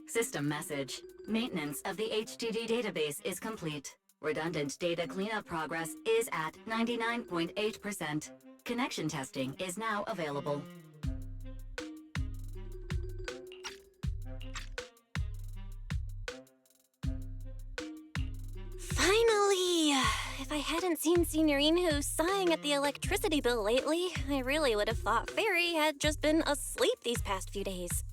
System message. Maintenance of the HDD database is complete. Redundant data cleanup progress is at 99.8%. Connection testing is now available. Finally! If I hadn't seen Signorine sighing at the electricity bill lately, I really would have thought Fairy had just been asleep these past few days.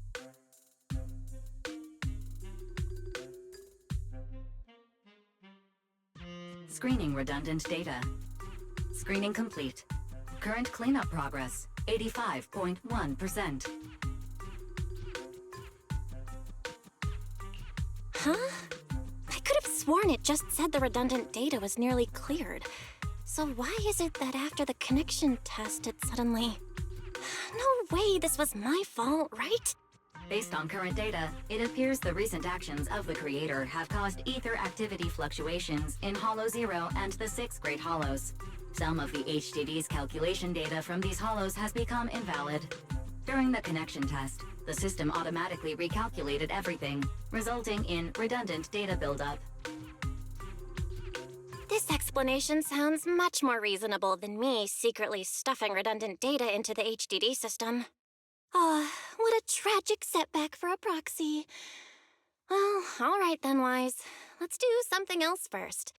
Screening redundant data. Screening complete. Current cleanup progress, 85.1%. Huh? I could have sworn it just said the redundant data was nearly cleared. So why is it that after the connection test it suddenly... No way this was my fault, right? Based on current data, it appears the recent actions of the creator have caused ether activity fluctuations in Hollow 0 and the 6 Great Hollows. Some of the HDD's calculation data from these hollows has become invalid. During the connection test, the system automatically recalculated everything, resulting in redundant data buildup. This explanation sounds much more reasonable than me secretly stuffing redundant data into the HDD system. Oh, what a tragic setback for a proxy. Well, all right then, Wise. Let's do something else first.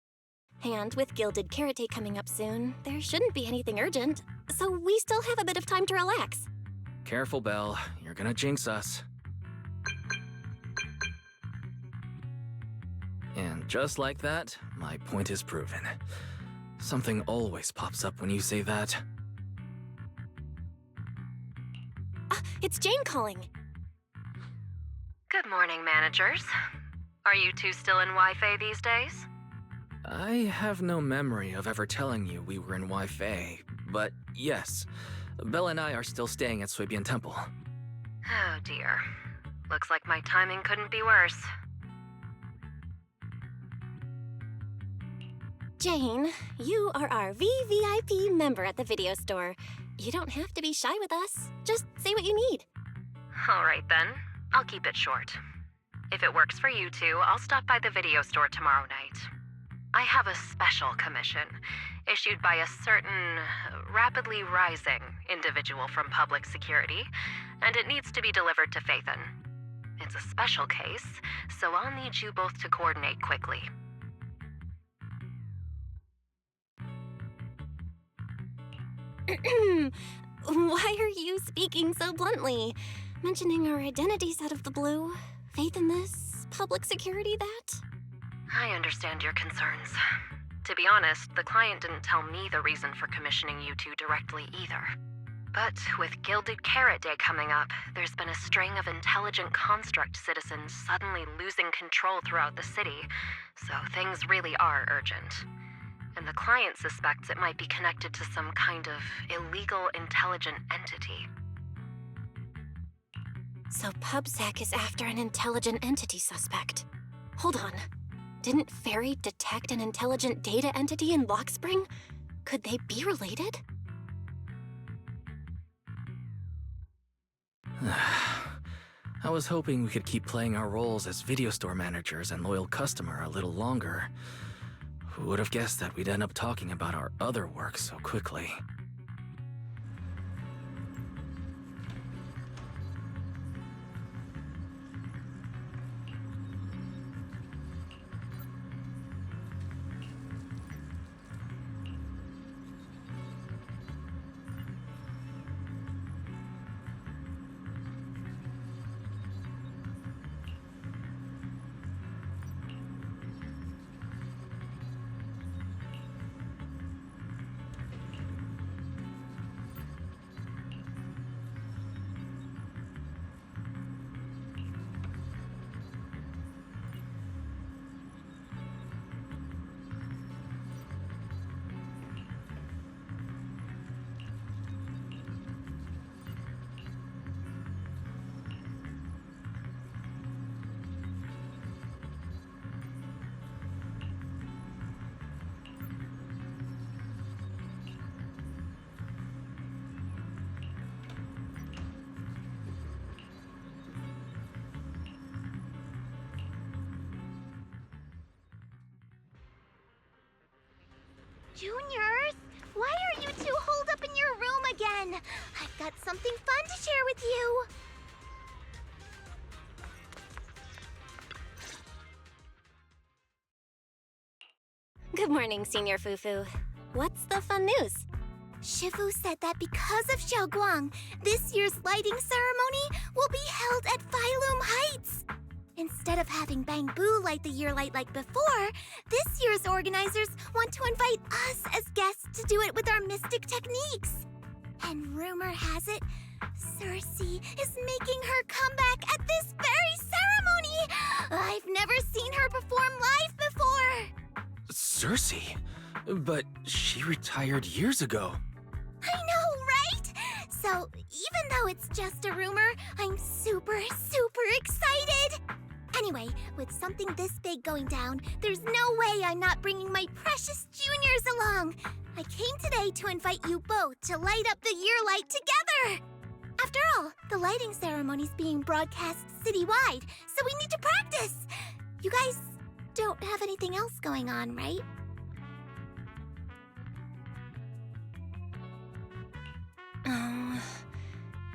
And with Gilded Carrot Day coming up soon, there shouldn't be anything urgent, so we still have a bit of time to relax. Careful, Belle. You're gonna jinx us. And just like that, my point is proven. Something always pops up when you say that. It's Jane calling. Good morning, managers. Are you two still in Wi-Fi these days? I have no memory of ever telling you we were in Wi-Fi, but yes, Belle and I are still staying at Swabian Temple. Oh dear. Looks like my timing couldn't be worse. Jane, you are our VVIP member at the video store. You don't have to be shy with us. Just say what you need. All right then. I'll keep it short. If it works for you two, I'll stop by the video store tomorrow night. I have a special commission issued by a certain rapidly rising individual from public security, and it needs to be delivered to Phaethon. It's a special case, so I'll need you both to coordinate quickly. Why are you speaking so bluntly? Mentioning our identities out of the blue? Faith in this? Public security that? I understand your concerns. To be honest, the client didn't tell me the reason for commissioning you two directly either. But with Gilded Carrot Day coming up, there's been a string of intelligent construct citizens suddenly losing control throughout the city, so things really are urgent. And the client suspects it might be connected to some kind of illegal intelligent entity. So PubSec is after an intelligent entity suspect. Hold on. Didn't Fairy detect an intelligent data entity in Lockspring? Could they be related? I was hoping we could keep playing our roles as video store managers and loyal customer a little longer. Who would have guessed that we'd end up talking about our other work so quickly? Juniors, why are you two holed up in your room again? I've got something fun to share with you. Good morning, Senior Fufu. What's the fun news? Shifu said that because of Xiaoguang, this year's lighting ceremony will be held at Phylum Heights. Instead of having Bangbu light the year light like before, this year's organizers want to invite us as guests to do it with our mystic techniques. And rumor has it, zZz is making her comeback at this very ceremony! I've never seen her perform live before! zZz? But she retired years ago. I know, right? So, even though it's just a rumor, I'm super excited! Anyway, with something this big going down, there's no way I'm not bringing my precious juniors along! I came today to invite you both to light up the year light together! After all, the lighting ceremony's being broadcast citywide, so we need to practice! You guys don't have anything else going on, right?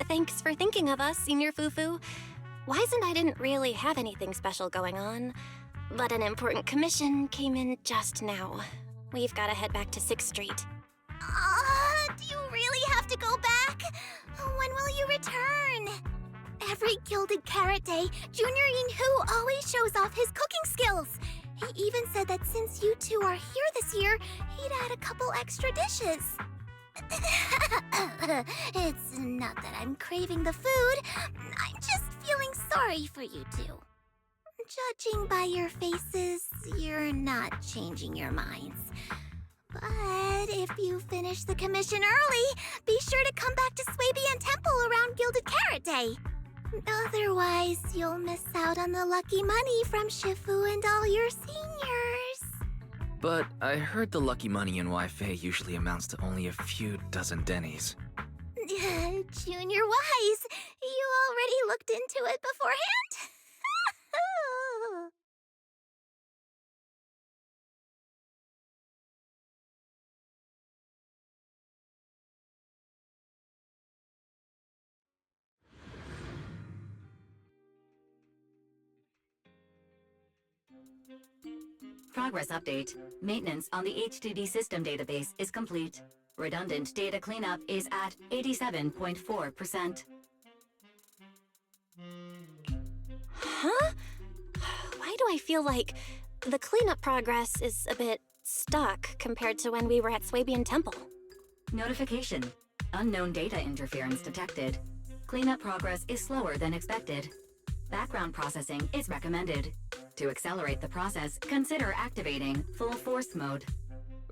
Thanks for thinking of us, Senior Fufu. Wise and I didn't really have anything special going on, but an important commission came in just now. We've got to head back to 6th Street. Do you really have to go back? When will you return? Every Gilded Carrot Day, Junior Yinhu always shows off his cooking skills. He even said that since you two are here this year, he'd add a couple extra dishes. It's not that I'm craving the food. I'm just feeling sorry for you two. Judging by your faces, you're not changing your minds. But if you finish the commission early, be sure to come back to Swabian Temple around Gilded Carrot Day. Otherwise, you'll miss out on the lucky money from Shifu and all your seniors. But I heard the lucky money in Wi-Fi usually amounts to only a few dozen dennies. Junior Wise, you already looked into it beforehand? Progress update. Maintenance on the HDD system database is complete. Redundant data cleanup is at 87.4%. Huh? Why do I feel like the cleanup progress is a bit stuck compared to when we were at Swabian Temple? Notification. Unknown data interference detected. Cleanup progress is slower than expected. Background processing is recommended. To accelerate the process, consider activating full force mode.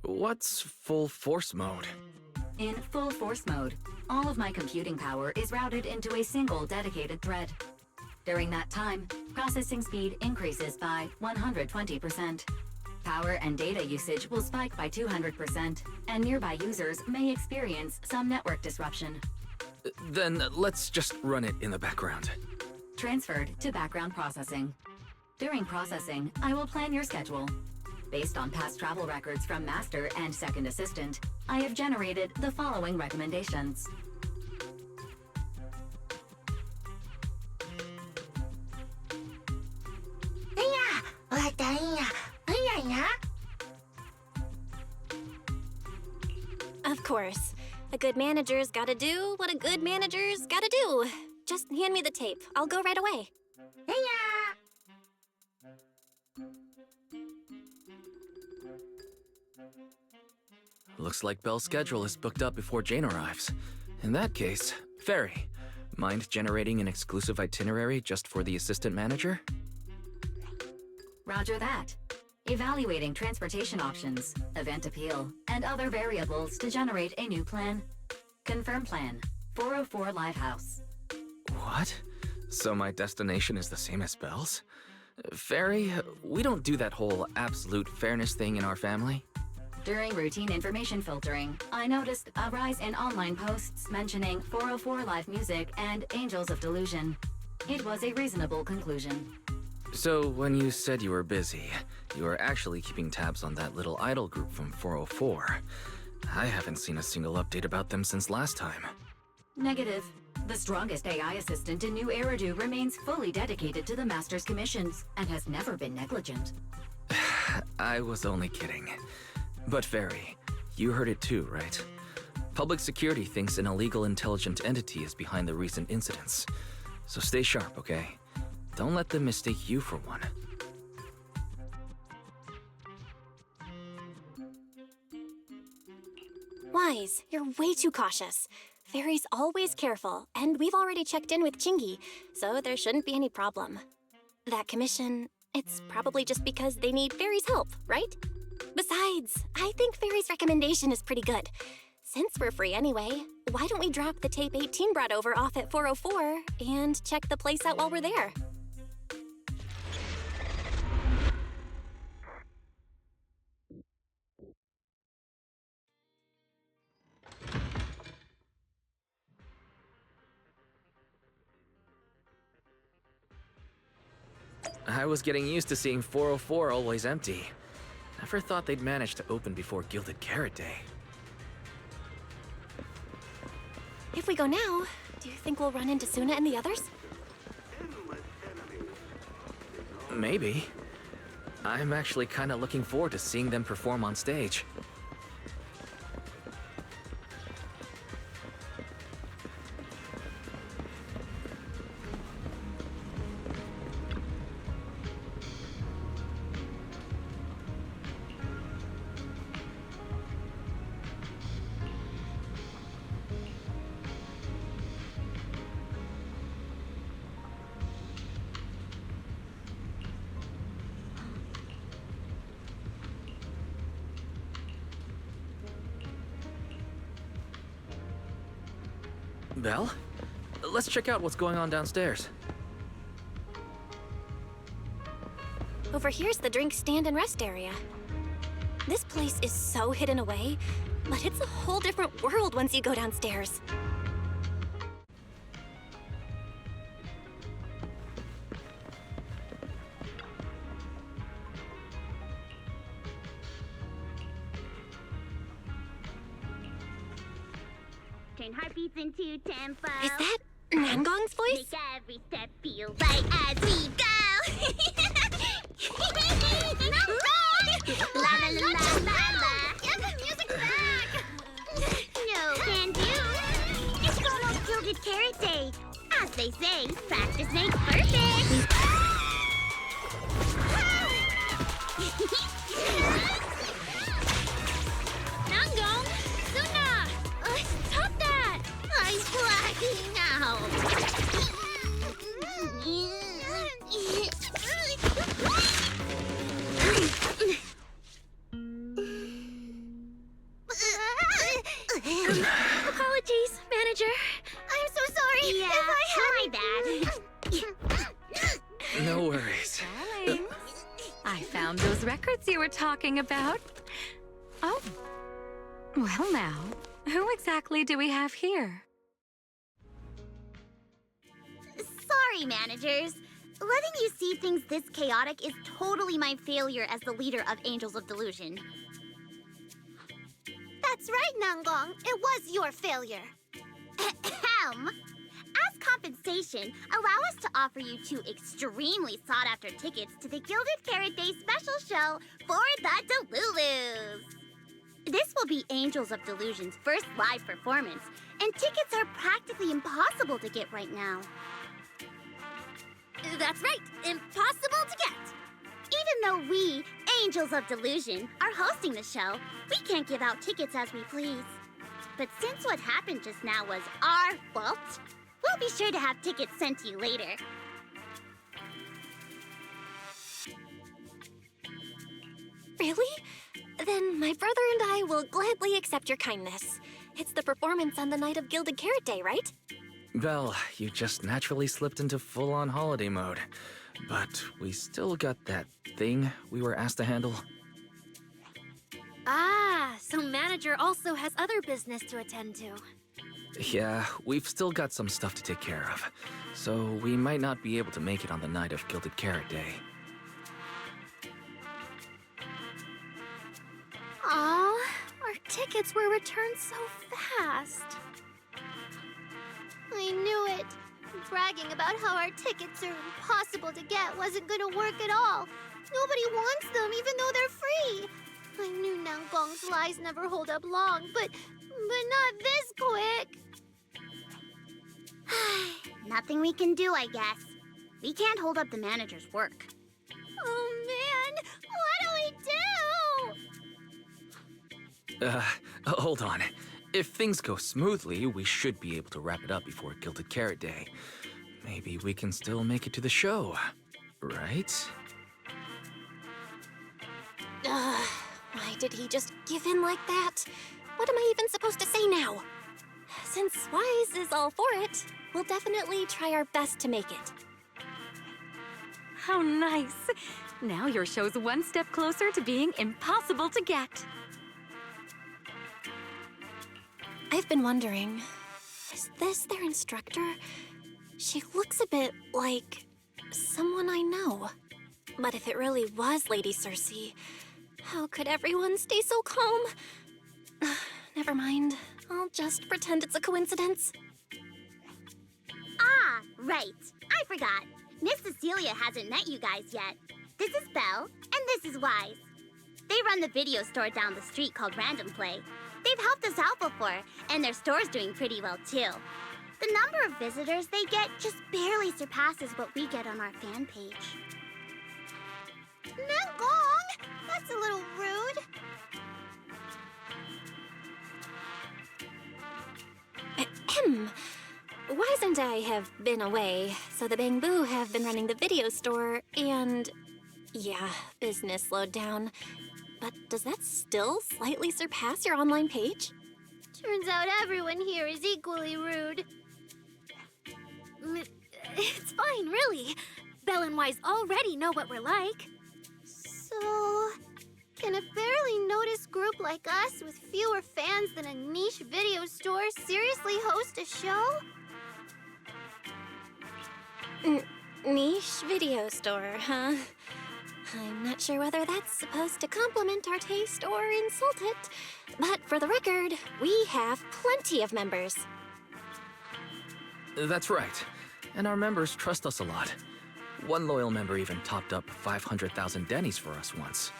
What's full force mode? In full force mode, all of my computing power is routed into a single dedicated thread. During that time, processing speed increases by 120%. Power and data usage will spike by 200%, and nearby users may experience some network disruption. Then let's just run it in the background. Transferred to background processing. During processing, I will plan your schedule. Based on past travel records from Master and Second Assistant, I have generated the following recommendations. Of course. A good manager's gotta do what a good manager's gotta do. Just hand me the tape. I'll go right away. Looks like Belle's schedule is booked up before Jane arrives. In that case, Fairy, mind generating an exclusive itinerary just for the assistant manager? Roger that. Evaluating transportation options, event appeal, and other variables to generate a new plan. Confirm plan. 404 Live House. What? So my destination is the same as Belle's? Fairy, we don't do that whole absolute fairness thing in our family. During routine information filtering, I noticed a rise in online posts mentioning 404 Live Music and Angels of Delusion. It was a reasonable conclusion. So, when you said you were busy, you were actually keeping tabs on that little idol group from 404. I haven't seen a single update about them since last time. Negative. The strongest AI assistant in New Eridu remains fully dedicated to the Master's commissions and has never been negligent. I was only kidding. But Fairy, you heard it too, right? Public security thinks an illegal intelligent entity is behind the recent incidents. So stay sharp, okay? Don't let them mistake you for one. Wise, you're way too cautious. Fairy's always careful, and we've already checked in with Chingy, so there shouldn't be any problem. That commission, it's probably just because they need Fairy's help, right? Besides, I think Fairy's recommendation is pretty good. Since we're free anyway, why don't we drop the tape 18 brought over off at 404 and check the place out while we're there? I was getting used to seeing 404 always empty. Never thought they'd manage to open before Gilded Carrot Day. If we go now, do you think we'll run into Suna and the others? Maybe. I'm actually kinda looking forward to seeing them perform on stage. Belle? Let's check out what's going on downstairs. Over here's the drink stand and rest area. This place is so hidden away, but it's a whole different world once you go downstairs. Turn heartbeats into tempo. Is that Nangong's voice? Make every step feel right as we go. La la la la la la. Get the music back. No can do. It's almost Gilded Carrot Day. As they say, practice makes perfect. Nangong! Suna! Stop that! I'm blacking out. Apologies, manager. I'm so sorry. Yeah, if I my bad. No worries. Darling, I found those records you were talking about. Oh, well now, who exactly do we have here? Sorry, managers. Letting you see things this chaotic is totally my failure as the leader of Angels of Delusion. That's right, Nangong. It was your failure. Ahem. As compensation, allow us to offer you 2 extremely sought-after tickets to the Gilded Carrot Day special show for the Delulus. This will be Angels of Delusion's first live performance, and tickets are practically impossible to get right now. That's right, impossible to get. Even though we, Angels of Delusion, are hosting the show, we can't give out tickets as we please. But since what happened just now was our fault, we'll be sure to have tickets sent to you later. Really? Then my brother and I will gladly accept your kindness. It's the performance on the night of Gilded Carrot Day, right? Belle, you just naturally slipped into full-on holiday mode. But we still got that thing we were asked to handle. Ah, so manager also has other business to attend to. Yeah, we've still got some stuff to take care of, so we might not be able to make it on the night of Gilded Carrot Day. Aw, our tickets were returned so fast. I knew it. Bragging about how our tickets are impossible to get wasn't gonna work at all. Nobody wants them, even though they're free. I knew Nanggong's lies never hold up long, but not this quick. Nothing we can do, I guess. We can't hold up the manager's work. Oh man, what do we do? Hold on. If things go smoothly, we should be able to wrap it up before Gilded Carrot Day. Maybe we can still make it to the show, right? Why did he just give in like that? What am I even supposed to say now? Since Wise is all for it, we'll definitely try our best to make it. How nice. Now your show's one step closer to being impossible to get. I've been wondering, is this their instructor? She looks a bit like someone I know. But if it really was Lady Cersei, how could everyone stay so calm? Never mind. I'll just pretend it's a coincidence. Ah, right. I forgot. Miss Cecilia hasn't met you guys yet. This is Belle, and this is Wise. They run the video store down the street called Random Play. They've helped us out before, and their store's doing pretty well too. The number of visitors they get just barely surpasses what we get on our fan page. Nanggong! That's a little rude. Ahem. Wise and I have been away, so the Bamboo have been running the video store, and yeah, business slowed down. But does that still slightly surpass your online page? Turns out everyone here is equally rude. It's fine, really. Belle and Wise already know what we're like. So, can a fairly noticed group like us with fewer fans than a niche video store seriously host a show? Niche video store, huh? I'm not sure whether that's supposed to compliment our taste or insult it, but for the record, we have plenty of members. That's right. And our members trust us a lot. One loyal member even topped up 500,000 dennies for us once.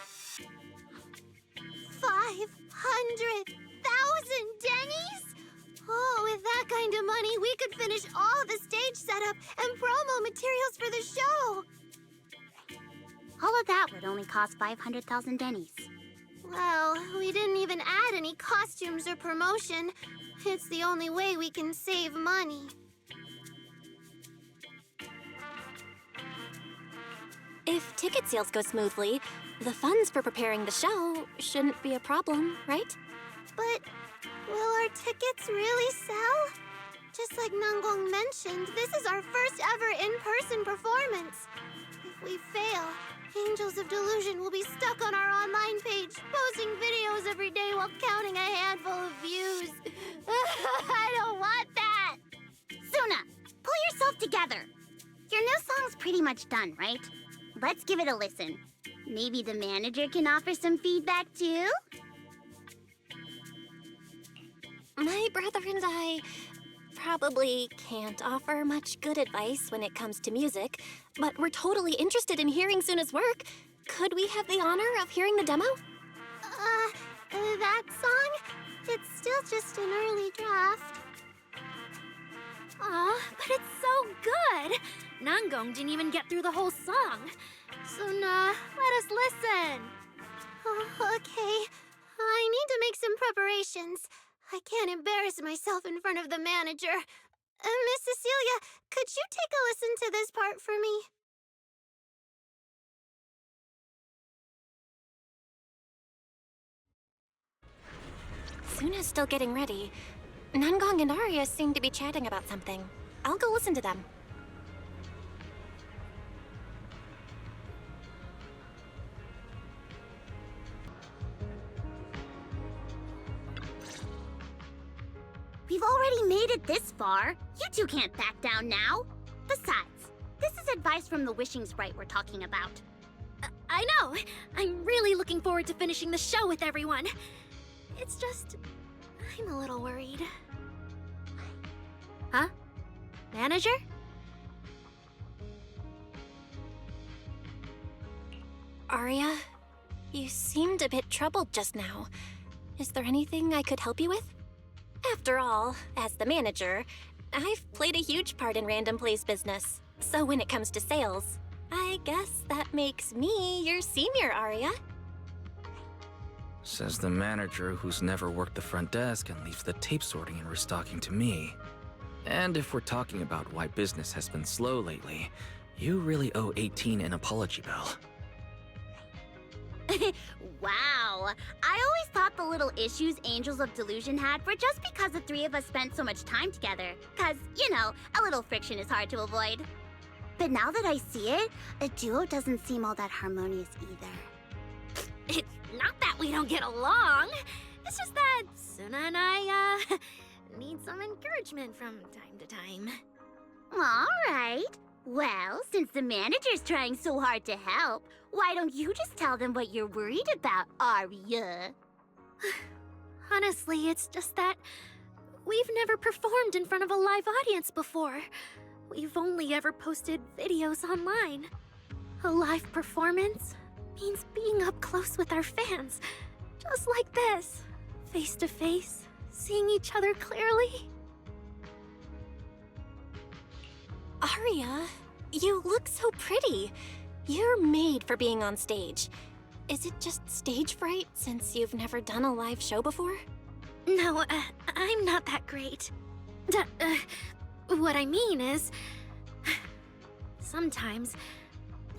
500,000 dennies? Oh, with that kind of money, we could finish all of the stage setup and promo materials for the show. All of that would only cost 500,000 dennies. Well, we didn't even add any costumes or promotion. It's the only way we can save money. If ticket sales go smoothly, the funds for preparing the show shouldn't be a problem, right? But will our tickets really sell? Just like Nanggong mentioned, this is our first ever in-person performance. If we fail, Angels of Delusion will be stuck on our online page, posting videos every day while counting a handful of views. I don't want that! Suna, pull yourself together. Your new song's pretty much done, right? Let's give it a listen. Maybe the manager can offer some feedback too? My brother and I probably can't offer much good advice when it comes to music, but we're totally interested in hearing Suna's work. Could we have the honor of hearing the demo? That song? It's still just an early draft. Aw, but it's so good! Nanggong didn't even get through the whole song. Suna, let us listen. Okay. I need to make some preparations. I can't embarrass myself in front of the manager. Miss Cecilia, could you take a listen to this part for me? Suna's still getting ready. Nanggong and Arya seem to be chatting about something. I'll go listen to them. We We've already made it this far. You two can't back down now. Besides, this is advice from the wishing sprite we're talking about. I know! I'm really looking forward to finishing the show with everyone. It's just... I'm a little worried. Huh? Manager? Arya, you seemed a bit troubled just now. Is there anything I could help you with? After all, as the manager, I've played a huge part in Random Play's business. So when it comes to sales, I guess that makes me your senior, Arya. Says the manager who's never worked the front desk and leaves the tape sorting and restocking to me. And if we're talking about why business has been slow lately, you really owe 18 an apology bell. Wow. I always thought the little issues Angels of Delusion had were just because the three of us spent so much time together. Cause, you know, a little friction is hard to avoid. But now that I see it, a duo doesn't seem all that harmonious either. It's not that we don't get along. It's just that Suna and I, need some encouragement from time to time. Alright. Well, since the manager's trying so hard to help, why don't you just tell them what you're worried about, Arya? Honestly, it's just that we've never performed in front of a live audience before. We've only ever posted videos online. A live performance means being up close with our fans, just like this, face to face, seeing each other clearly. Arya, you look so pretty. You're made for being on stage. Is it just stage fright since you've never done a live show before? No, I'm not that great. What I mean is, sometimes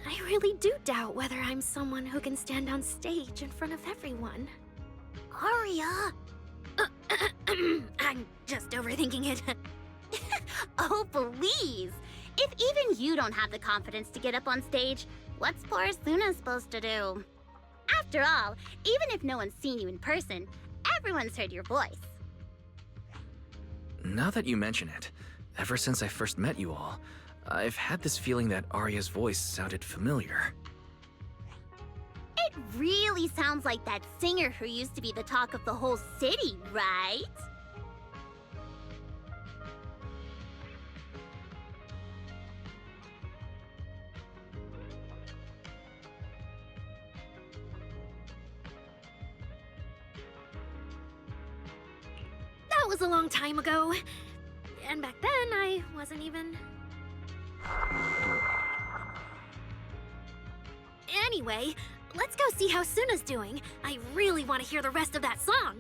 I really do doubt whether I'm someone who can stand on stage in front of everyone. Arya! I'm just overthinking it. Oh, please! If even you don't have the confidence to get up on stage, what's poor Suna supposed to do? After all, even if no one's seen you in person, everyone's heard your voice. Now that you mention it, ever since I first met you all, I've had this feeling that Arya's voice sounded familiar. It really sounds like that singer who used to be the talk of the whole city, right? That was a long time ago. And back then, I wasn't even... Anyway, let's go see how Suna's doing. I really want to hear the rest of that song.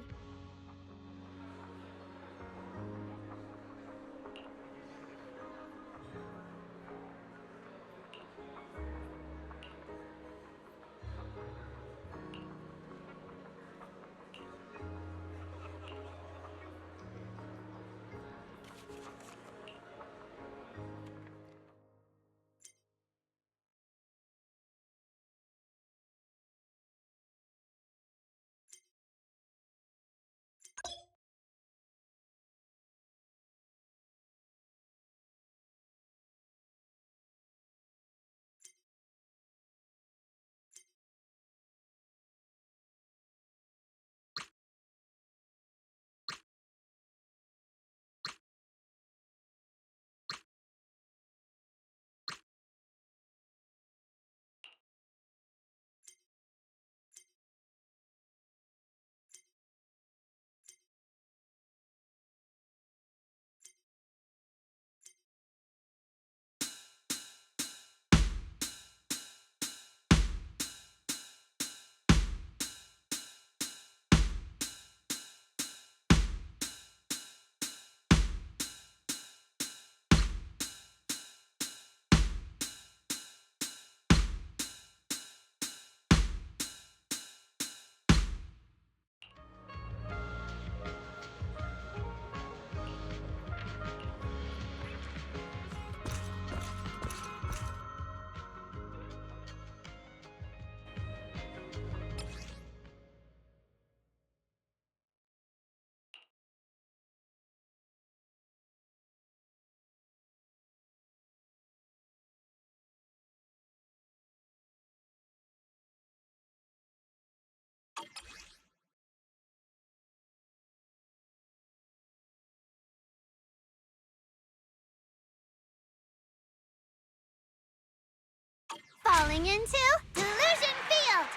Falling into Delusion Field!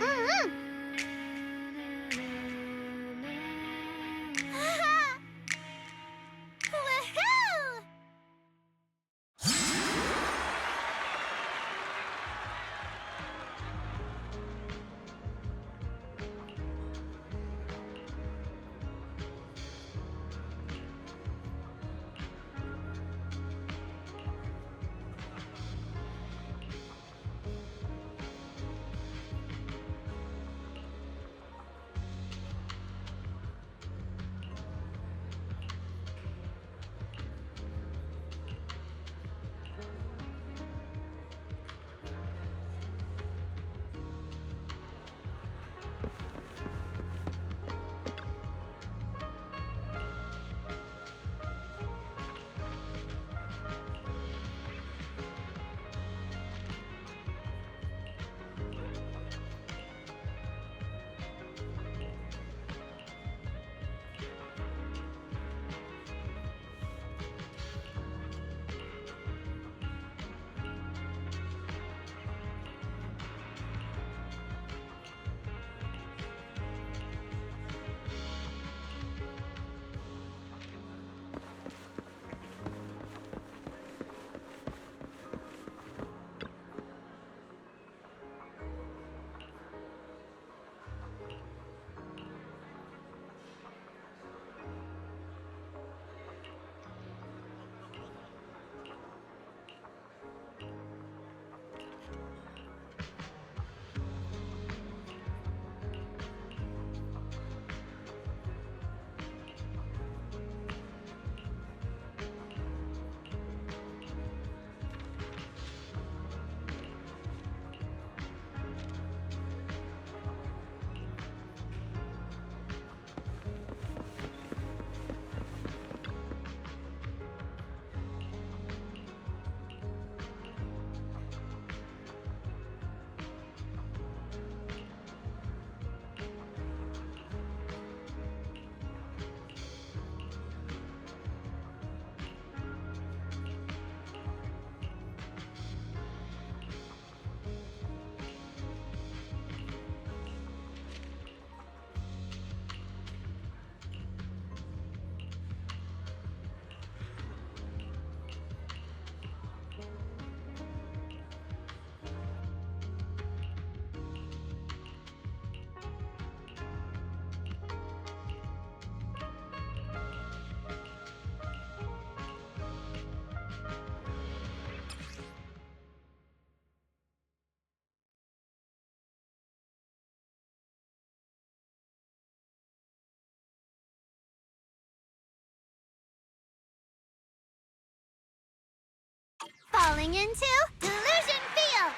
Woohoo! Falling into Delusion Field!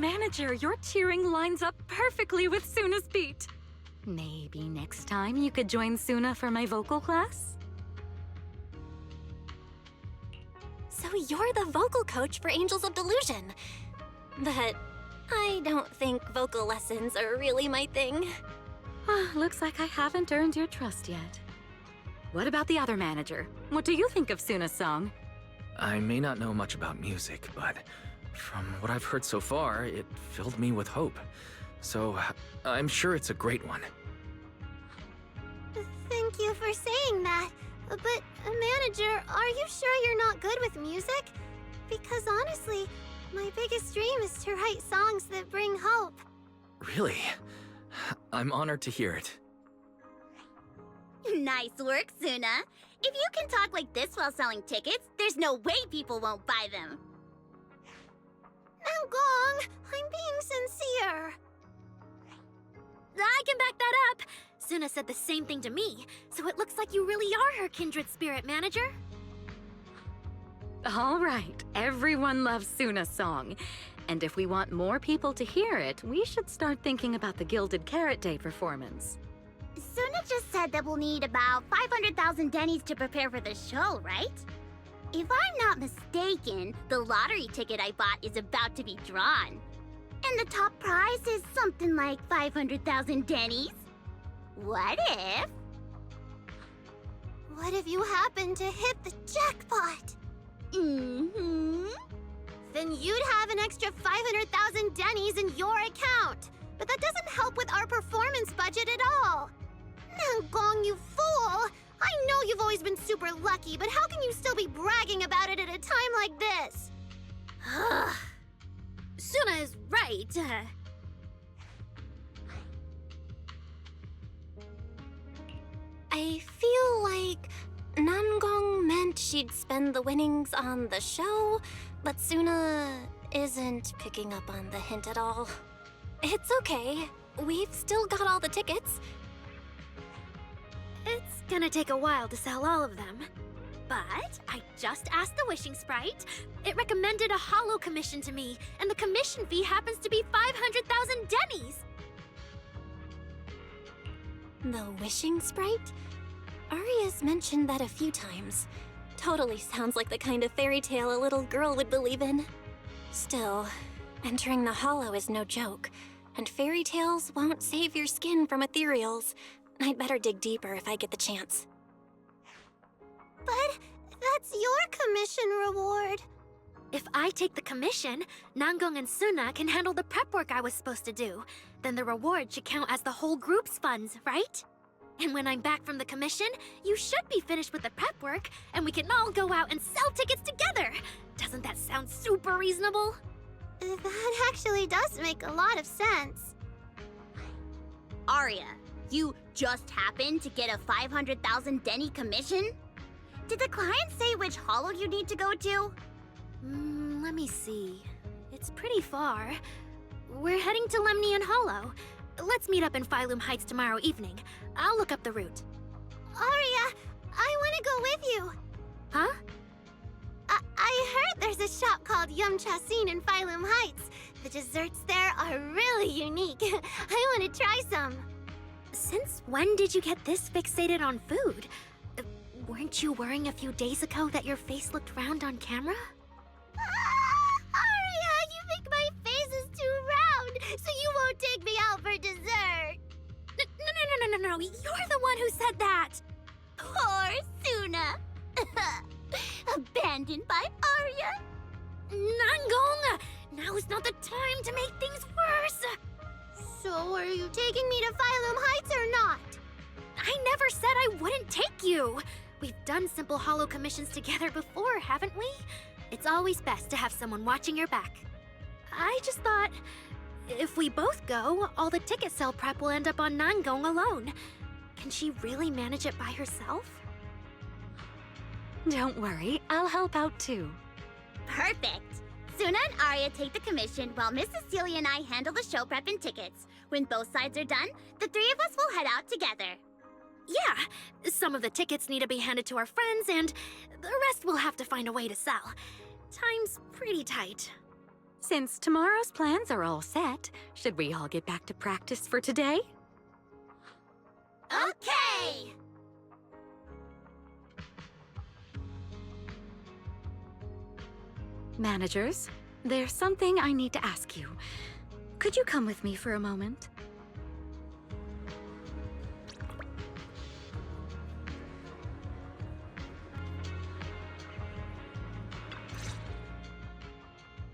manager, your cheering lines up perfectly with Suna's beat. Maybe next time you could join Suna for my vocal class? So you're the vocal coach for Angels of Delusion. But I don't think vocal lessons are really my thing. Looks like I haven't earned your trust yet. What about the other manager? What do you think of Suna's song? I may not know much about music, but from what I've heard so far, it filled me with hope. So I'm sure it's a great one. Thank you for saying that. But, manager, are you sure you're not good with music? Because honestly, my biggest dream is to write songs that bring hope. Really? I'm honored to hear it. Nice work, Suna. If you can talk like this while selling tickets, there's no way people won't buy them. Now, Gong, I'm being sincere. I can back that up. Suna said the same thing to me, so it looks like you really are her kindred spirit, manager. All right, everyone loves Suna's song. And if we want more people to hear it, we should start thinking about the Gilded Carrot Day performance. Suna just said that we'll need about 500,000 dennies to prepare for the show, right? If I'm not mistaken, the lottery ticket I bought is about to be drawn. And the top prize is something like 500,000 dennies. What if... What if you happen to hit the jackpot? Mm-hmm. Then you'd have an extra 500,000 dennies in your account. But that doesn't help with our performance budget at all. Now, Gong, you fool! I know you've always been super lucky, but how can you still be bragging about it at a time like this? Suna is right. I feel like Nangong meant she'd spend the winnings on the show, but Suna isn't picking up on the hint at all. It's okay. We've still got all the tickets. It's gonna take a while to sell all of them. But I just asked the Wishing Sprite. It recommended a holo commission to me, and the commission fee happens to be 500,000 dennies. The Wishing Sprite? Aria's mentioned that a few times. Totally sounds like the kind of fairy tale a little girl would believe in. Still, entering the holo is no joke, and fairy tales won't save your skin from ethereals. I'd better dig deeper if I get the chance. But that's your commission reward. If I take the commission, Nangong and Suna can handle the prep work I was supposed to do. Then the reward should count as the whole group's funds, right? And when I'm back from the commission, you should be finished with the prep work, and we can all go out and sell tickets together. Doesn't that sound super reasonable? That actually does make a lot of sense. Aria, you just happened to get a 500,000 denny commission? Did the client say which holo you need to go to? Let me see. It's pretty far. We're heading to Lemnian Hollow. Let's meet up in Phylum Heights tomorrow evening. I'll look up the route. Aria, I want to go with you. Huh? I heard there's a shop called Yum Chasin in Phylum Heights. The desserts there are really unique. I want to try some. Since when did you get this fixated on food? Weren't you worrying a few days ago that your face looked round on camera? Aria, you think my face is too round, so you won't take me out for dessert. No, you're the one who said that! Poor Suna. Abandoned by Aria. Nangong! Now is not the time to make things worse! So are you taking me to Phylum Heights or not? I never said I wouldn't take you! We've done simple holo commissions together before, haven't we? It's always best to have someone watching your back. I just thought, if we both go, all the ticket sale prep will end up on Nangong alone. Can she really manage it by herself? Don't worry, I'll help out too. Perfect. Suna and Aria take the commission while Miss Cecilia and I handle the show prep and tickets. When both sides are done, the three of us will head out together. Yeah, some of the tickets need to be handed to our friends, and the rest we'll have to find a way to sell. Time's pretty tight. Since tomorrow's plans are all set, should we all get back to practice for today? Okay! Managers, there's something I need to ask you. Could you come with me for a moment?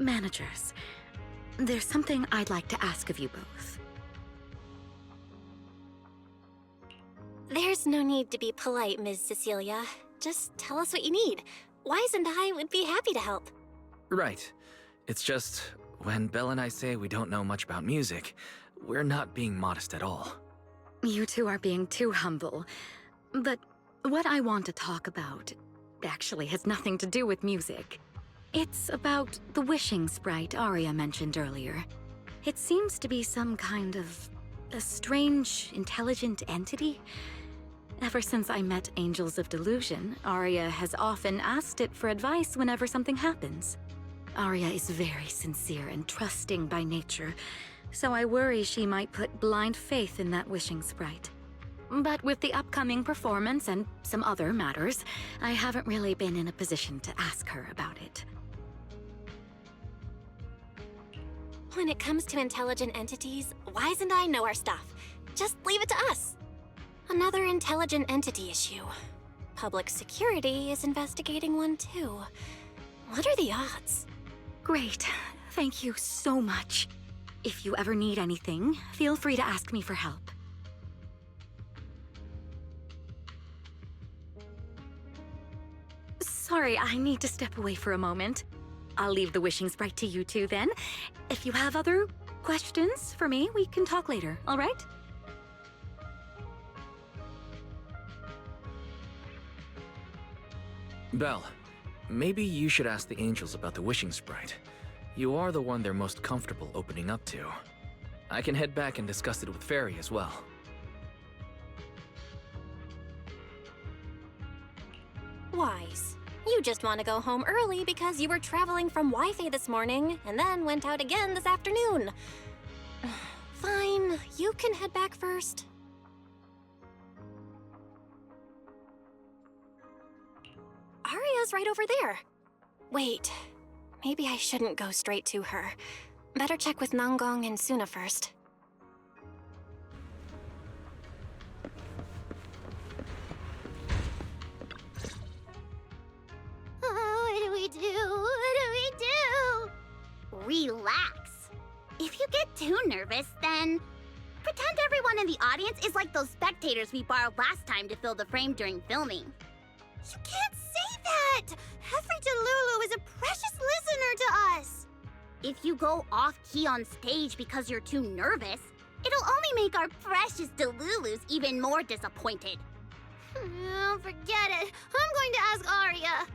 Managers, there's something I'd like to ask of you both. There's no need to be polite, Ms. Cecilia. Just tell us what you need. Wise and I would be happy to help. Right. It's just, when Belle and I say we don't know much about music, we're not being modest at all. You two are being too humble. But what I want to talk about actually has nothing to do with music. It's about the wishing sprite Arya mentioned earlier. It seems to be some kind of a strange, intelligent entity. Ever since I met Angels of Delusion, Arya has often asked it for advice whenever something happens. Arya is very sincere and trusting by nature, so I worry she might put blind faith in that wishing sprite. But with the upcoming performance and some other matters, I haven't really been in a position to ask her about it. When it comes to intelligent entities, Wise and I know our stuff. Just leave it to us. Another intelligent entity issue. Public security is investigating one too. What are the odds? Great. Thank you so much. If you ever need anything, feel free to ask me for help. Sorry, I need to step away for a moment. I'll leave the wishing sprite to you two then. If you have other questions for me, we can talk later, all right? Belle, maybe you should ask the angels about the wishing sprite. You are the one they're most comfortable opening up to. I can head back and discuss it with Fairy as well. Wise. You just want to go home early because you were traveling from Wi-Fi this morning and then went out again this afternoon. Fine, you can head back first. Arya's right over there. Wait, maybe I shouldn't go straight to her. Better check with Nanggong and Suna first. What do we do? What do we do? Relax. If you get too nervous, then pretend everyone in the audience is like those spectators we borrowed last time to fill the frame during filming. You can't say that! Every Delulu is a precious listener to us! If you go off-key on stage because you're too nervous, it'll only make our precious Delulus even more disappointed. Oh, forget it. I'm going to ask Arya.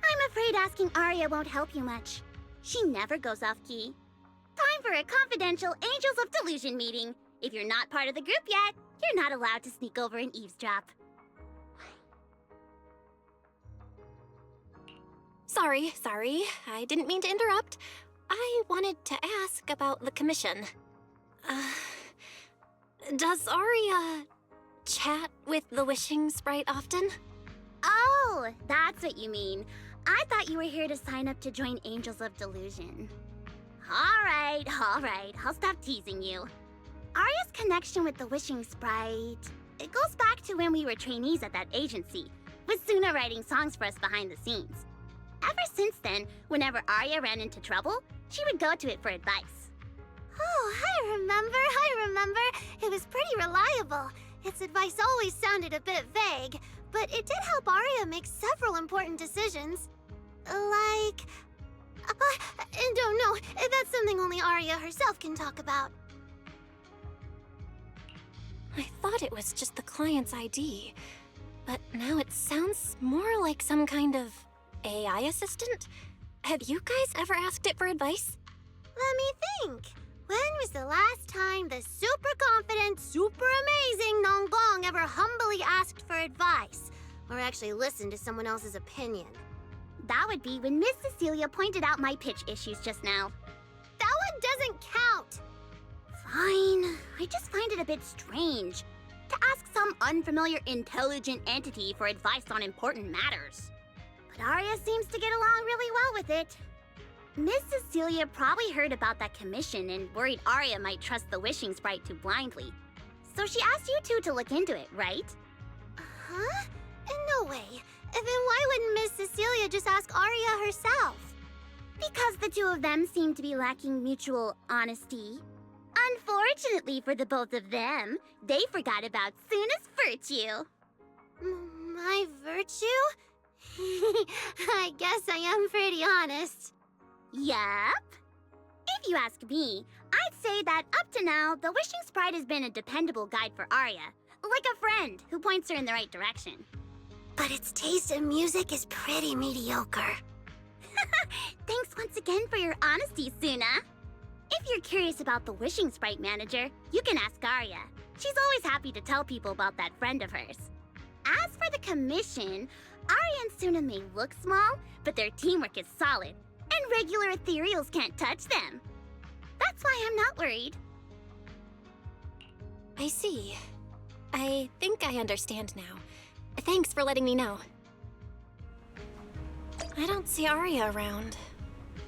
I'm afraid asking Arya won't help you much. She never goes off-key. Time for a confidential Angels of Delusion meeting. If you're not part of the group yet, you're not allowed to sneak over and eavesdrop. Sorry. I didn't mean to interrupt. I wanted to ask about the commission. Does Arya chat with the wishing sprite often? Oh, that's what you mean. I thought you were here to sign up to join Angels of Delusion. All right. I'll stop teasing you. Arya's connection with the wishing sprite, it goes back to when we were trainees at that agency, with Suna writing songs for us behind the scenes. Ever since then, whenever Arya ran into trouble, she would go to it for advice. Oh, I remember. It was pretty reliable. Its advice always sounded a bit vague, but it did help Arya make several important decisions. Like... I don't know. That's something only Arya herself can talk about. I thought it was just the client's ID, but now it sounds more like some kind of AI assistant? Have you guys ever asked it for advice? Let me think. When was the last time the super confident, super amazing Nanggong ever humbly asked for advice? Or actually listened to someone else's opinion? That would be when Miss Cecilia pointed out my pitch issues just now. That doesn't count! Fine. I just find it a bit strange to ask some unfamiliar intelligent entity for advice on important matters. But Arya seems to get along really well with it. Miss Cecilia probably heard about that commission and worried Arya might trust the wishing sprite too blindly. So she asked you two to look into it, right? Huh? No way. Then why wouldn't Miss Cecilia just ask Arya herself? Because the two of them seem to be lacking mutual honesty. Unfortunately for the both of them, they forgot about Suna's virtue. My virtue? I guess I am pretty honest. Yup. If you ask me, I'd say that up to now, the Wishing Sprite has been a dependable guide for Arya. Like a friend who points her in the right direction. But its taste in music is pretty mediocre. Thanks once again for your honesty, Suna. If you're curious about the Wishing Sprite manager, you can ask Arya. She's always happy to tell people about that friend of hers. As for the commission, Arya and Suna may look small, but their teamwork is solid, and regular ethereals can't touch them. That's why I'm not worried. I see. I think I understand now. Thanks for letting me know. I don't see Arya around.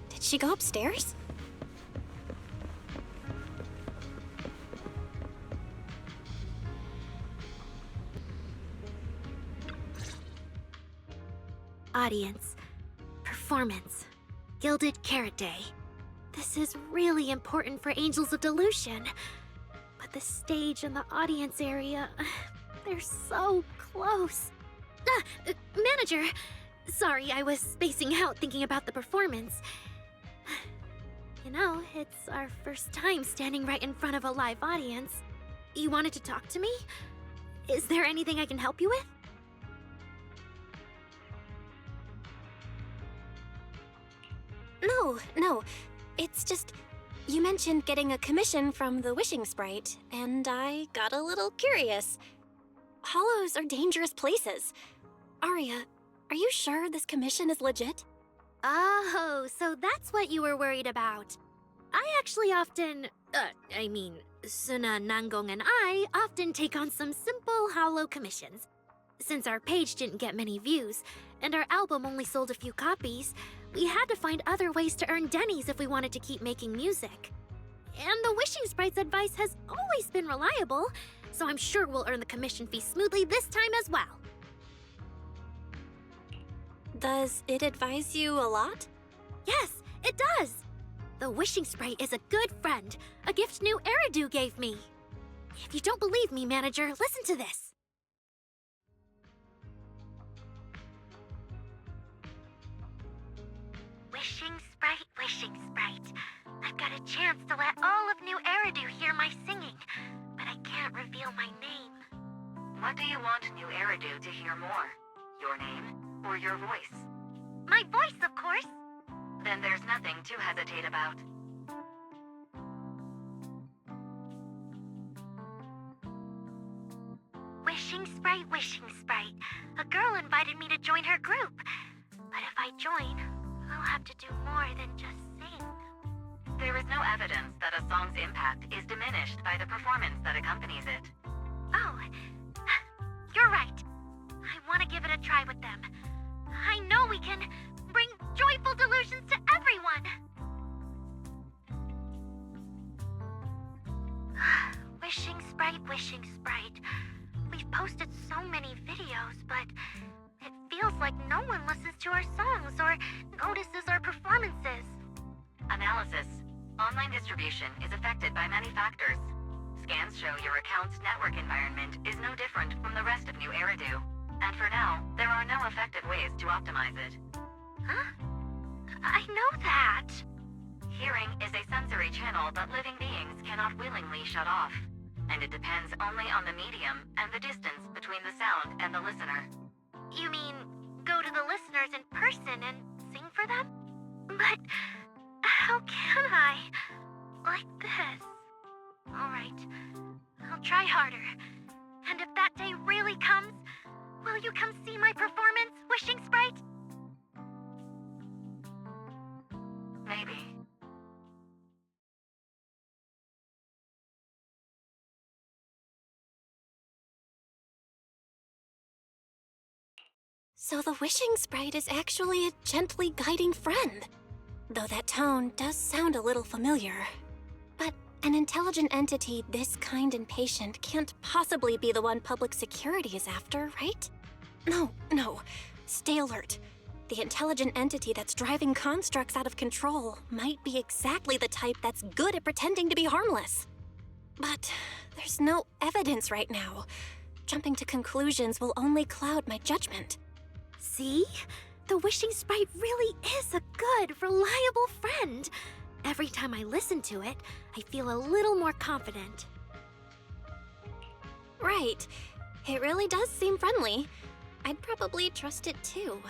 Did she go upstairs? Audience. Performance. Gilded Carrot Day. This is really important for Angels of Delusion. But the stage and the audience area, they're so close. Manager! Sorry, I was spacing out thinking about the performance. You know, it's our first time standing right in front of a live audience. You wanted to talk to me? Is there anything I can help you with? No. It's just, you mentioned getting a commission from the Wishing Sprite, and I got a little curious. Hollows are dangerous places. Arya, are you sure this commission is legit? Oh, so that's what you were worried about. I actually often, Suna, Nangong, and I often take on some simple hollow commissions. Since our page didn't get many views, and our album only sold a few copies, we had to find other ways to earn dennies if we wanted to keep making music. And the Wishing Sprite's advice has always been reliable, so I'm sure we'll earn the commission fee smoothly this time as well. Does it advise you a lot? Yes, it does! The Wishing Sprite is a good friend, a gift new Eridu gave me. If you don't believe me, manager, listen to this. Wishing Sprite. I've got a chance to let all of New Eridu hear my singing, but I can't reveal my name. What do you want New Eridu to hear more? Your name or your voice? My voice, of course. Then there's nothing to hesitate about. Wishing Sprite. A girl invited me to join her group. But if I join, I'll have to do more than just sing. There is no evidence that a song's impact is diminished by the performance that accompanies it. Oh, you're right. I want to give it a try with them. I know we can bring joyful delusions to everyone. Wishing Sprite. We've posted so many videos, but it feels like no one listens to our songs or notices our performances. Analysis. Online distribution is affected by many factors. Scans show your account's network environment is no different from the rest of New Eridu. And for now, there are no effective ways to optimize it. Huh? I know that. Hearing is a sensory channel that living beings cannot willingly shut off. And it depends only on the medium and the distance between the sound and the listener. You mean go to the listeners in person and sing for them? But how can I? Like this. Alright, I'll try harder. And if that day really comes, will you come see my performance, Wishing Sprite? Maybe. So the wishing sprite is actually a gently guiding friend. Though that tone does sound a little familiar. But an intelligent entity this kind and patient can't possibly be the one public security is after, right? No. Stay alert. The intelligent entity that's driving constructs out of control might be exactly the type that's good at pretending to be harmless. But there's no evidence right now. Jumping to conclusions will only cloud my judgment. See? The wishing sprite really is a good, reliable friend. Every time I listen to it, I feel a little more confident. Right. It really does seem friendly. I'd probably trust it too.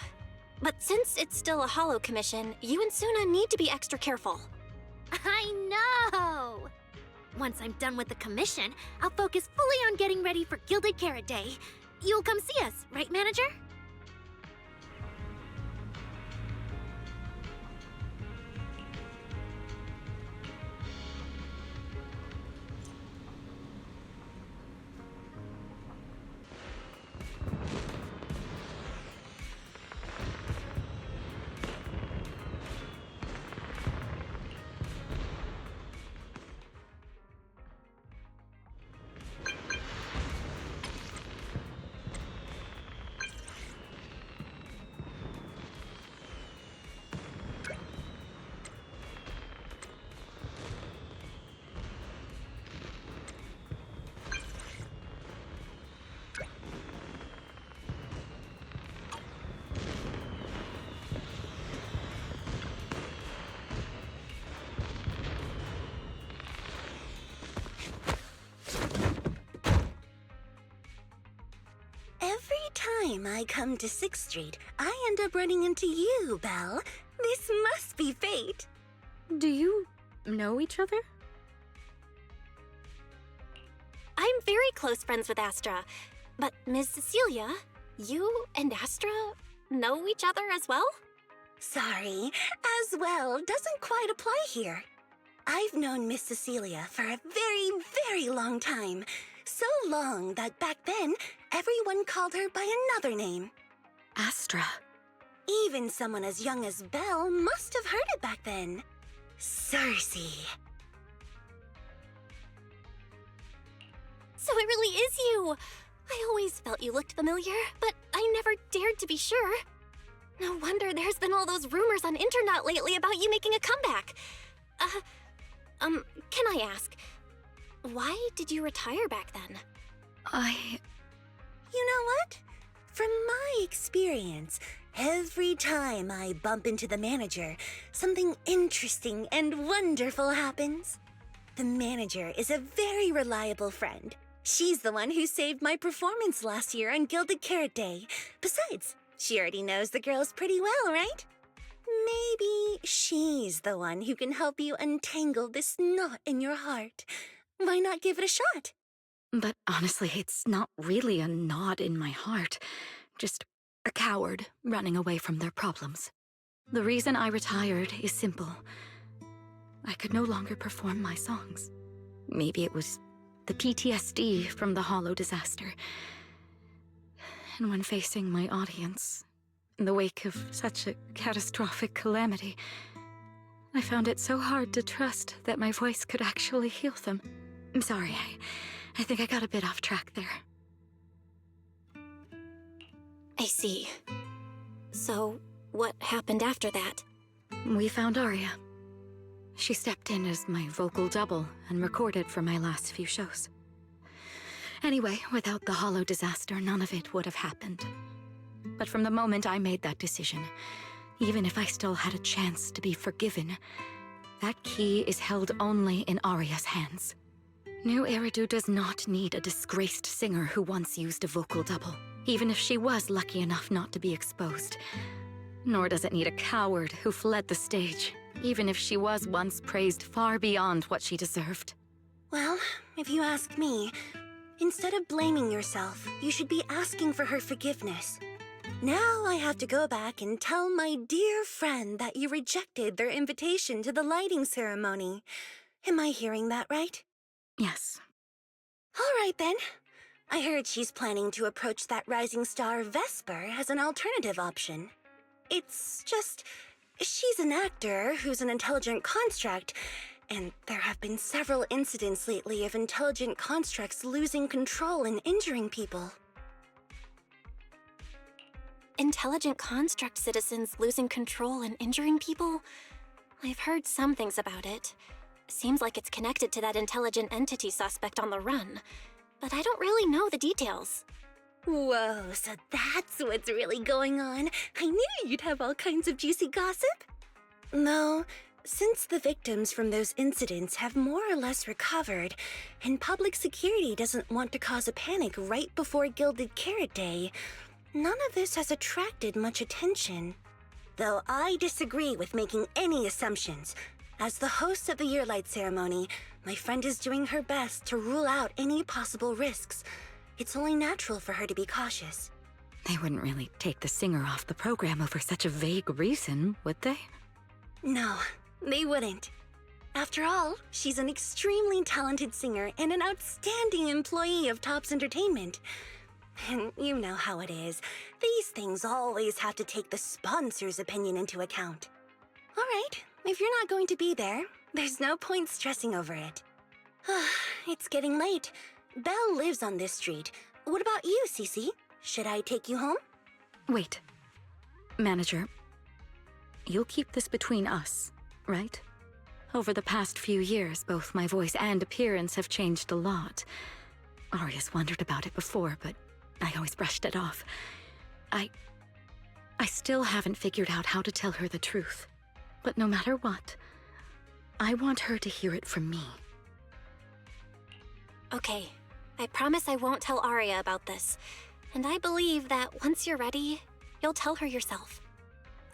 But since it's still a Holo commission, you and Suna need to be extra careful. I know! Once I'm done with the commission, I'll focus fully on getting ready for Gilded Carrot Day. You'll come see us, right, Manager? Every time I come to 6th Street, I end up running into you, Belle. This must be fate. Do you know each other? I'm very close friends with Astra. But Ms. Cecilia, you and Astra know each other as well? Sorry, as well doesn't quite apply here. I've known Miss Cecilia for a very, very long time. So long that back then, everyone called her by another name. Astra. Even someone as young as Belle must have heard it back then. Cersei. So it really is you! I always felt you looked familiar, but I never dared to be sure. No wonder there's been all those rumors on internet lately about you making a comeback. Can I ask, why did you retire back then? You know what? From my experience, every time I bump into the manager, something interesting and wonderful happens. The manager is a very reliable friend. She's the one who saved my performance last year on Gilded Carrot Day. Besides, she already knows the girls pretty well, right? Maybe she's the one who can help you untangle this knot in your heart. Why not give it a shot? But honestly, it's not really a knot in my heart. Just a coward running away from their problems. The reason I retired is simple. I could no longer perform my songs. Maybe it was the PTSD from the Holo disaster. And when facing my audience, in the wake of such a catastrophic calamity, I found it so hard to trust that my voice could actually heal them. I'm sorry, I think I got a bit off track there. I see. So, what happened after that? We found Aria. She stepped in as my vocal double and recorded for my last few shows. Anyway, without the Holo disaster, none of it would have happened. But from the moment I made that decision, even if I still had a chance to be forgiven, that key is held only in Aria's hands. New Eridu does not need a disgraced singer who once used a vocal double, even if she was lucky enough not to be exposed. Nor does it need a coward who fled the stage, even if she was once praised far beyond what she deserved. Well, if you ask me, instead of blaming yourself, you should be asking for her forgiveness. Now I have to go back and tell my dear friend that you rejected their invitation to the lighting ceremony. Am I hearing that right? Yes. All right then. I heard she's planning to approach that rising star Vesper as an alternative option. It's just, she's an actor who's an intelligent construct, and there have been several incidents lately of intelligent constructs losing control and injuring people. Intelligent construct citizens losing control and injuring people? I've heard some things about it. Seems like it's connected to that intelligent entity suspect on the run, but I don't really know the details. Whoa, so that's what's really going on. I knew you'd have all kinds of juicy gossip. No, since the victims from those incidents have more or less recovered, and public security doesn't want to cause a panic right before Gilded Carrot Day, none of this has attracted much attention. Though I disagree with making any assumptions. As the host of the Yearlight ceremony, my friend is doing her best to rule out any possible risks. It's only natural for her to be cautious. They wouldn't really take the singer off the program over such a vague reason, would they? No, they wouldn't. After all, she's an extremely talented singer and an outstanding employee of Topps Entertainment. And you know how it is. These things always have to take the sponsor's opinion into account. All right, if you're not going to be there, there's no point stressing over it. It's getting late. Belle lives on this street. What about you, Cece? Should I take you home? Wait. Manager, you'll keep this between us, right? Over the past few years, both my voice and appearance have changed a lot. Aria's wondered about it before, but I always brushed it off. I still haven't figured out how to tell her the truth. But no matter what, I want her to hear it from me. Okay, I promise I won't tell Aria about this. And I believe that once you're ready, you'll tell her yourself.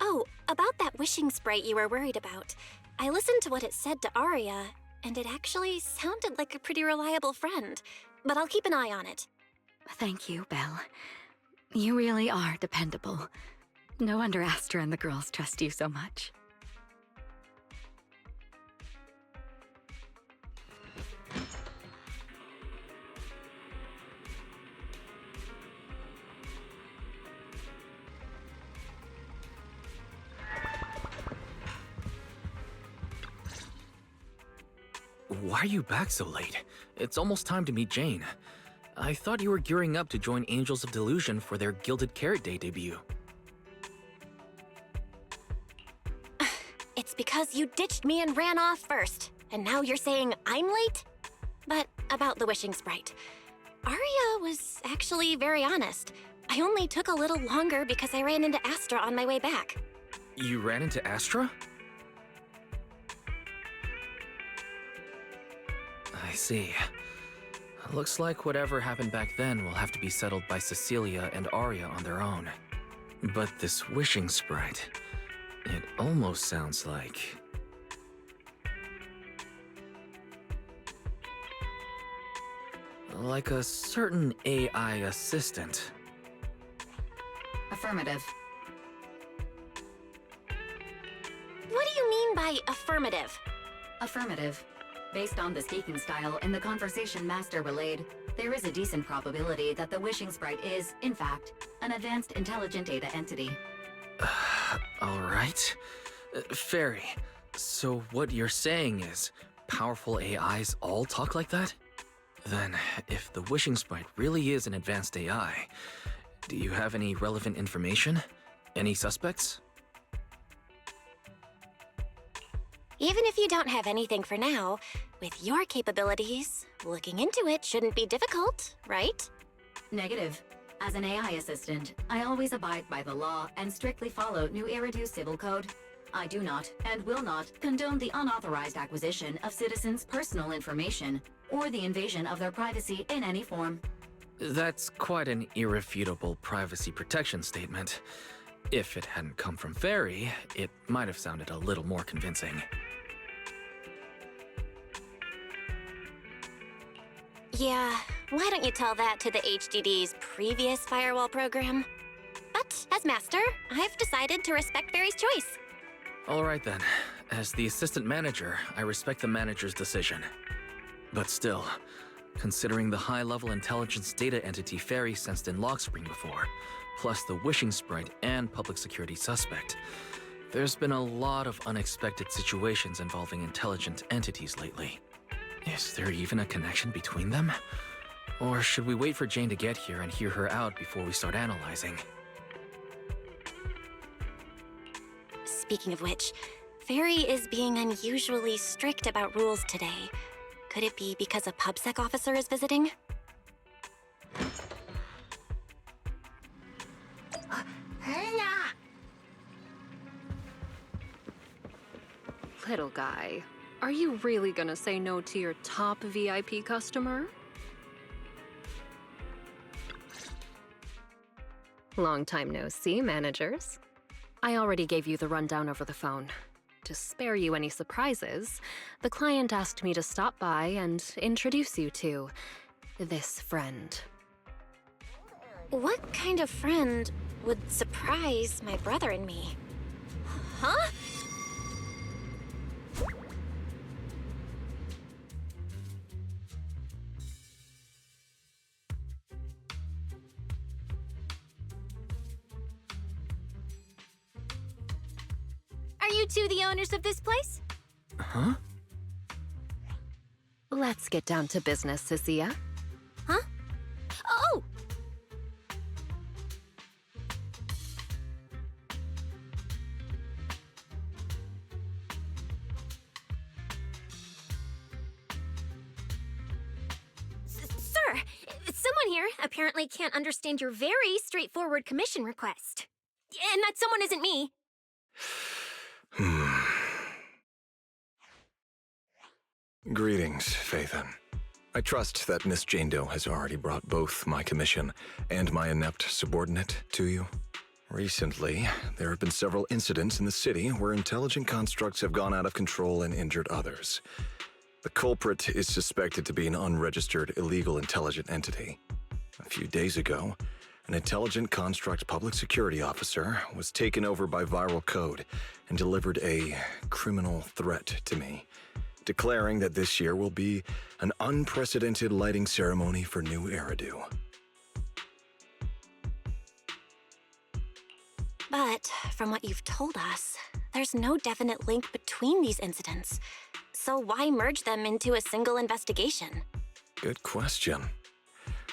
Oh, about that wishing sprite you were worried about. I listened to what it said to Aria, and it actually sounded like a pretty reliable friend. But I'll keep an eye on it. Thank you, Belle. You really are dependable. No wonder Astra and the girls trust you so much. Why are you back so late? It's almost time to meet Jane. I thought you were gearing up to join Angels of Delusion for their Gilded Carrot Day debut. It's because you ditched me and ran off first, and now you're saying I'm late? But about the wishing sprite. Aria was actually very honest. I only took a little longer because I ran into Astra on my way back. You ran into Astra? I see. Looks like whatever happened back then will have to be settled by Cecilia and Aria on their own. But this wishing sprite, it almost sounds like... like a certain AI assistant. Affirmative. What do you mean by affirmative? Affirmative. Based on the speaking style in the conversation Master relayed, there is a decent probability that the wishing sprite is, in fact, an advanced intelligent data entity. Alright. Fairy, so what you're saying is powerful AIs all talk like that? Then, if the wishing sprite really is an advanced AI, do you have any relevant information? Any suspects? Even if you don't have anything for now, with your capabilities, looking into it shouldn't be difficult, right? Negative. As an AI assistant, I always abide by the law and strictly follow New Eridu Civil Code. I do not, and will not, condone the unauthorized acquisition of citizens' personal information, or the invasion of their privacy in any form. That's quite an irrefutable privacy protection statement. If it hadn't come from Fairy, it might have sounded a little more convincing. Yeah, why don't you tell that to the HDD's previous firewall program? But as master, I've decided to respect Fairy's choice. Alright then. As the assistant manager, I respect the manager's decision. But still, Considering the high-level intelligence data entity Fairy sensed in Logspring before, plus the Wishing Sprite and public security suspect, there's been a lot of unexpected situations involving intelligent entities lately. Is there even a connection between them? Or should we wait for Jane to get here and hear her out before we start analyzing? Speaking of which, Fairy is being unusually strict about rules today. Could it be because a PubSec officer is visiting? Little guy, are you really gonna say no to your top VIP customer? Long time no see, managers. I already gave you the rundown over the phone. To spare you any surprises, the client asked me to stop by and introduce you to this friend. What kind of friend would surprise my brother and me? Huh? Are you two the owners of this place? Huh? Let's get down to business, Cecilia. Huh? Oh! Sir, someone here apparently can't understand your very straightforward commission request. And that someone isn't me. Greetings, Phaethon. I trust that Miss Jane Doe has already brought both my commission and my inept subordinate to you. Recently, there have been several incidents in the city where intelligent constructs have gone out of control and injured others. The culprit is suspected to be an unregistered illegal intelligent entity. A few days ago, an intelligent construct public security officer was taken over by viral code and delivered a criminal threat to me, declaring that this year will be an unprecedented lighting ceremony for New Eridu. But from what you've told us, there's no definite link between these incidents. So why merge them into a single investigation? Good question.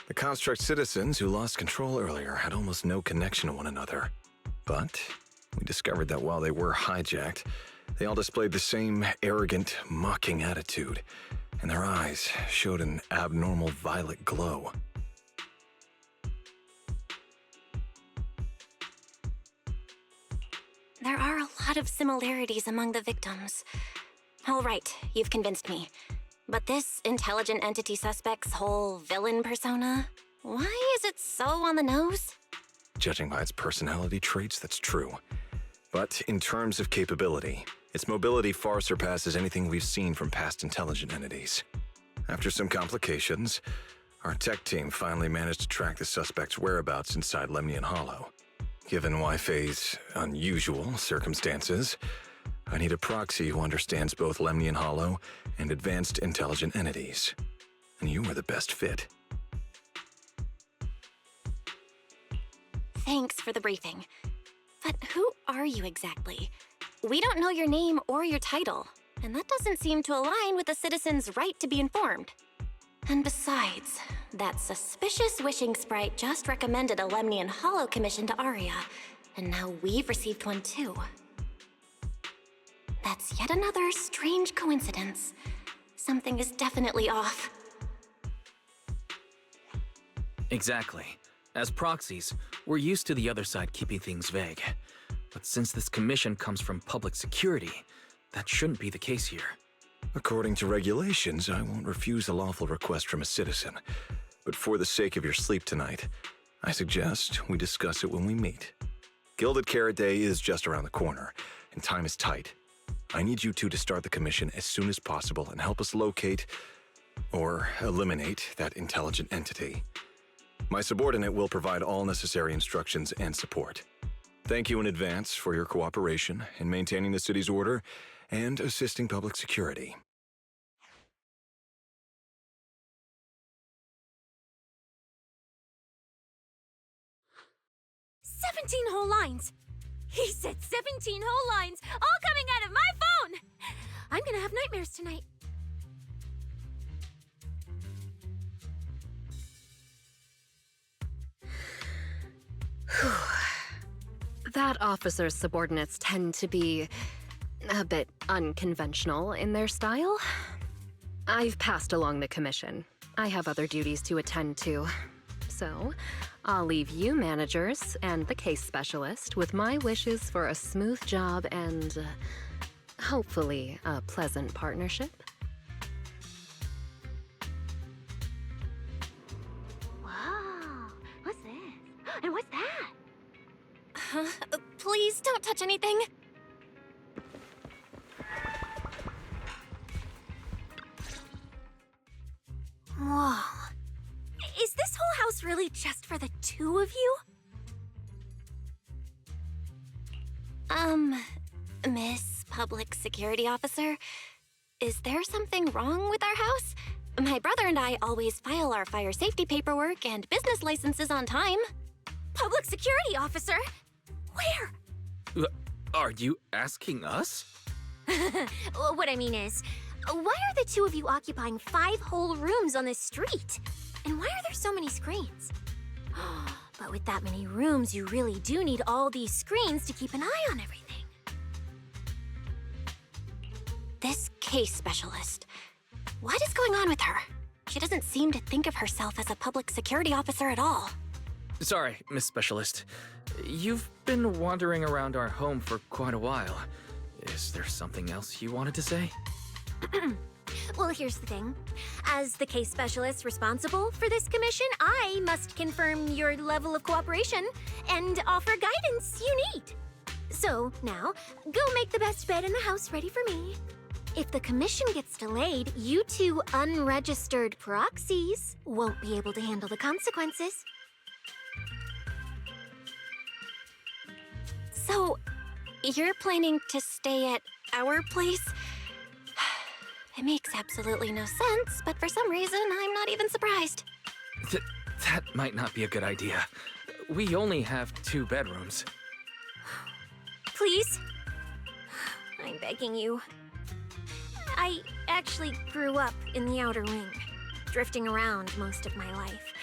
The construct citizens who lost control earlier had almost no connection to one another. But we discovered that while they were hijacked, they all displayed the same arrogant, mocking attitude, and their eyes showed an abnormal violet glow. There are a lot of similarities among the victims. All right, you've convinced me. But this intelligent entity suspect's whole villain persona, why is it so on the nose? Judging by its personality traits, that's true. But in terms of capability, its mobility far surpasses anything we've seen from past intelligent entities. After some complications, our tech team finally managed to track the suspect's whereabouts inside Lemnian Hollow. Given Wi-Fi's unusual circumstances, I need a proxy who understands both Lemnian Hollow and advanced intelligent entities. And you are the best fit. Thanks for the briefing. But who are you exactly? We don't know your name or your title, and that doesn't seem to align with the citizens' right to be informed. And besides, that suspicious wishing sprite just recommended a Lemnian Hollow commission to Aria, and now we've received one too. That's yet another strange coincidence. Something is definitely off. Exactly. As proxies, we're used to the other side keeping things vague. But since this commission comes from public security, that shouldn't be the case here. According to regulations, I won't refuse a lawful request from a citizen. But for the sake of your sleep tonight, I suggest we discuss it when we meet. Gilded Carrot Day is just around the corner, and time is tight. I need you two to start the commission as soon as possible and help us locate or eliminate that intelligent entity. My subordinate will provide all necessary instructions and support. Thank you in advance for your cooperation in maintaining the city's order and assisting public security. 17 whole lines! He said 17 whole lines, all coming out of my phone! I'm gonna have nightmares tonight. That officer's subordinates tend to be a bit unconventional in their style. I've passed along the commission. I have other duties to attend to. So, I'll leave you managers and the case specialist with my wishes for a smooth job and, hopefully, a pleasant partnership. Whoa, what's this? And what's that? Please don't touch anything. Whoa. Is this whole house really just for the two of you? Miss Public Security Officer, is there something wrong with our house? My brother and I always file our fire safety paperwork and business licenses on time. Public Security Officer? Where? Are you asking us? What I mean is, why are the two of you occupying 5 whole rooms on this street? And why are there so many screens? But with that many rooms, you really do need all these screens to keep an eye on everything. This case specialist. What is going on with her? She doesn't seem to think of herself as a public security officer at all. Sorry, Miss Specialist. You've been wandering around our home for quite a while. Is there something else you wanted to say? Well, here's the thing. As the case specialist responsible for this commission, I must confirm your level of cooperation and offer guidance you need. So, now, go make the best bed in the house ready for me. If the commission gets delayed, you two unregistered proxies won't be able to handle the consequences. So, you're planning to stay at our place? It makes absolutely no sense, but for some reason, I'm not even surprised. That might not be a good idea. We only have 2 bedrooms. Please? I'm begging you. I actually grew up in the Outer Ring, drifting around most of my life.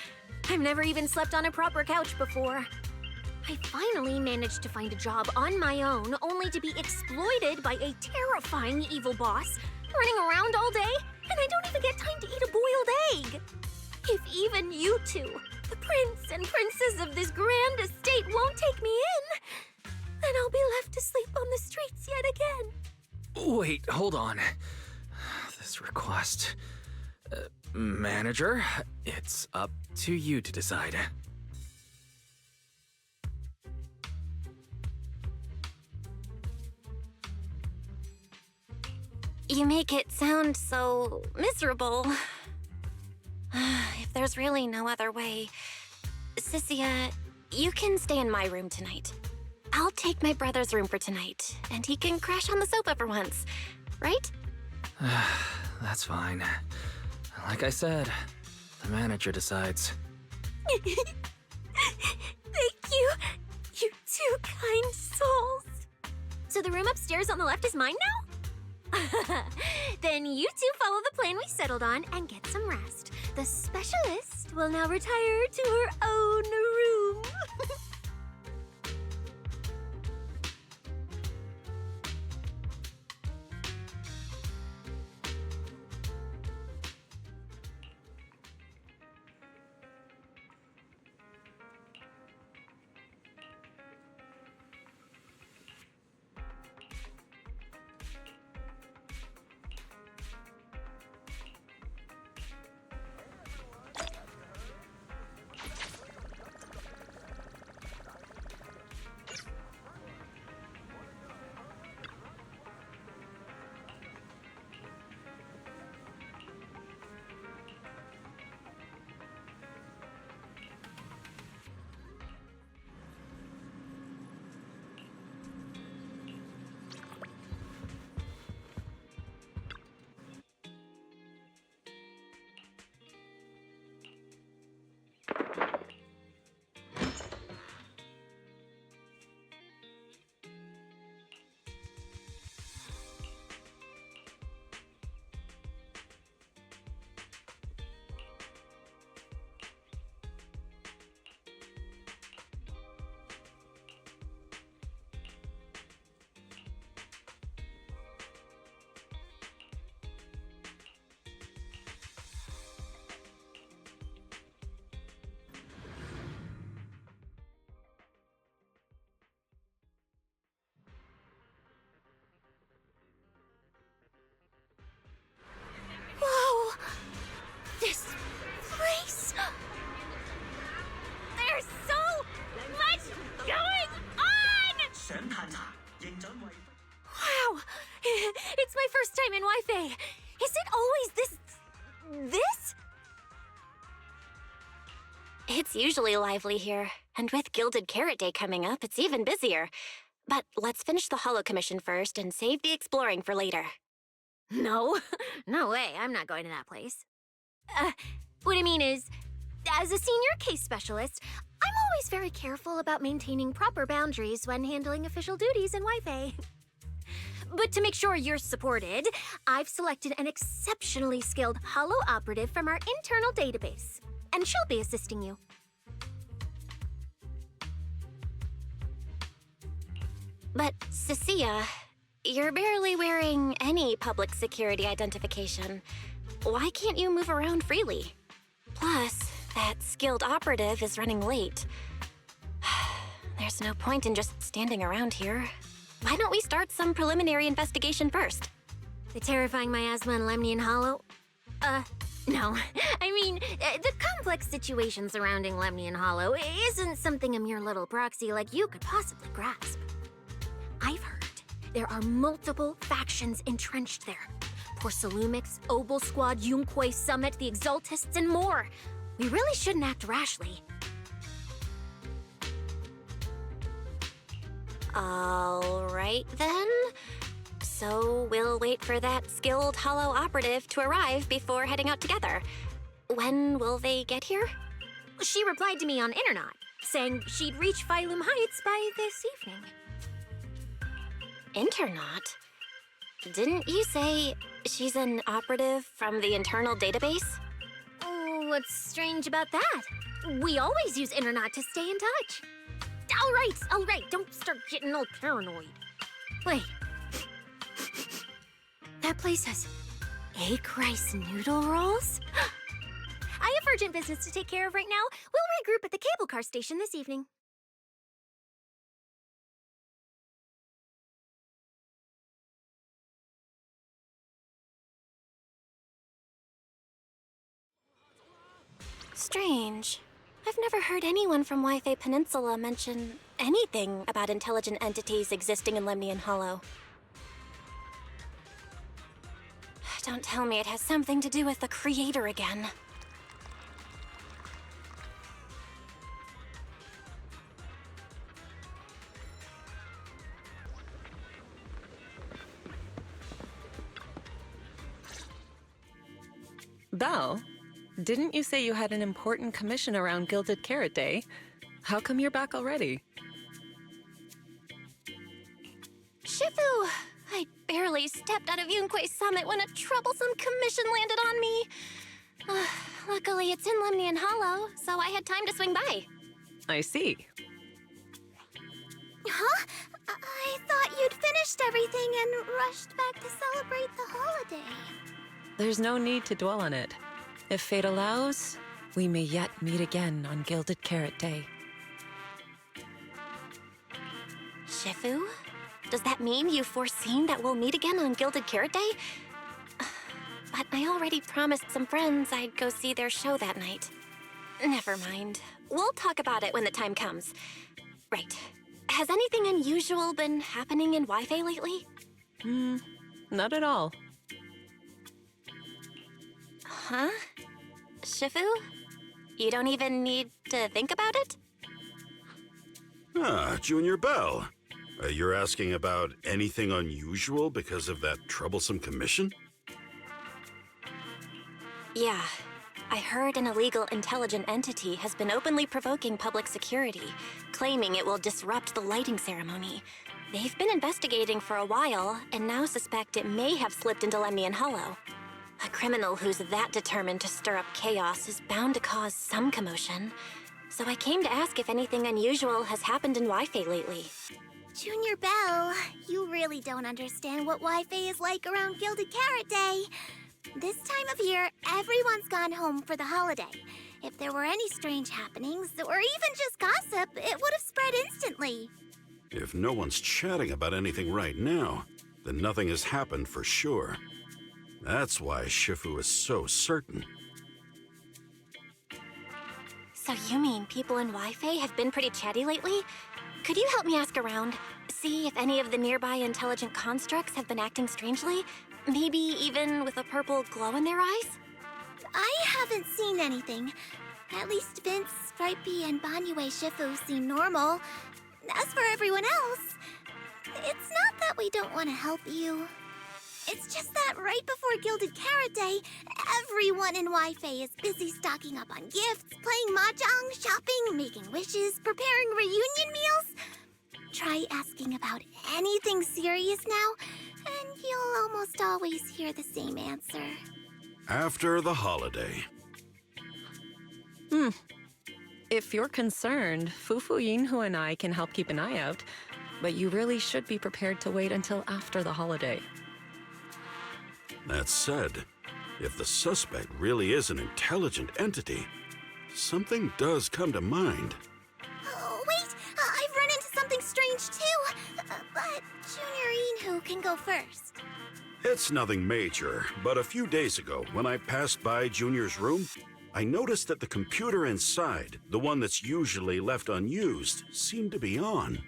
I've never even slept on a proper couch before. I finally managed to find a job on my own, only to be exploited by a terrifying evil boss, running around all day, and I don't even get time to eat a boiled egg. If even you two, the prince and princess of this grand estate, won't take me in, then I'll be left to sleep on the streets yet again. Wait, hold on. This request... manager, it's up to you to decide. You make it sound so miserable. If there's really no other way, Sissia, you can stay in my room tonight. I'll take my brother's room for tonight, and he can crash on the sofa for once, right? That's fine. Like I said, the manager decides. Thank you, you two kind souls. So the room upstairs on the left is mine now? Then you two follow the plan we settled on and get some rest. The specialist will now retire to her own room. It's usually lively here, and with Gilded Carrot Day coming up, it's even busier. But let's finish the Holo Commission first and save the exploring for later. No, no way, I'm not going to that place. What I mean is, as a senior case specialist, I'm always very careful about maintaining proper boundaries when handling official duties in Wi-Fi. But to make sure you're supported, I've selected an exceptionally skilled Holo operative from our internal database, and she'll be assisting you. But, Cecilia, you're barely wearing any public security identification. Why can't you move around freely? Plus, that skilled operative is running late. There's no point in just standing around here. Why don't we start some preliminary investigation first? The terrifying miasma in Lemnian Hollow? No. I mean, the complex situation surrounding Lemnian Hollow isn't something a mere little proxy like you could possibly grasp. I've heard there are multiple factions entrenched there. Porcelumix, Obel Squad, Yunquay Summit, the Exaltists, and more. We really shouldn't act rashly. All right, then. So we'll wait for that skilled Holo operative to arrive before heading out together. When will they get here? She replied to me on Internet, saying she'd reach Phylum Heights by this evening. Internaut? Didn't you say she's an operative from the internal database? Oh, what's strange about that? We always use Internet to stay in touch. All right, don't start getting all paranoid. Wait. That place has egg rice noodle rolls? I have urgent business to take care of right now. We'll regroup at the cable car station this evening. Strange. I've never heard anyone from Wi-Fi Peninsula mention anything about intelligent entities existing in Lemnian Hollow. Don't tell me it has something to do with the Creator again. Belle, didn't you say you had an important commission around Gilded Carrot Day? How come you're back already? Shifu! I barely stepped out of Yunquay Summit when a troublesome commission landed on me. Luckily, it's in Lemnian Hollow, so I had time to swing by. I see. Huh? I thought you'd finished everything and rushed back to celebrate the holiday. There's no need to dwell on it. If fate allows, we may yet meet again on Gilded Carrot Day. Shifu? Does that mean you've foreseen that we'll meet again on Gilded Carrot Day? But I already promised some friends I'd go see their show that night. Never mind. We'll talk about it when the time comes. Right. Has anything unusual been happening in Wi-Fi lately? Not at all. Huh? Shifu? You don't even need to think about it? Ah, Junior Belle. You're asking about anything unusual because of that troublesome commission? Yeah. I heard an illegal intelligent entity has been openly provoking public security, claiming it will disrupt the lighting ceremony. They've been investigating for a while, and now suspect it may have slipped into Lemnian Hollow. A criminal who's that determined to stir up chaos is bound to cause some commotion. So I came to ask if anything unusual has happened in Wi-Fi lately. Junior Belle, you really don't understand what Wi-Fi is like around Gilded Carrot Day. This time of year, everyone's gone home for the holiday. If there were any strange happenings, or even just gossip, it would have spread instantly. If no one's chatting about anything right now, then nothing has happened for sure. That's why Shifu is so certain. So you mean people in Wi-Fi have been pretty chatty lately? Could you help me ask around? See if any of the nearby intelligent constructs have been acting strangely? Maybe even with a purple glow in their eyes? I haven't seen anything, At least Vince, Stripey, and Banyue Shifu seem normal. As for everyone else, it's not that we don't want to help you. It's just that right before Gilded Carrot Day, everyone in Wi-Fi is busy stocking up on gifts, playing mahjong, shopping, making wishes, preparing reunion meals. Try asking about anything serious now, and you'll almost always hear the same answer. After the holiday. If you're concerned, Fufu Yinhu and I can help keep an eye out, but you really should be prepared to wait until after the holiday. That said, if the suspect really is an intelligent entity, something does come to mind. Oh, wait! I've run into something strange too! But Junior Inhu can go first. It's nothing major, but a few days ago, when I passed by Junior's room, I noticed that the computer inside, the one that's usually left unused, seemed to be on.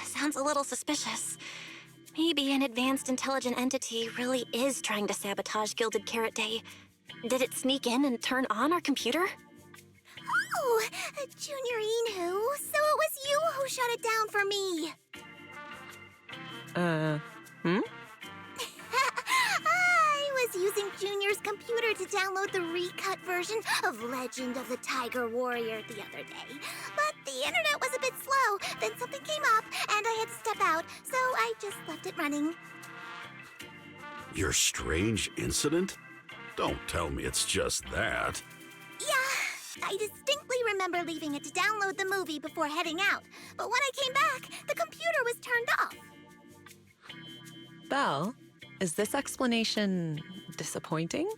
Sounds a little suspicious. Maybe an advanced intelligent entity really is trying to sabotage Gilded Carrot Day. Did it sneak in and turn on our computer? Oh, Junior Inhu, so it was you who shut it down for me. I was using Junior's computer to download the recut version of Legend of the Tiger Warrior the other day. But the internet was a bit slow, then something came up, and I had to step out, so I just left it running. Your strange incident? Don't tell me it's just that. Yeah, I distinctly remember leaving it to download the movie before heading out. But when I came back, the computer was turned off. Belle, is this explanation disappointing?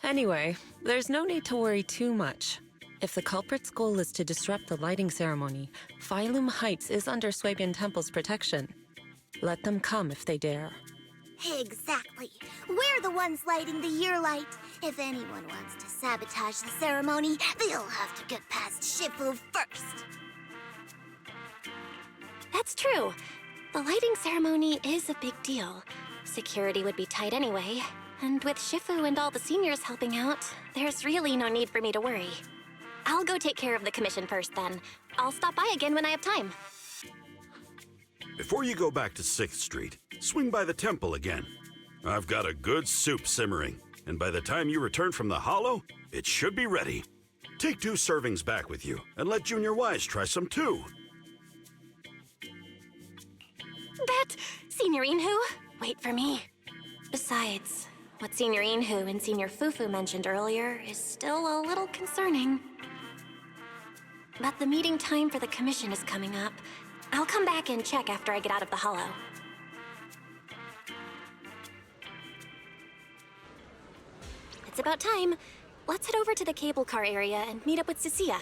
Anyway, there's no need to worry too much. If the culprit's goal is to disrupt the lighting ceremony, Phylum Heights is under Swabian Temple's protection. Let them come if they dare. Exactly. We're the ones lighting the year light. If anyone wants to sabotage the ceremony, they'll have to get past Shifu first. That's true. The lighting ceremony is a big deal. Security would be tight anyway. And with Shifu and all the seniors helping out, there's really no need for me to worry. I'll go take care of the commission first then. I'll stop by again when I have time. Before you go back to 6th Street, swing by the temple again. I've got a good soup simmering, and by the time you return from the Hollow, it should be ready. Take 2 servings back with you, and let Junior Wise try some too. That, Senior Inhu, wait for me. Besides, what Senior Inhu and Senior Fufu mentioned earlier is still a little concerning. But the meeting time for the commission is coming up. I'll come back and check after I get out of the Hollow. It's about time. Let's head over to the cable car area and meet up with Cecilia.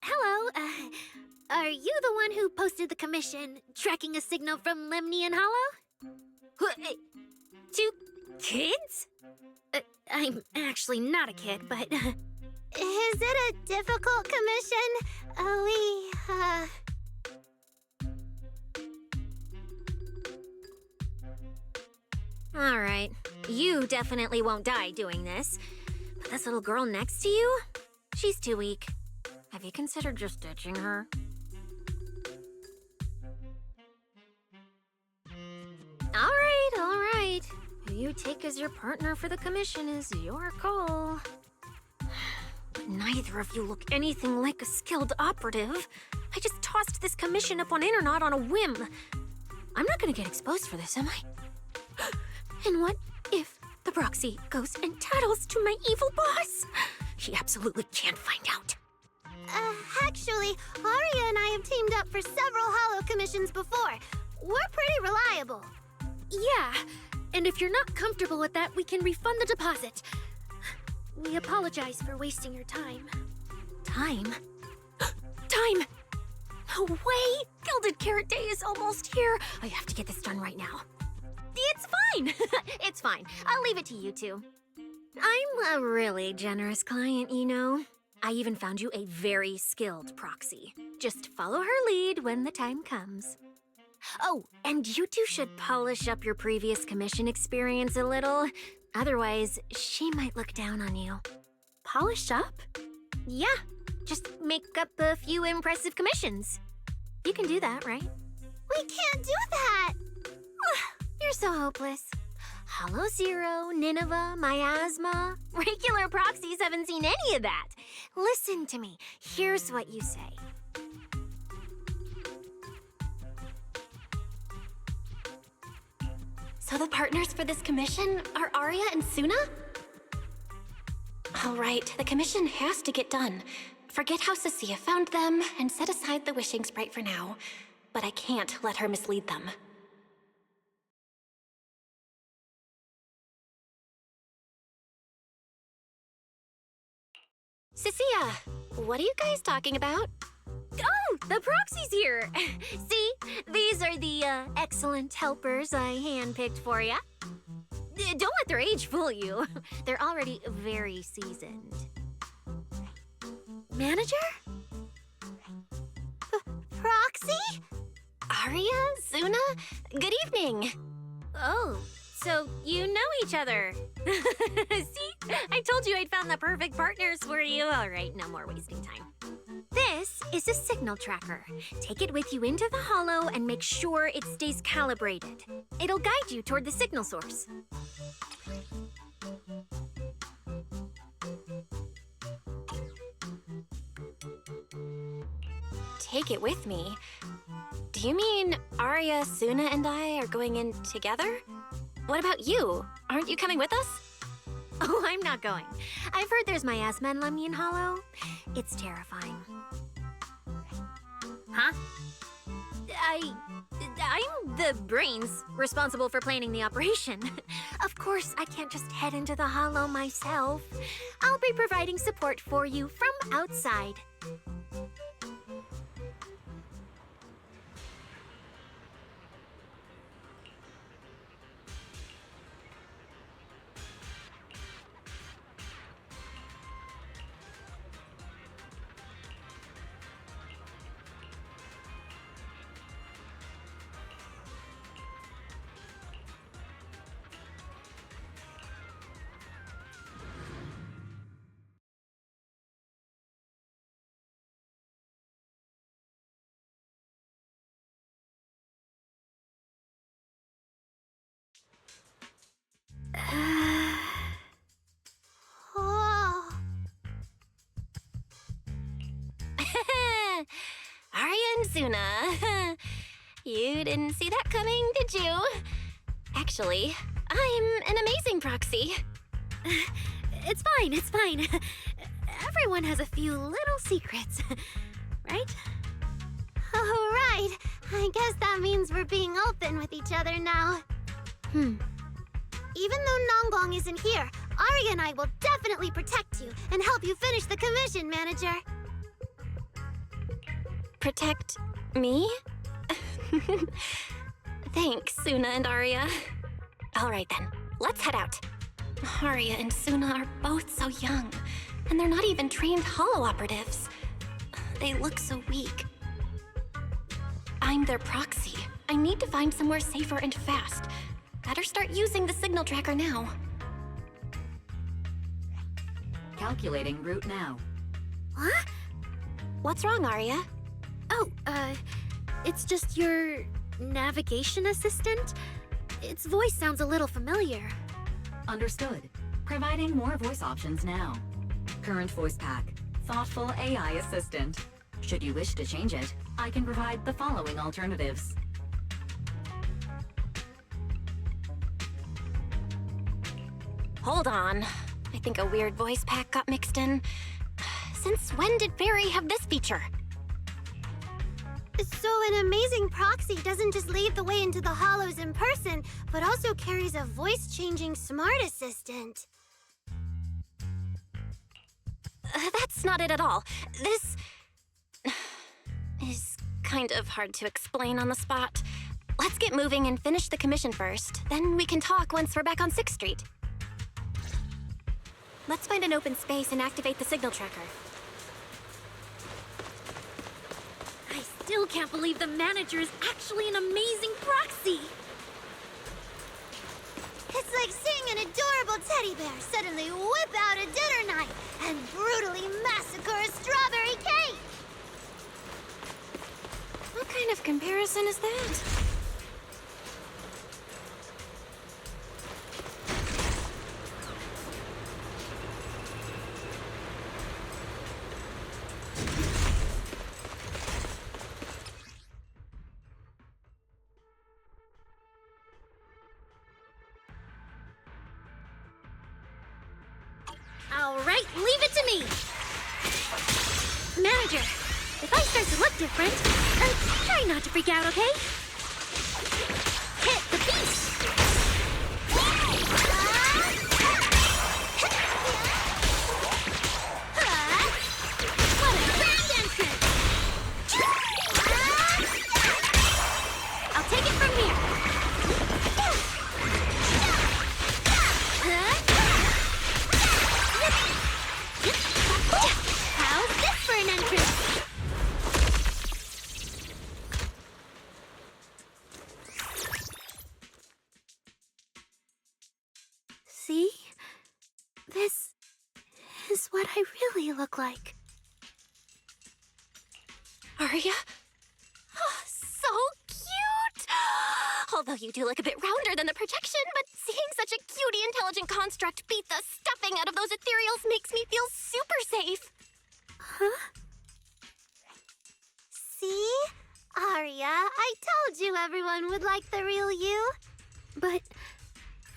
Hello, are you the one who posted the commission, tracking a signal from Lemnian Hollow? 2 kids? I'm actually not a kid, but... Is it a difficult commission? Alright, you definitely won't die doing this. But this little girl next to you? She's too weak. Have you considered just ditching her? Alright. Who you take as your partner for the commission is your call. But neither of you look anything like a skilled operative. I just tossed this commission up on Internet on a whim. I'm not gonna get exposed for this, am I? And what if the proxy goes and tattles to my evil boss? He absolutely can't find out. Actually, Arya and I have teamed up for several Hollow commissions before. We're pretty reliable. Yeah, and if you're not comfortable with that, we can refund the deposit. We apologize for wasting your time. Time? Time! No way! Gilded Carrot Day is almost here. I have to get this done right now. It's fine! It's fine. I'll leave it to you two. I'm a really generous client, you know. I even found you a very skilled proxy. Just follow her lead when the time comes. Oh, and you two should polish up your previous commission experience a little. Otherwise, she might look down on you. Polish up? Yeah, just make up a few impressive commissions. You can do that, right? We can't do that! You're so hopeless. Hollow Zero, Nineveh, Miasma. Regular proxies haven't seen any of that. Listen to me. Here's what you say. So the partners for this commission are Arya and Suna? All right, the commission has to get done. Forget how Cecilia found them and set aside the wishing sprite for now. But I can't let her mislead them. Cecilia, what are you guys talking about? Oh, the proxy's here. See, these are the excellent helpers I handpicked for ya. Don't let their age fool you. They're already very seasoned. Manager? Proxy? Arya, Suna, good evening. Oh, so you know each other. See, I told you I'd found the perfect partners for you. All right, no more wasting time. This is a signal tracker. Take it with you into the hollow and make sure it stays calibrated. It'll guide you toward the signal source. Take it with me? Do you mean Arya, Suna, and I are going in together? What about you? Aren't you coming with us? Oh, I'm not going. I've heard there's miasma in Lemnian Hollow. It's terrifying. Huh? I'm the brains responsible for planning the operation. Of course, I can't just head into the Hollow myself. I'll be providing support for you from outside. Oh. Arya and Suna. You didn't see that coming, did you? Actually, I'm an amazing proxy. It's fine, it's fine. Everyone has a few little secrets, right? Oh, right. I guess that means we're being open with each other now. Even though Nonggong isn't here, Arya and I will definitely protect you and help you finish the commission, Manager. Protect me? Thanks, Suna and Arya. All right then, let's head out. Arya and Suna are both so young, and they're not even trained hollow operatives. They look so weak. I'm their proxy. I need to find somewhere safer and fast. Better start using the signal tracker now. Calculating route now. What? What's wrong, Arya? Oh, it's just your navigation assistant? Its voice sounds a little familiar. Understood. Providing more voice options now. Current voice pack. Thoughtful AI assistant. Should you wish to change it, I can provide the following alternatives. Hold on. I think a weird voice pack got mixed in. Since when did Fairy have this feature? So an amazing proxy doesn't just lead the way into the hollows in person, but also carries a voice-changing smart assistant. That's not it at all. This is kind of hard to explain on the spot. Let's get moving and finish the commission first. Then we can talk once we're back on 6th Street. Let's find an open space and activate the signal tracker. I still can't believe the manager is actually an amazing proxy! It's like seeing an adorable teddy bear suddenly whip out a dinner knife and brutally massacre a strawberry cake! What kind of comparison is that? All right, leave it to me! Manager, if I start to look different, try not to freak out, okay? Hit the beast! What a grand entrance! I'll take it from here. How's this for an entrance? See? This is what I really look like. Arya? Oh, so cute! Although you do look a bit rounder than the projection, but seeing such a cutie intelligent construct beat the stuffing out of those ethereals makes me feel super safe. Huh? See? Arya, I told you everyone would like the real you. But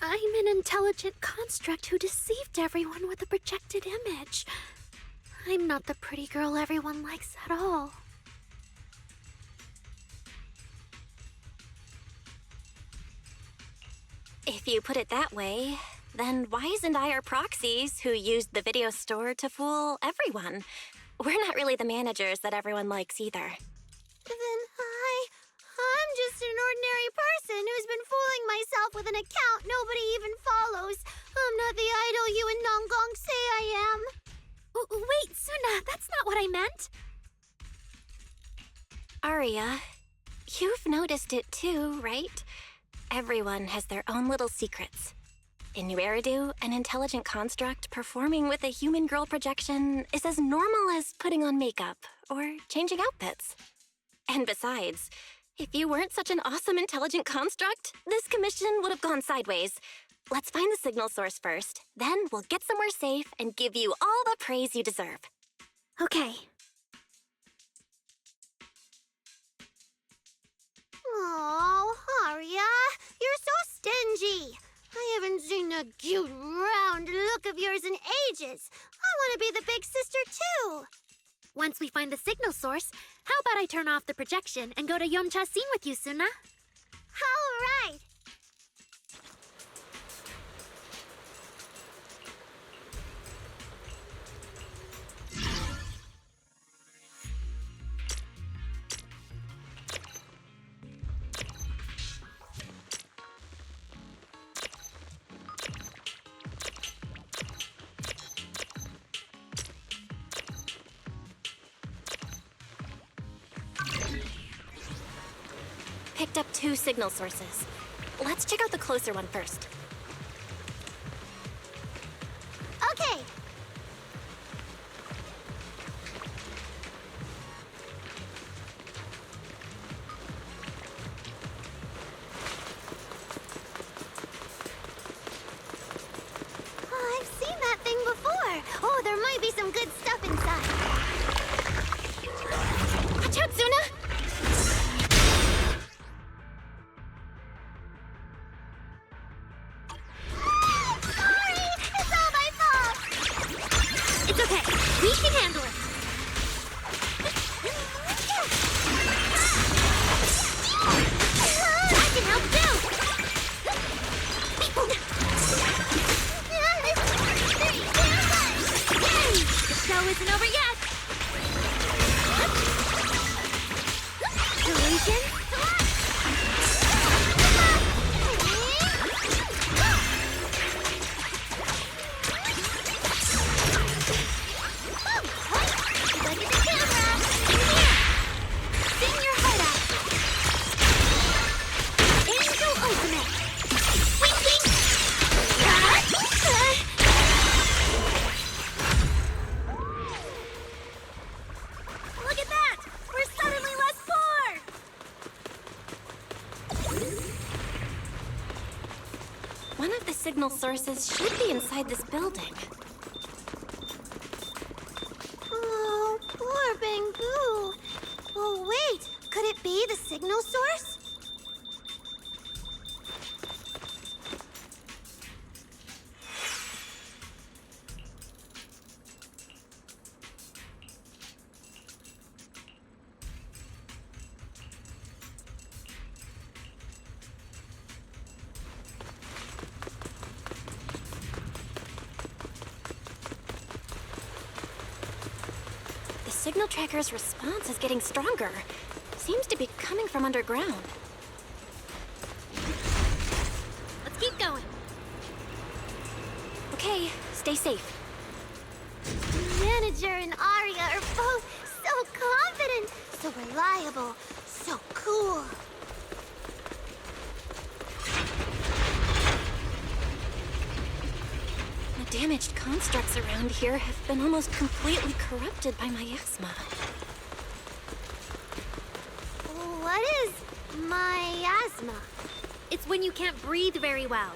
I'm an intelligent construct who deceived everyone with a projected image. I'm not the pretty girl everyone likes at all. If you put it that way, then why isn't I our proxies who used the video store to fool everyone? We're not really the managers that everyone likes either. Then I'm just an ordinary person who's been fooling myself with an account nobody even follows. I'm not the idol you and Nonggong say I am. Wait, Suna, that's not what I meant. Arya, you've noticed it too, right? Everyone has their own little secrets. In New Eridu, an intelligent construct performing with a human girl projection is as normal as putting on makeup or changing outfits. And besides, if you weren't such an awesome intelligent construct, this commission would have gone sideways. Let's find the signal source first, then we'll get somewhere safe and give you all the praise you deserve. Okay. Oh, Arya, you're so stingy. I haven't seen a cute, round look of yours in ages. I want to be the big sister, too. Once we find the signal source, how about I turn off the projection and go to Yomcha scene with you, Suna? All right. Picked up 2 signal sources. Let's check out the closer one first. Okay. Oh, I've seen that thing before. Oh, there might be some good stuff inside. Watch out, Suna! signal sources should be inside this building. Oh, poor Bangu. Oh, wait. Could it be the signal source? The signal tracker's response is getting stronger. Seems to be coming from underground. Let's keep going. Okay, stay safe. Manager and Arya are both so confident, so reliable, so cool. The damaged constructs around here have been almost completely corrupted by miasma. What is miasma? It's when you can't breathe very well.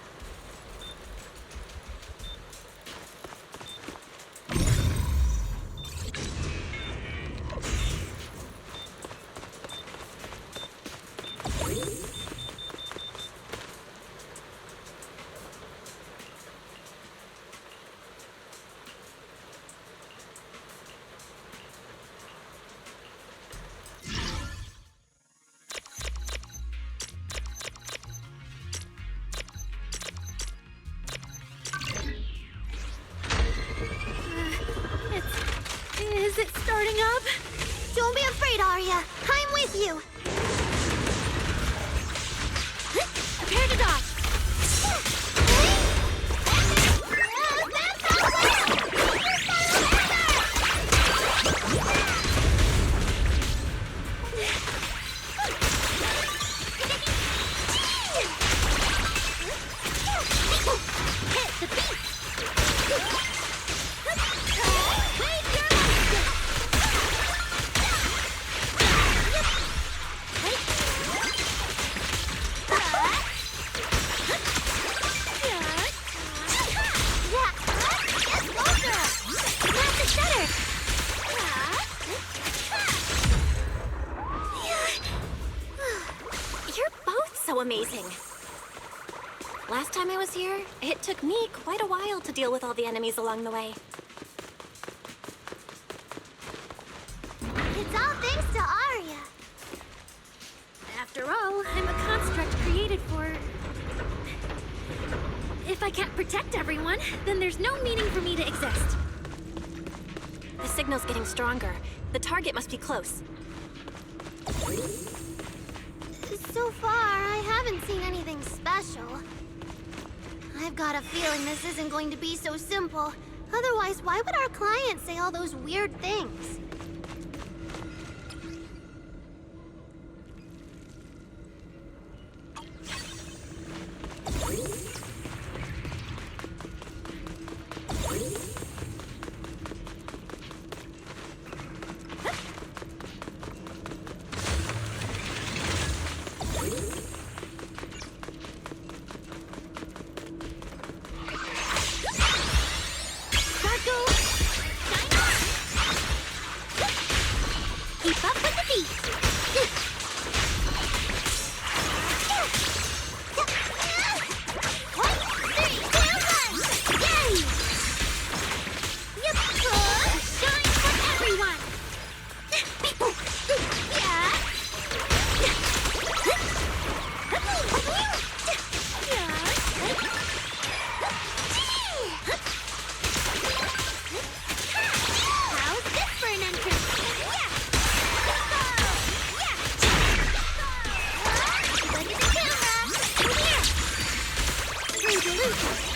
Is it starting up? Don't be afraid, Arya. I'm with you. Prepare to dodge. Amazing. Last time I was here, it took me quite a while to deal with all the enemies along the way. It's all thanks to Arya. After all, I'm a construct created for... If I can't protect everyone, then there's no meaning for me to exist. The signal's getting stronger. The target must be close. So far, I haven't seen anything special. I've got a feeling this isn't going to be so simple. Otherwise, why would our client say all those weird things?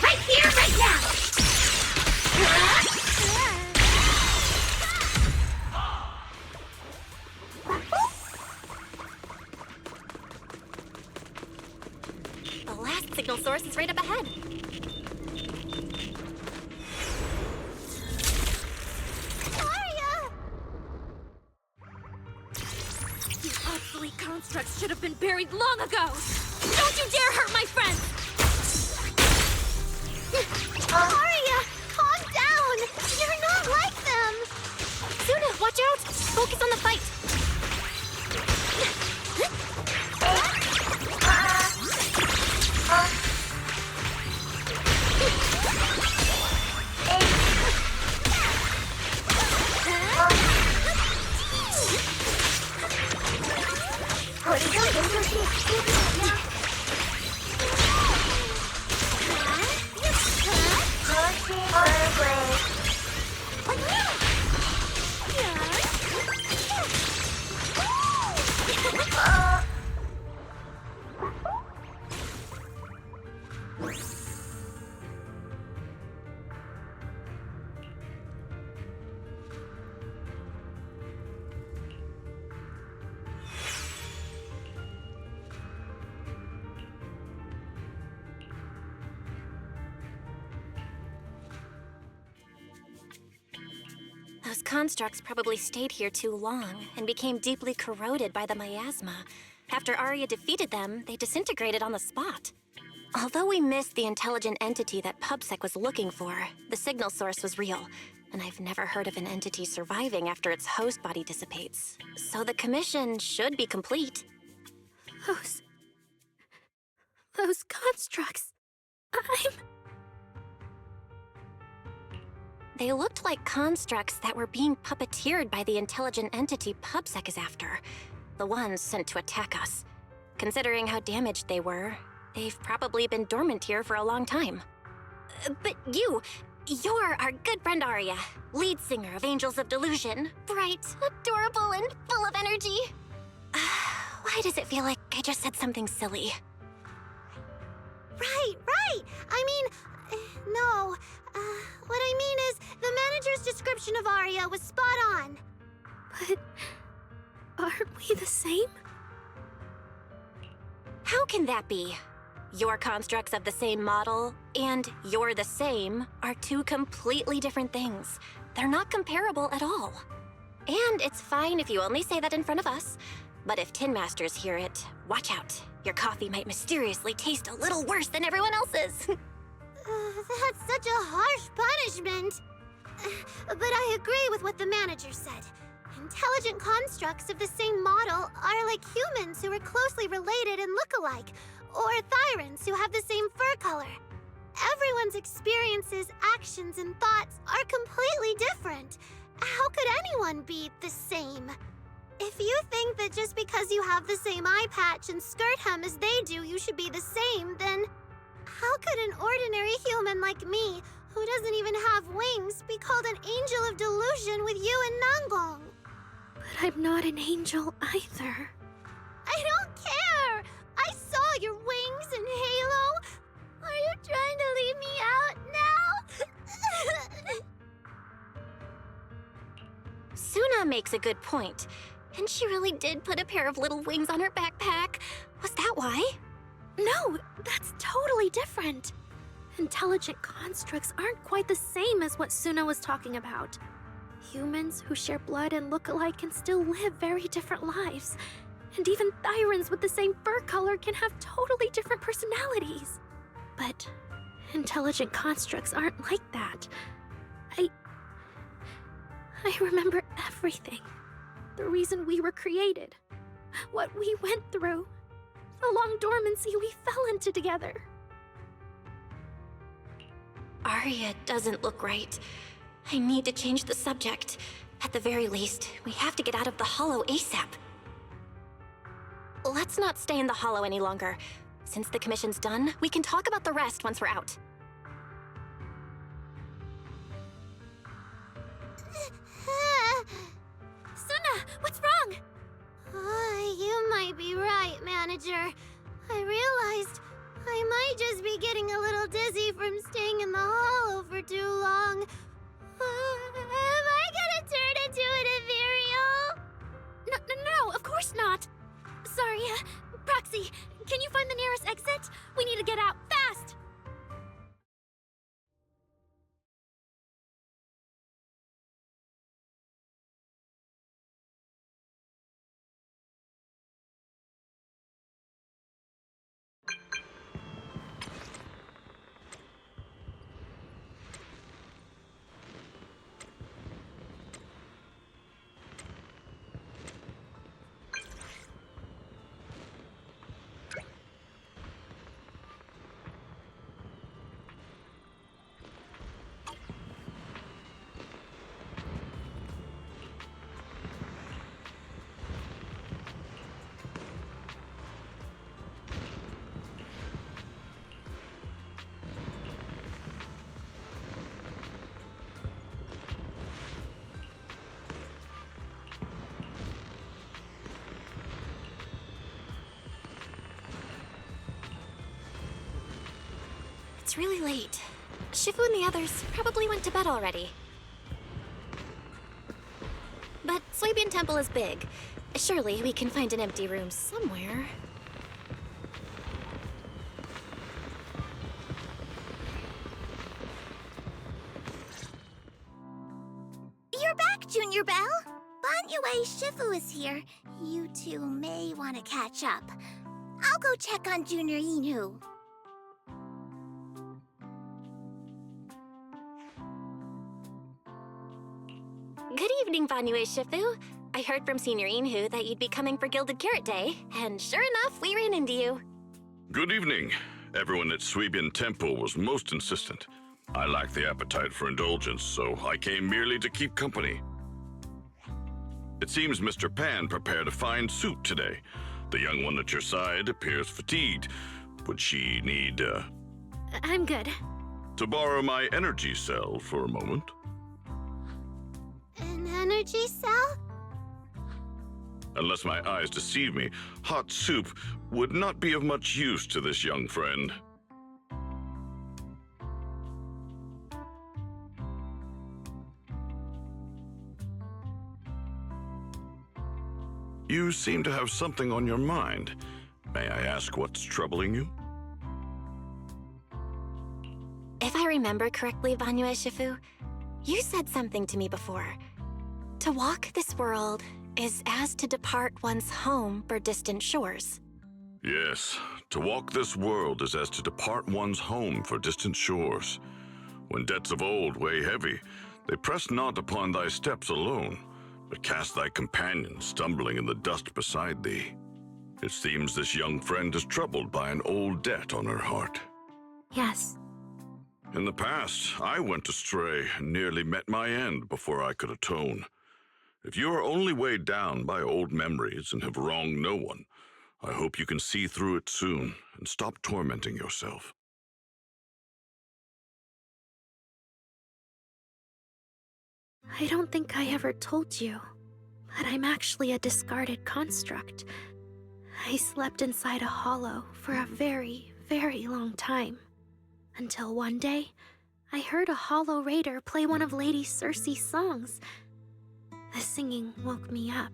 Right here, right now! The last signal source is right up ahead. Arya! You obsolete constructs should have been buried long ago! Don't you dare hurt my friends! Arya, calm down! You're not like them! Suna, watch out! Focus on the fight! Those constructs probably stayed here too long and became deeply corroded by the miasma. After Arya defeated them, they disintegrated on the spot. Although we missed the intelligent entity that PubSec was looking for, the signal source was real, and I've never heard of an entity surviving after its host body dissipates. So the commission should be complete. Those constructs... They looked like constructs that were being puppeteered by the intelligent entity PubSec is after. The ones sent to attack us. Considering how damaged they were, they've probably been dormant here for a long time. But you're our good friend Arya, lead singer of Angels of Delusion. Bright, adorable, and full of energy. Why does it feel like I just said something silly? Right. I mean, no. What I mean is, the manager's description of Arya was spot on. But aren't we the same? How can that be? Your constructs of the same model and you're the same are two completely different things. They're not comparable at all. And it's fine if you only say that in front of us. But if Tin Masters hear it, watch out. Your coffee might mysteriously taste a little worse than everyone else's. That's such a harsh punishment. But I agree with what the manager said. Intelligent constructs of the same model are like humans who are closely related and look alike, or Thyrans who have the same fur color. Everyone's experiences, actions, and thoughts are completely different. How could anyone be the same? If you think that just because you have the same eye patch and skirt hem as they do, you should be the same, then how could an ordinary human like me, who doesn't even have wings, be called an angel of delusion with you and Nangong? But I'm not an angel either. I don't care! I saw your wings and halo! Are you trying to leave me out now? Suna makes a good point. And she really did put a pair of little wings on her backpack. Was that why? No, that's totally different. Intelligent constructs aren't quite the same as what Suna was talking about. Humans who share blood and look alike can still live very different lives. And even Thyrans with the same fur color can have totally different personalities. But intelligent constructs aren't like that. I remember everything. The reason we were created. What we went through. The long dormancy we fell into together. Arya doesn't look right. I need to change the subject. At the very least, we have to get out of the Hollow ASAP. Let's not stay in the Hollow any longer. Since the commission's done, we can talk about the rest once we're out. Suna, what's wrong? You might be right, Manager. I realized I might just be getting a little dizzy from staying in the Hollow for too long. Am I gonna turn into an ethereal? No, of course not. Sorry, Proxy, can you find the nearest exit? We need to get out, fast! It's really late. Shifu and the others probably went to bed already. But Suibian Temple is big. Surely we can find an empty room somewhere. You're back, Junior Belle. Banyue Shifu is here. You two may want to catch up. I'll go check on Junior Inu. Good evening, Banyue Shifu. I heard from Senior Inhu that you'd be coming for Gilded Carrot Day, and sure enough, we ran into you. Good evening. Everyone at Suibian Temple was most insistent. I lack the appetite for indulgence, so I came merely to keep company. It seems Mr. Pan prepared a fine soup today. The young one at your side appears fatigued. Would she need, I'm good. to borrow my energy cell for a moment? An energy cell? Unless my eyes deceive me, hot soup would not be of much use to this young friend. You seem to have something on your mind. May I ask what's troubling you? If I remember correctly, Banyue Shifu, you said something to me before. To walk this world is as to depart one's home for distant shores. Yes, to walk this world is as to depart one's home for distant shores. When debts of old weigh heavy, they press not upon thy steps alone, but cast thy companion stumbling in the dust beside thee. It seems this young friend is troubled by an old debt on her heart. Yes. In the past, I went astray and nearly met my end before I could atone. If you are only weighed down by old memories and have wronged no one, I hope you can see through it soon and stop tormenting yourself. I don't think I ever told you, but I'm actually a discarded construct. I slept inside a hollow for a very, very long time. Until one day, I heard a hollow raider play one of Lady Circe's songs. The singing woke me up,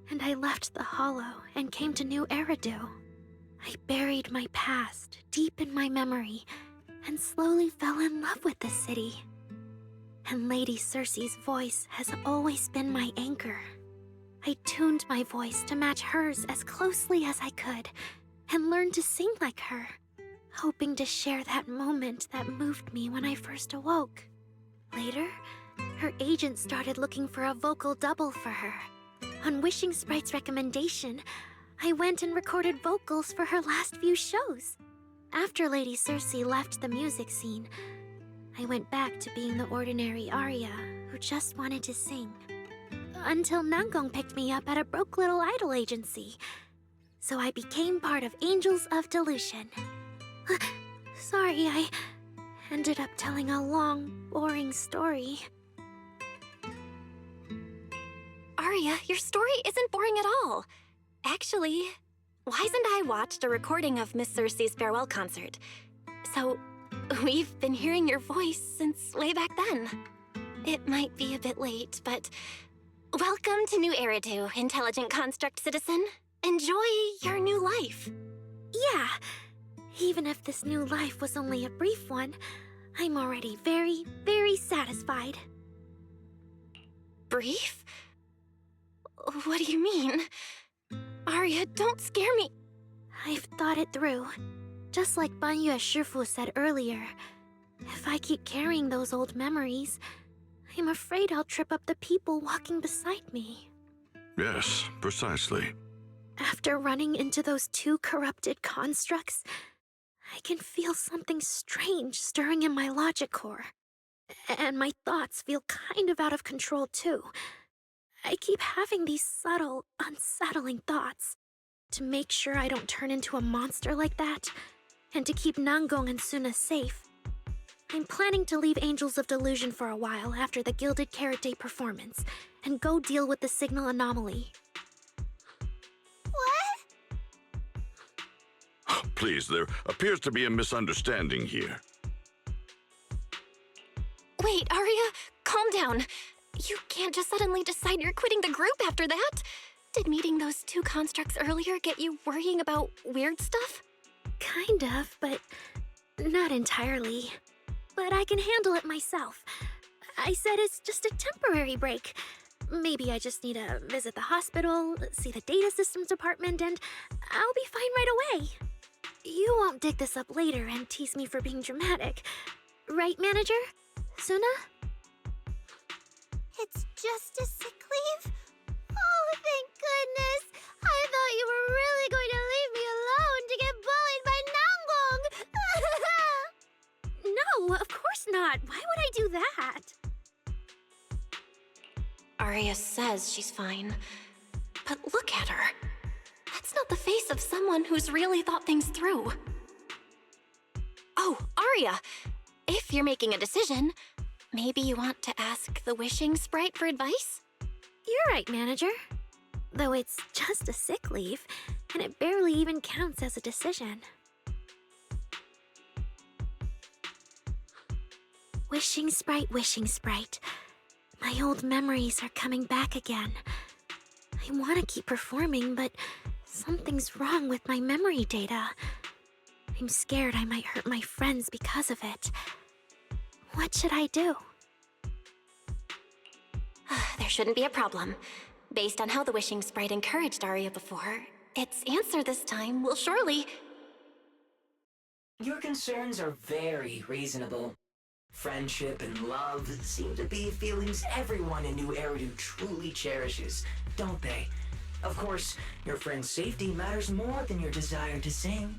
and I left the hollow and came to New Eridu. I buried my past deep in my memory and slowly fell in love with the city. And Lady Circe's voice has always been my anchor. I tuned my voice to match hers as closely as I could and learned to sing like her, hoping to share that moment that moved me when I first awoke. Later, her agent started looking for a vocal double for her. On Wishing Sprite's recommendation, I went and recorded vocals for her last few shows. After Lady Circe left the music scene, I went back to being the ordinary Arya who just wanted to sing. Until Nangong picked me up at a broke little idol agency. So I became part of Angels of Delusion. Sorry, I ended up telling a long, boring story. Arya, your story isn't boring at all. Actually, Wise and I watched a recording of Miss Circe's farewell concert. So, we've been hearing your voice since way back then. It might be a bit late, but welcome to New Eridu, intelligent construct citizen. Enjoy your new life. Yeah, even if this new life was only a brief one, I'm already very, very satisfied. Brief? What do you mean? Arya, don't scare me. I've thought it through. Just like Banyue Shifu said earlier, if I keep carrying those old memories, I'm afraid I'll trip up the people walking beside me. Yes, precisely. After running into those two corrupted constructs, I can feel something strange stirring in my logic core. And my thoughts feel kind of out of control too. I keep having these subtle, unsettling thoughts. To make sure I don't turn into a monster like that, and to keep Nangong and Suna safe, I'm planning to leave Angels of Delusion for a while after the Gilded Carrot Day performance, and go deal with the signal anomaly. What? please, there appears to be a misunderstanding here. Wait, Arya, calm down. You can't just suddenly decide you're quitting the group after that. Did meeting those two constructs earlier get you worrying about weird stuff? Kind of, but not entirely. But I can handle it myself. I said it's just a temporary break. Maybe I just need to visit the hospital, see the data systems department, and I'll be fine right away. You won't dig this up later and tease me for being dramatic. Right, Manager? Suna? It's just a sick leave? Oh, thank goodness! I thought you were really going to leave me alone to get bullied by Nangbong! No, of course not. Why would I do that? Arya says she's fine. But look at her. That's not the face of someone who's really thought things through. Oh, Arya! If you're making a decision, maybe you want to ask the wishing sprite for advice? You're right, Manager. Though it's just a sick leave, and it barely even counts as a decision. Wishing sprite, wishing sprite. My old memories are coming back again. I want to keep performing, but something's wrong with my memory data. I'm scared I might hurt my friends because of it. What should I do? There shouldn't be a problem. Based on how the wishing sprite encouraged Arya before, its answer this time will surely... Your concerns are very reasonable. Friendship and love seem to be feelings everyone in New Eridu truly cherishes, don't they? Of course, your friend's safety matters more than your desire to sing.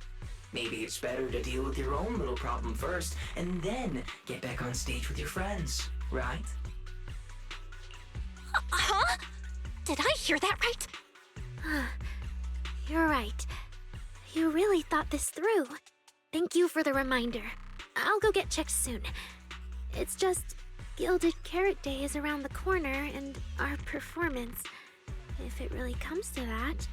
Maybe it's better to deal with your own little problem first, and then get back on stage with your friends, right? Huh? Did I hear that right? You're right. You really thought this through. Thank you for the reminder. I'll go get checked soon. It's just Gilded Carrot Day is around the corner, and our performance, if it really comes to that.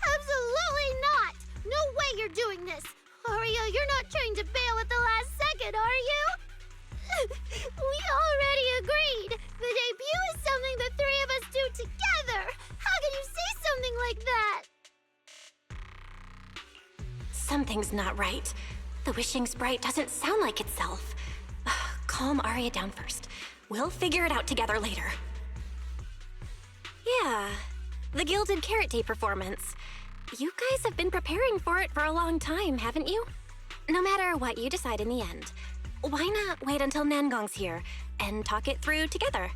Absolutely not! No way you're doing this! Arya, you're not trying to bail at the last second, are you? We already agreed! The debut is something the three of us do together! How can you say something like that? Something's not right. The wishing sprite doesn't sound like itself. Calm Arya down first. We'll figure it out together later. Yeah, the Gilded Carrot Day performance. You guys have been preparing for it for a long time, haven't you? No matter what you decide in the end, why not wait until Nangong's here and talk it through together?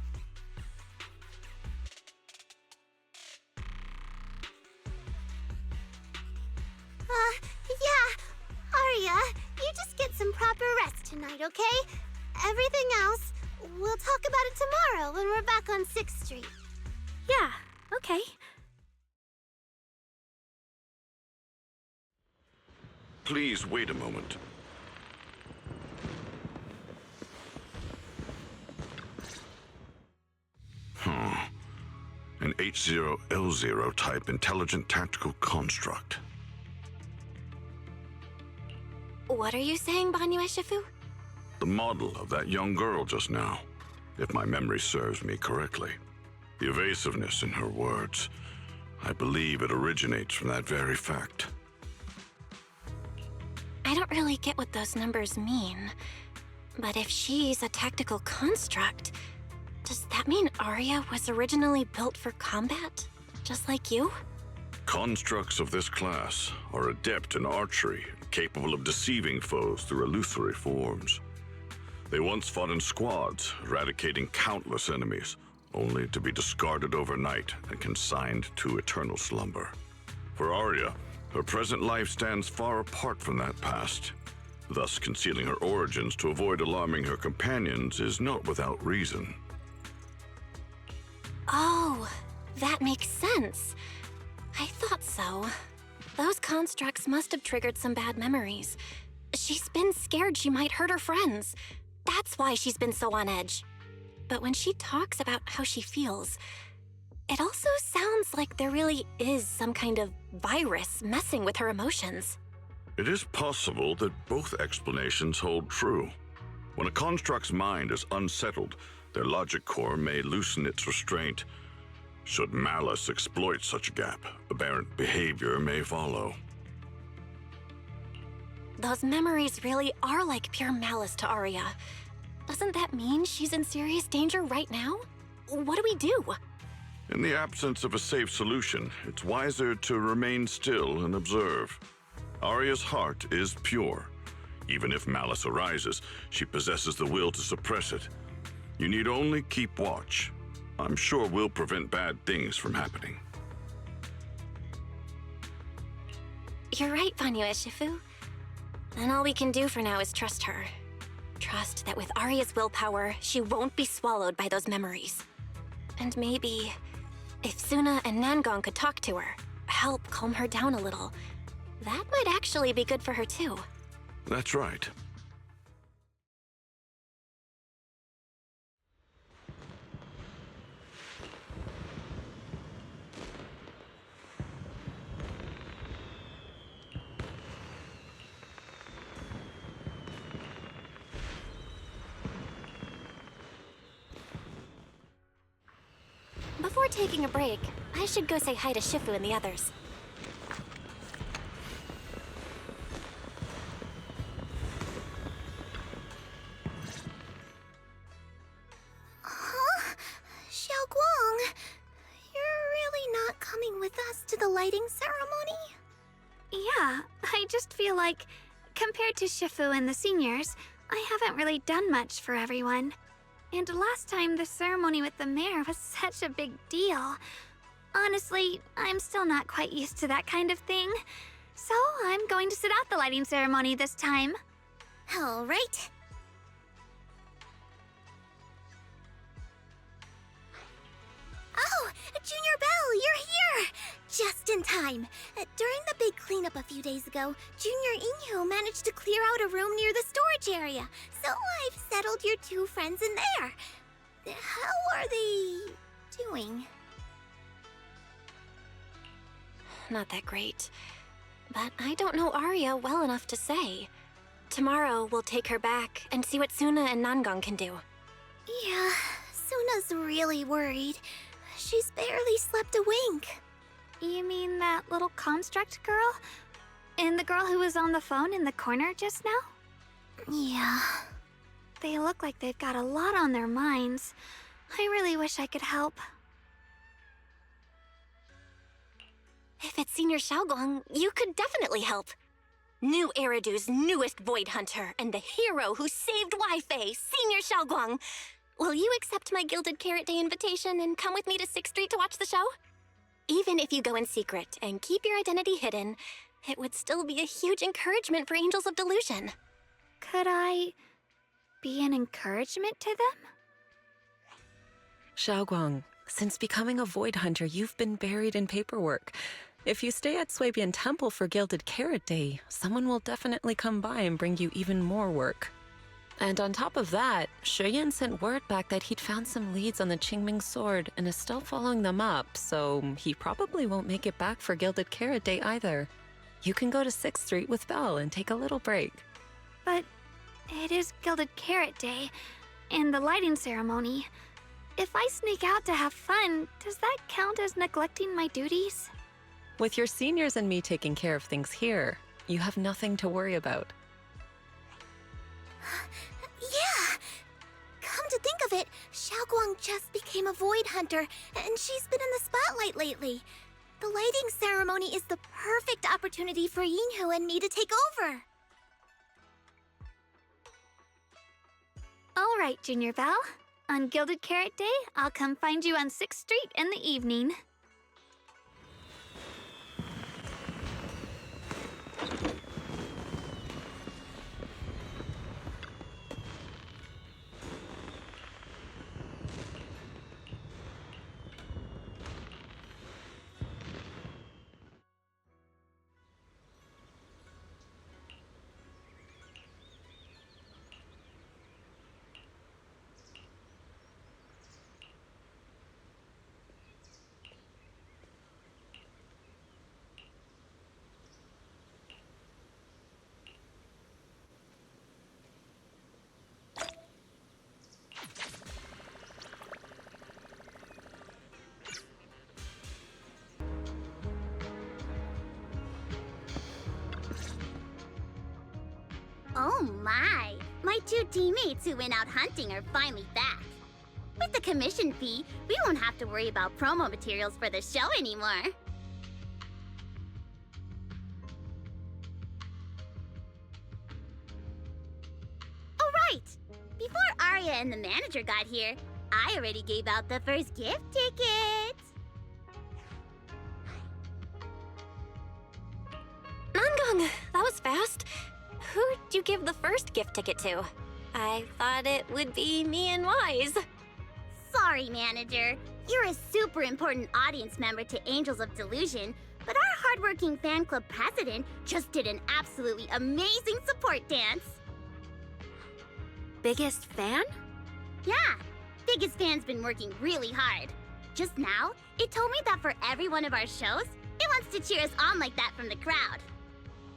Yeah. Arya, you just get some proper rest tonight, okay? Everything else, we'll talk about it tomorrow when we're back on 6th Street. Yeah, okay. Please wait a moment. An H0L0 type intelligent tactical construct. What are you saying, Banyu Eshifu? The model of that young girl just now, if my memory serves me correctly. The evasiveness in her words. I believe it originates from that very fact. I don't really get what those numbers mean. But if she's a tactical construct, does that mean Arya was originally built for combat? Just like you? Constructs of this class are adept in archery, capable of deceiving foes through illusory forms. They once fought in squads, eradicating countless enemies, only to be discarded overnight and consigned to eternal slumber. For Arya, her present life stands far apart from that past. Thus, concealing her origins to avoid alarming her companions is not without reason. Oh, that makes sense. I thought so. Those constructs must have triggered some bad memories. She's been scared she might hurt her friends. That's why she's been so on edge. But when she talks about how she feels, it also sounds It's like there really is some kind of virus messing with her emotions. It is possible that both explanations hold true. When a construct's mind is unsettled, their logic core may loosen its restraint. Should malice exploit such a gap, aberrant behavior may follow. Those memories really are like pure malice to Arya. Doesn't that mean she's in serious danger right now? What do we do? In the absence of a safe solution, it's wiser to remain still and observe. Arya's heart is pure. Even if malice arises, she possesses the will to suppress it. You need only keep watch. I'm sure we'll prevent bad things from happening. You're right, Vanyu Ishifu. Then all we can do for now is trust her. Trust that with Arya's willpower, she won't be swallowed by those memories. And maybe, if Suna and Nangong could talk to her, help calm her down a little, that might actually be good for her too. That's right. Before taking a break, I should go say hi to Shifu and the others. Huh? Xiaoguang, you're really not coming with us to the lighting ceremony? Yeah, I just feel like, compared to Shifu and the seniors, I haven't really done much for everyone. And last time, the ceremony with the mayor was such a big deal. Honestly, I'm still not quite used to that kind of thing. So I'm going to sit out the lighting ceremony this time. All right. Oh, Junior Belle, you're here! Just in time. During the big cleanup a few days ago, Junior Inhu managed to clear out a room near the storage area. So I've settled your two friends in there. How are they doing? Not that great. But I don't know Arya well enough to say. Tomorrow, we'll take her back and see what Suna and Nangong can do. Yeah, Suna's really worried. She's barely slept a wink. You mean that little construct girl? And the girl who was on the phone in the corner just now? Yeah. They look like they've got a lot on their minds. I really wish I could help. If it's Senior Xiaoguang, you could definitely help. New Eridu's newest Void Hunter and the hero who saved Wi-Fi, Senior Xiaoguang. Will you accept my Gilded Carrot Day invitation and come with me to 6th Street to watch the show? Even if you go in secret and keep your identity hidden, it would still be a huge encouragement for Angels of Delusion. Could I be an encouragement to them? Xiaoguang, since becoming a Void Hunter, you've been buried in paperwork. If you stay at Swabian Temple for Gilded Carrot Day, someone will definitely come by and bring you even more work. And on top of that, Shuyan sent word back that he'd found some leads on the Qingming sword and is still following them up, so he probably won't make it back for Gilded Carrot Day either. You can go to 6th Street with Belle and take a little break. But it is Gilded Carrot Day, and the lighting ceremony. If I sneak out to have fun, does that count as neglecting my duties? With your seniors and me taking care of things here, you have nothing to worry about. Yeah! Come to think of it, Xiaoguang just became a Void Hunter, and she's been in the spotlight lately. The lighting ceremony is the perfect opportunity for Yinhu and me to take over. All right, Junior Belle. On Gilded Carrot Day, I'll come find you on 6th Street in the evening. Oh my! My two teammates who went out hunting are finally back. With the commission fee, we won't have to worry about promo materials for the show anymore. Oh right! Before Arya and the manager got here, I already gave out the first gift tickets. Nangong, that was fast. Who'd you give the first gift ticket to? I thought it would be me and Wise. Sorry, manager. You're a super important audience member to Angels of Delusion, but our hardworking fan club president just did an absolutely amazing support dance. Biggest fan? Yeah, biggest fan's been working really hard. Just now, it told me that for every one of our shows, it wants to cheer us on like that from the crowd.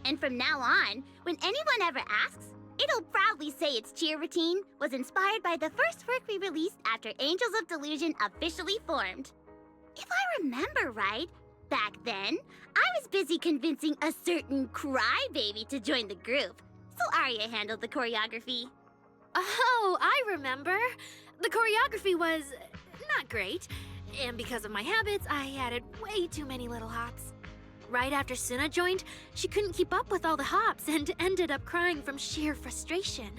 And from now on, when anyone ever asks, it'll proudly say its cheer routine was inspired by the first work we released after Angels of Delusion officially formed. If I remember right, back then, I was busy convincing a certain crybaby to join the group, so Arya handled the choreography. Oh, I remember. The choreography was not great, and because of my habits, I added way too many little hops. Right after Suna joined, she couldn't keep up with all the hops and ended up crying from sheer frustration.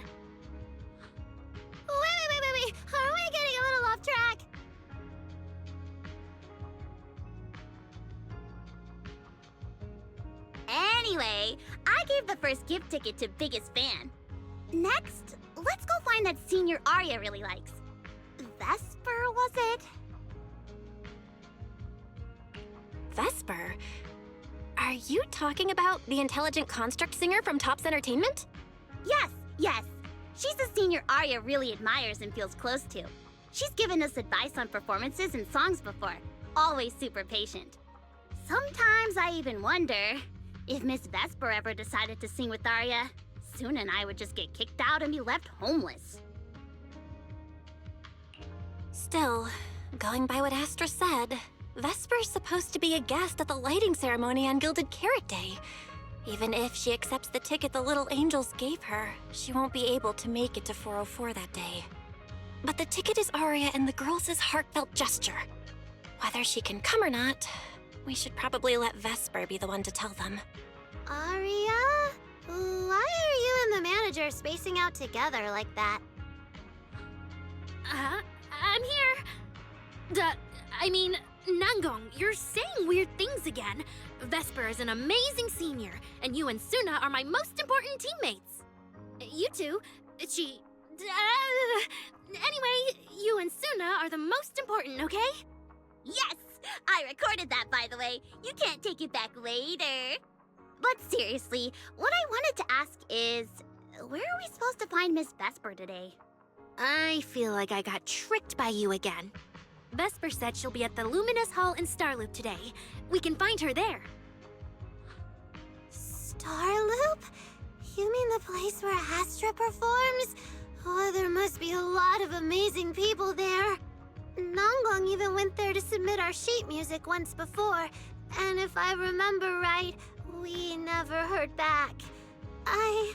Wait. Are we getting a little off track? Anyway, I gave the first gift ticket to Biggest Fan. Next, let's go find that senior Arya really likes. Vesper, was it? Vesper? Are you talking about the intelligent construct singer from Topps Entertainment? Yes. She's the senior Arya really admires and feels close to. She's given us advice on performances and songs before. Always super patient. Sometimes I even wonder if Miss Vesper ever decided to sing with Arya, Suna and I would just get kicked out and be left homeless. Still, going by what Astra said, Vesper's supposed to be a guest at the lighting ceremony on Gilded Carrot Day. Even if she accepts the ticket the little angels gave her, she won't be able to make it to 404 that day. But the ticket is Arya and the girls' heartfelt gesture. Whether she can come or not, we should probably let Vesper be the one to tell them. Arya? Why are you and the manager spacing out together like that? I'm here. Nangong, you're saying weird things again. Vesper is an amazing senior, and you and Suna are my most important teammates. You two, anyway, you and Suna are the most important, okay? Yes! I recorded that, by the way. You can't take it back later. But seriously, what I wanted to ask is, where are we supposed to find Miss Vesper today? I feel like I got tricked by you again. Vesper said she'll be at the Luminous Hall in Starloop today. We can find her there. Starloop? You mean the place where Astra performs? Oh, there must be a lot of amazing people there. Nangong even went there to submit our sheet music once before, and if I remember right, we never heard back. I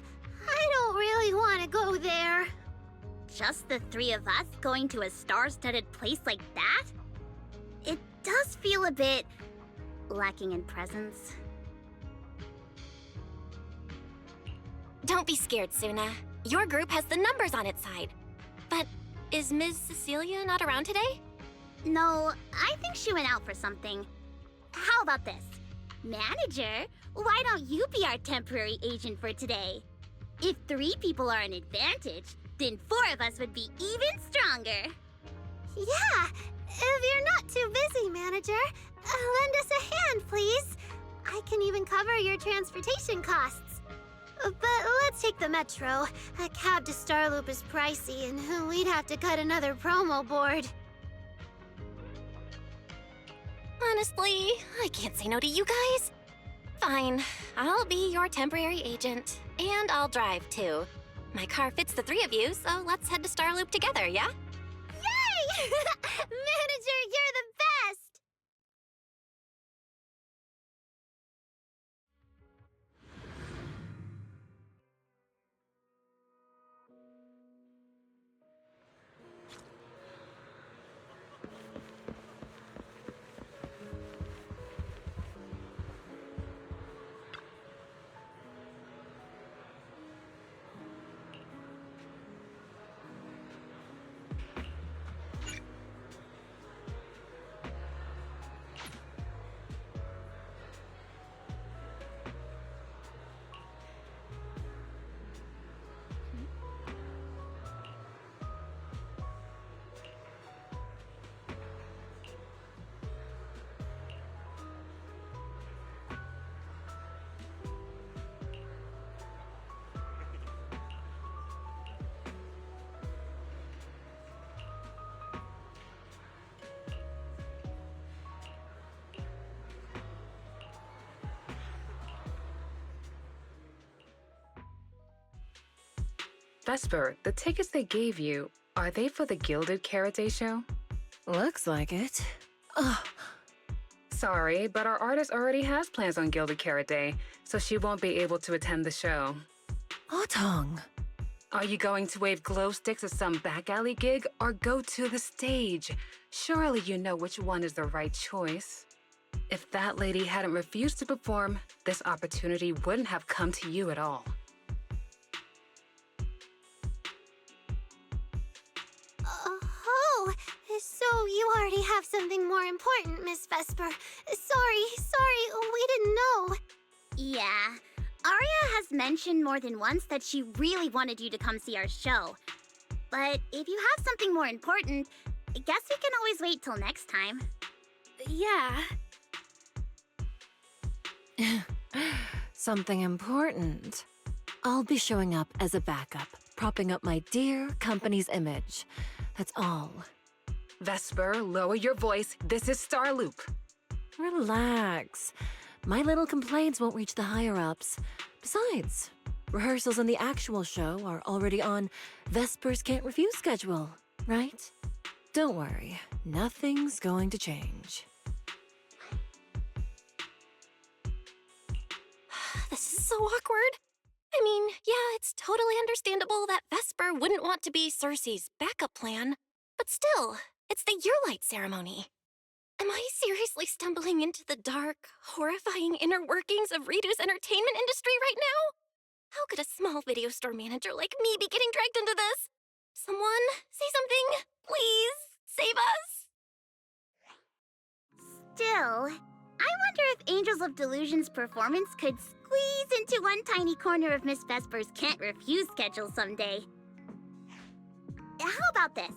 don't really want to go there. Just the three of us going to a star-studded place like that? It does feel a bit lacking in presence. Don't be scared, Suna. Your group has the numbers on its side. But is Ms. Cecilia not around today? No, I think she went out for something. How about this? Manager, why don't you be our temporary agent for today? If 3 people are an advantage, then 4 of us would be even stronger. Yeah, if you're not too busy, manager, lend us a hand, please. I can even cover your transportation costs. But let's take the metro. A cab to Starloop is pricey, and we'd have to cut another promo board. Honestly, I can't say no to you guys. Fine, I'll be your temporary agent, and I'll drive too. My car fits the 3 of you, so let's head to Starloop together, yeah? Yay! Manager, you're the best! Vesper, the tickets they gave you, are they for the Gilded Carrot Day show? Looks like it. Ugh. Sorry, but our artist already has plans on Gilded Carrot Day, so she won't be able to attend the show. Otong. Are you going to wave glow sticks at some back alley gig or go to the stage? Surely you know which one is the right choice. If that lady hadn't refused to perform, this opportunity wouldn't have come to you at all. Oh, so you already have something more important, Miss Vesper. Sorry, we didn't know. Yeah. Aria has mentioned more than once that she really wanted you to come see our show. But if you have something more important, I guess we can always wait till next time. Yeah. Something important. I'll be showing up as a backup, propping up my dear company's image. That's all. Vesper, lower your voice. This is Starloop. Relax. My little complaints won't reach the higher-ups. Besides, rehearsals and the actual show are already on Vesper's Can't Refuse schedule, right? Don't worry, nothing's going to change. This is so awkward. I mean, yeah, it's totally understandable that Vesper wouldn't want to be Cersei's backup plan. But still, it's the Yearlight ceremony. Am I seriously stumbling into the dark, horrifying inner workings of Ridu's entertainment industry right now? How could a small video store manager like me be getting dragged into this? Someone, say something. Please, save us. Still, I wonder if Angels of Delusion's performance could squeeze into one tiny corner of Miss Vesper's Can't Refuse schedule someday. How about this?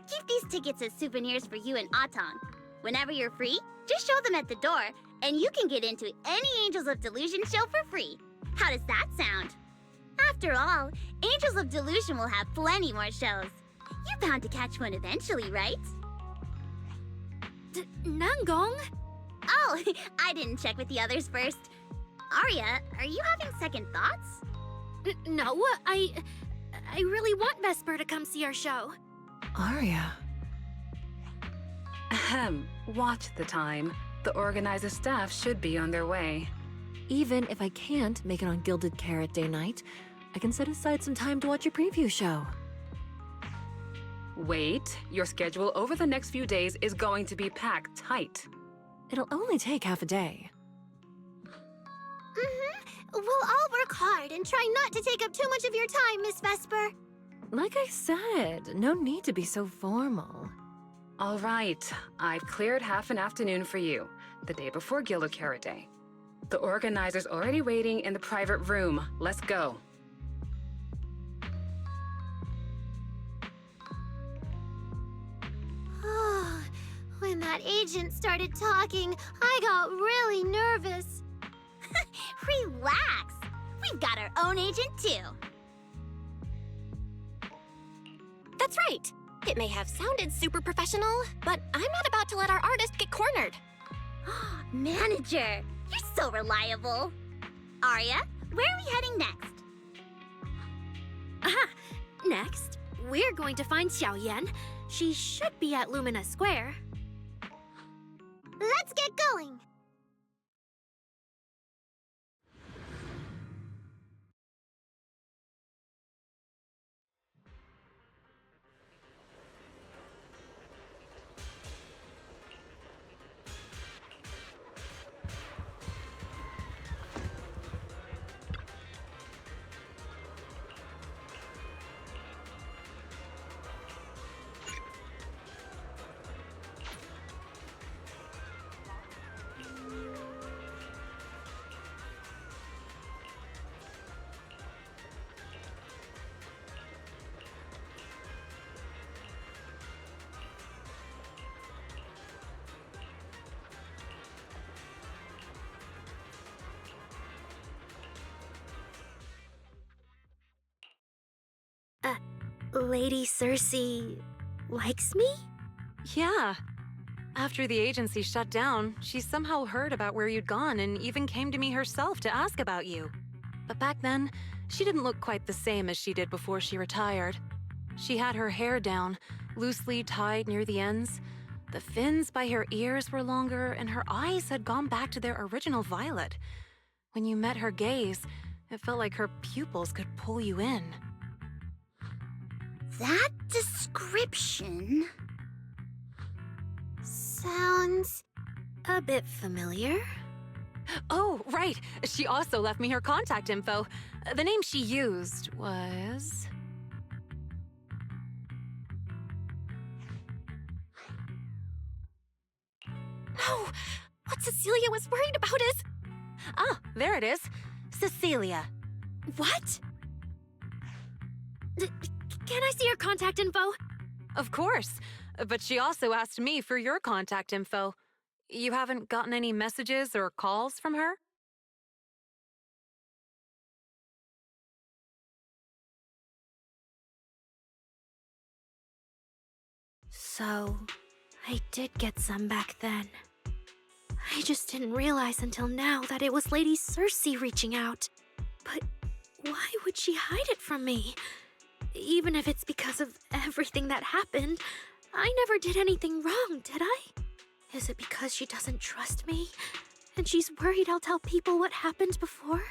Keep these tickets as souvenirs for you and Otong. Whenever you're free, just show them at the door, and you can get into any Angels of Delusion show for free. How does that sound? After all, Angels of Delusion will have plenty more shows. You're bound to catch one eventually, right? Nanggong? Oh, I didn't check with the others first. Arya, are you having second thoughts? No, I really want Vesper to come see our show. Arya. Ahem. Watch the time. The organizer staff should be on their way. Even if I can't make it on Gilded Carrot Day night, I can set aside some time to watch your preview show. Wait, your schedule over the next few days is going to be packed tight. It'll only take half a day. We'll all work hard and try not to take up too much of your time, Miss Vesper. Like I said, no need to be so formal. All right, I've cleared half an afternoon for you, the day before Gilded Carrot Day. The organizer's already waiting in the private room. Let's go. When that agent started talking, I got really nervous. Relax. We've got our own agent, too. That's right. It may have sounded super professional, but I'm not about to let our artist get cornered. Manager, you're so reliable. Arya, where are we heading next? Aha! Next, we're going to find Xiaoyan. She should be at Lumina Square. Let's get going. Lady Cersei likes me? Yeah. After the agency shut down, she somehow heard about where you'd gone and even came to me herself to ask about you. But back then, She didn't look quite the same as she did before she retired. She had her hair down, loosely tied near the ends. The fins by her ears were longer, and her eyes had gone back to their original violet. When you met her gaze, it felt like her pupils could pull you in. That description sounds a bit familiar. Oh, right. She also left me her contact info. The name she used was... No! What Cecilia was worried about is... Ah, there it is. Cecilia. What? Can I see her contact info? Of course. But she also asked me for your contact info. You haven't gotten any messages or calls from her? So, I did get some back then. I just didn't realize until now that it was Lady Cersei reaching out. But why would she hide it from me? Even if it's because of everything that happened, I never did anything wrong, did I? Is it because she doesn't trust me? And she's worried I'll tell people what happened before?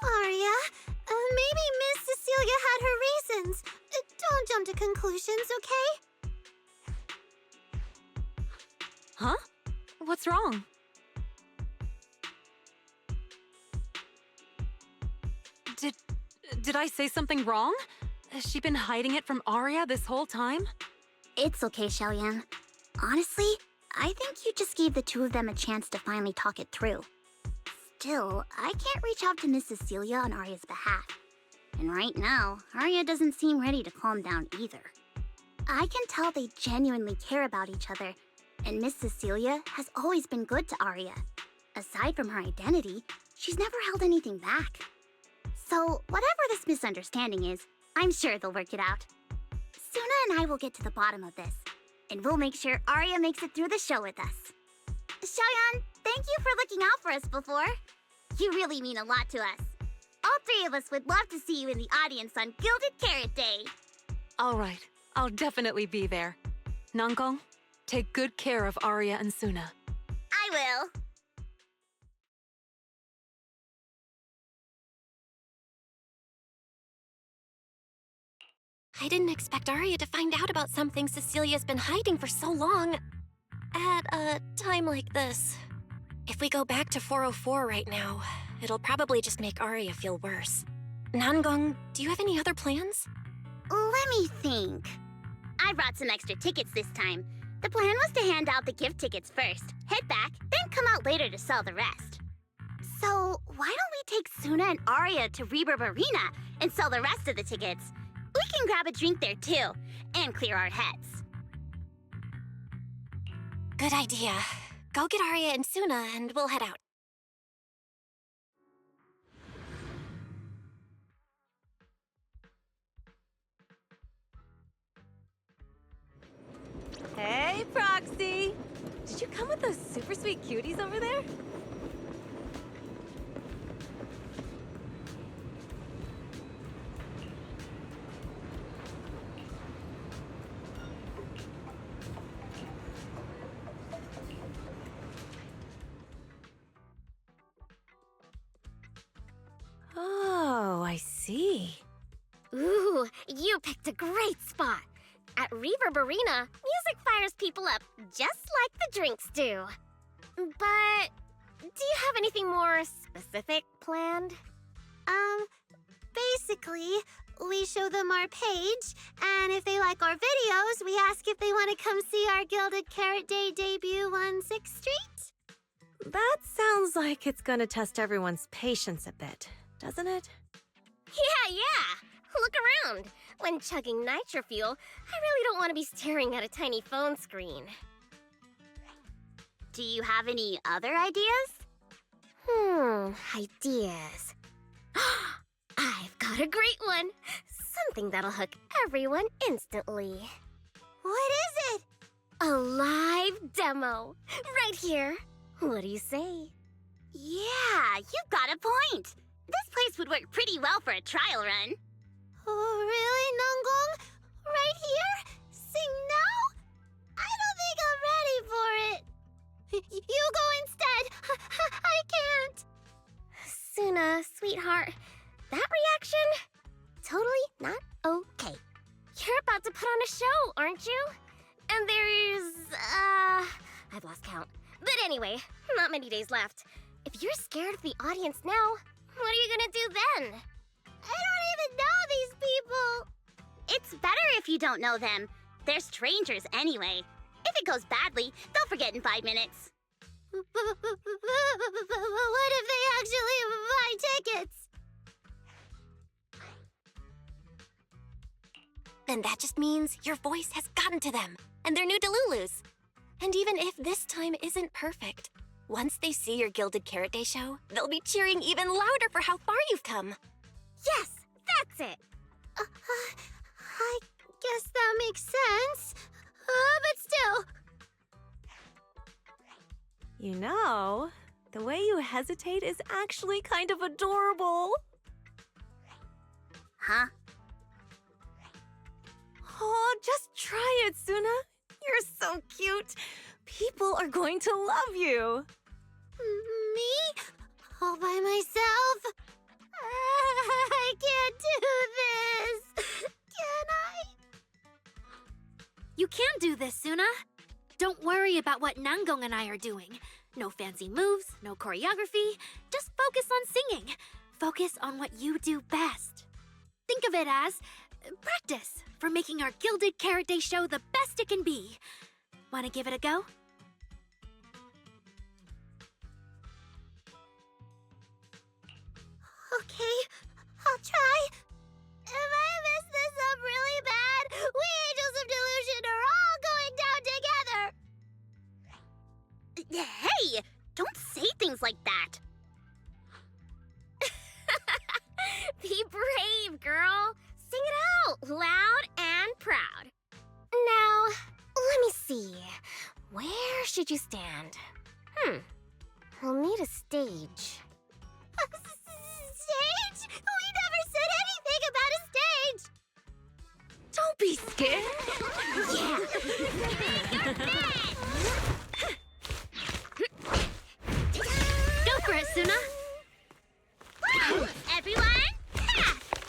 Arya, maybe Miss Cecilia had her reasons. Don't jump to conclusions, okay? Huh? What's wrong? Did I say something wrong? Has she been hiding it from Arya this whole time? It's okay, Xiaoyan. Honestly, I think you just gave the two of them a chance to finally talk it through. Still, I can't reach out to Miss Cecilia on Arya's behalf. And right now, Arya doesn't seem ready to calm down either. I can tell they genuinely care about each other, and Miss Cecilia has always been good to Arya. Aside from her identity, she's never held anything back. So, whatever this misunderstanding is, I'm sure they'll work it out. Suna and I will get to the bottom of this, and we'll make sure Arya makes it through the show with us. Xiaoyan, thank you for looking out for us before. You really mean a lot to us. All three of us would love to see you in the audience on Gilded Carrot Day. All right, I'll definitely be there. Nankong, take good care of Arya and Suna. I will. I didn't expect Arya to find out about something Cecilia's been hiding for so long. At a time like this. If we go back to 404 right now, it'll probably just make Arya feel worse. Nangong, do you have any other plans? Let me think. I brought some extra tickets this time. The plan was to hand out the gift tickets first, head back, then come out later to sell the rest. So, why don't we take Suna and Arya to Reverb Arena and sell the rest of the tickets? We can grab a drink there too, and clear our heads. Good idea. Go get Arya and Suna and we'll head out. Hey, Proxy! Did you come with those super sweet cuties over there? Oh, I see. Ooh, you picked a great spot. At Reverb Arena, music fires people up, just like the drinks do. But do you have anything more specific planned? Basically, we show them our page, and if they like our videos, we ask if they want to come see our Gilded Carrot Day debut on 6th Street. That sounds like it's gonna test everyone's patience a bit, doesn't it? Yeah. Look around. When chugging nitro fuel, I really don't want to be staring at a tiny phone screen. Do you have any other ideas? Ideas. I've got a great one. Something that'll hook everyone instantly. What is it? A live demo. Right here. What do you say? Yeah, you've got a point. This place would work pretty well for a trial run. Oh, really, Nanggong? Right here? Sing now? I don't think I'm ready for it. You go instead. I can't. Suna, sweetheart, that reaction? Totally not okay. You're about to put on a show, aren't you? And there's, I've lost count. But anyway, not many days left. If you're scared of the audience now, what are you gonna do then? I don't even know these people. It's better if you don't know them. They're strangers anyway. If it goes badly, they'll forget in 5 minutes. What if they actually buy tickets? Then that just means your voice has gotten to them, and they're new Delulus. And even if this time isn't perfect, once they see your Gilded Carrot Day show, they'll be cheering even louder for how far you've come. Yes, that's it. I guess that makes sense. But still. You know, the way you hesitate is actually kind of adorable. Huh? Oh, just try it, Suna. You're so cute. People are going to love you. Me? All by myself? I can't do this. Can I? You can do this, Suna. Don't worry about what Nanggong and I are doing. No fancy moves, no choreography. Just focus on singing. Focus on what you do best. Think of it as practice for making our Gilded Carrot Day show the best it can be. Want to give it a go? Okay, I'll try. If I mess this up really bad, we Angels of Delusion are all going down together. Hey, don't say things like that. Be brave, girl. Sing it out, loud and proud. Now, let me see. Where should you stand? We'll need a stage. Stage? We never said anything about a stage. Don't be scared. Go for it, Suna. Woo! Everyone,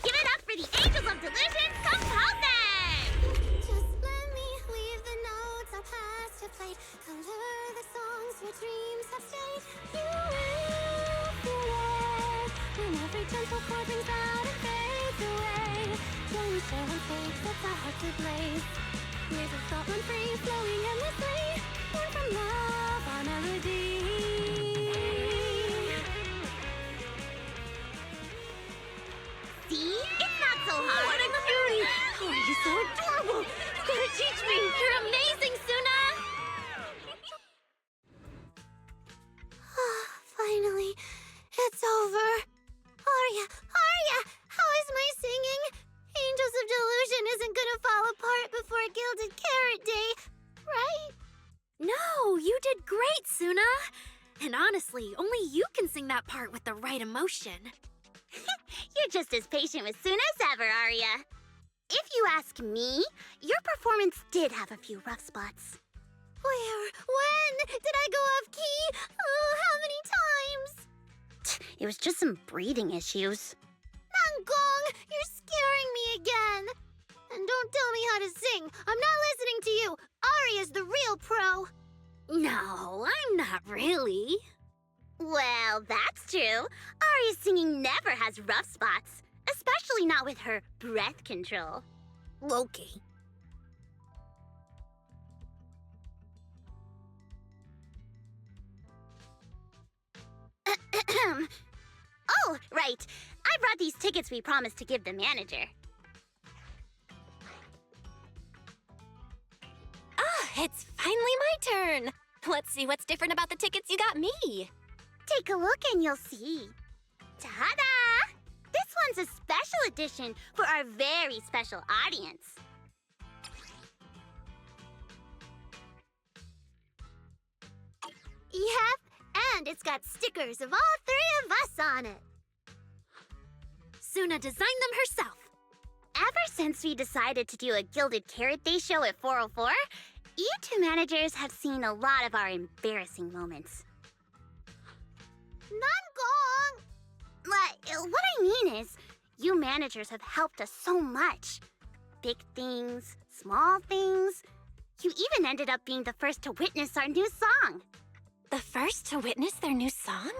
give it up for the Angels of Delusion composer! Just let me leave the notes I'll pass to play. Color the songs where dreams have stayed. You will feel it when every gentle chord rings out and fades away. When we share one fate sets our heart to blaze. Waves of thought run free, flowing endlessly. Born from love, our melody. See? It's not so hard. What a cutie! Oh, you're so adorable. You gotta teach me. You're amazing, Suna. Finally, it's over. Arya, how is my singing? Angels of Delusion isn't gonna fall apart before Gilded Carrot Day, right? No, you did great, Suna. And honestly, only you can sing that part with the right emotion. You're just as patient with Suna as ever, Arya. If you ask me, your performance did have a few rough spots. Where? When? Did I go off key? Oh, how many times? It was just some breathing issues. Nanggong, you're scaring me again. And don't tell me how to sing. I'm not listening to you. Arya's the real pro. No, I'm not really. Well, that's true. Arya's singing never has rough spots, especially not with her breath control. Okay. Oh, right. I brought these tickets we promised to give the manager. It's finally my turn. Let's see what's different about the tickets you got me. Take a look and you'll see. Ta-da! This one's a special edition for our very special audience. Yep, and it's got stickers of all three of us on it. Suna designed them herself. Ever since we decided to do a Gilded Carrot Day show at 404, you two managers have seen a lot of our embarrassing moments. Nangong! What I mean is, you managers have helped us so much. Big things, small things. You even ended up being the first to witness our new song. The first to witness their new song?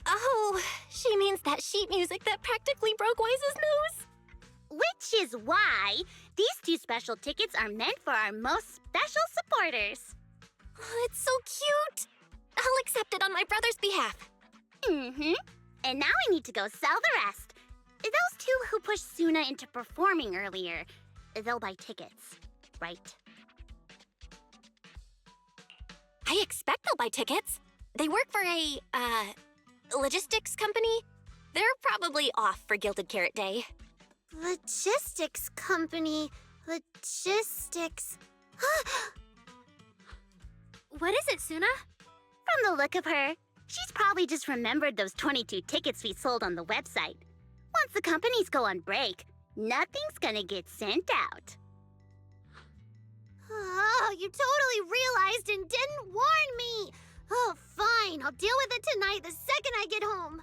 Oh, she means that sheet music that practically broke Wise's nose. Which is why these two special tickets are meant for our most special supporters. Oh, it's so cute. I'll accept it on my brother's behalf. Mm-hmm. And now I need to go sell the rest. Those two who pushed Suna into performing earlier, they'll buy tickets, right? I expect they'll buy tickets. They work for a, logistics company. They're probably off for Gilded Carrot Day. Logistics company. Logistics. What is it, Suna? From the look of her, she's probably just remembered those 22 tickets we sold on the website. Once the companies go on break, nothing's gonna get sent out. Oh, you totally realized and didn't warn me! Oh, fine. I'll deal with it tonight the second I get home.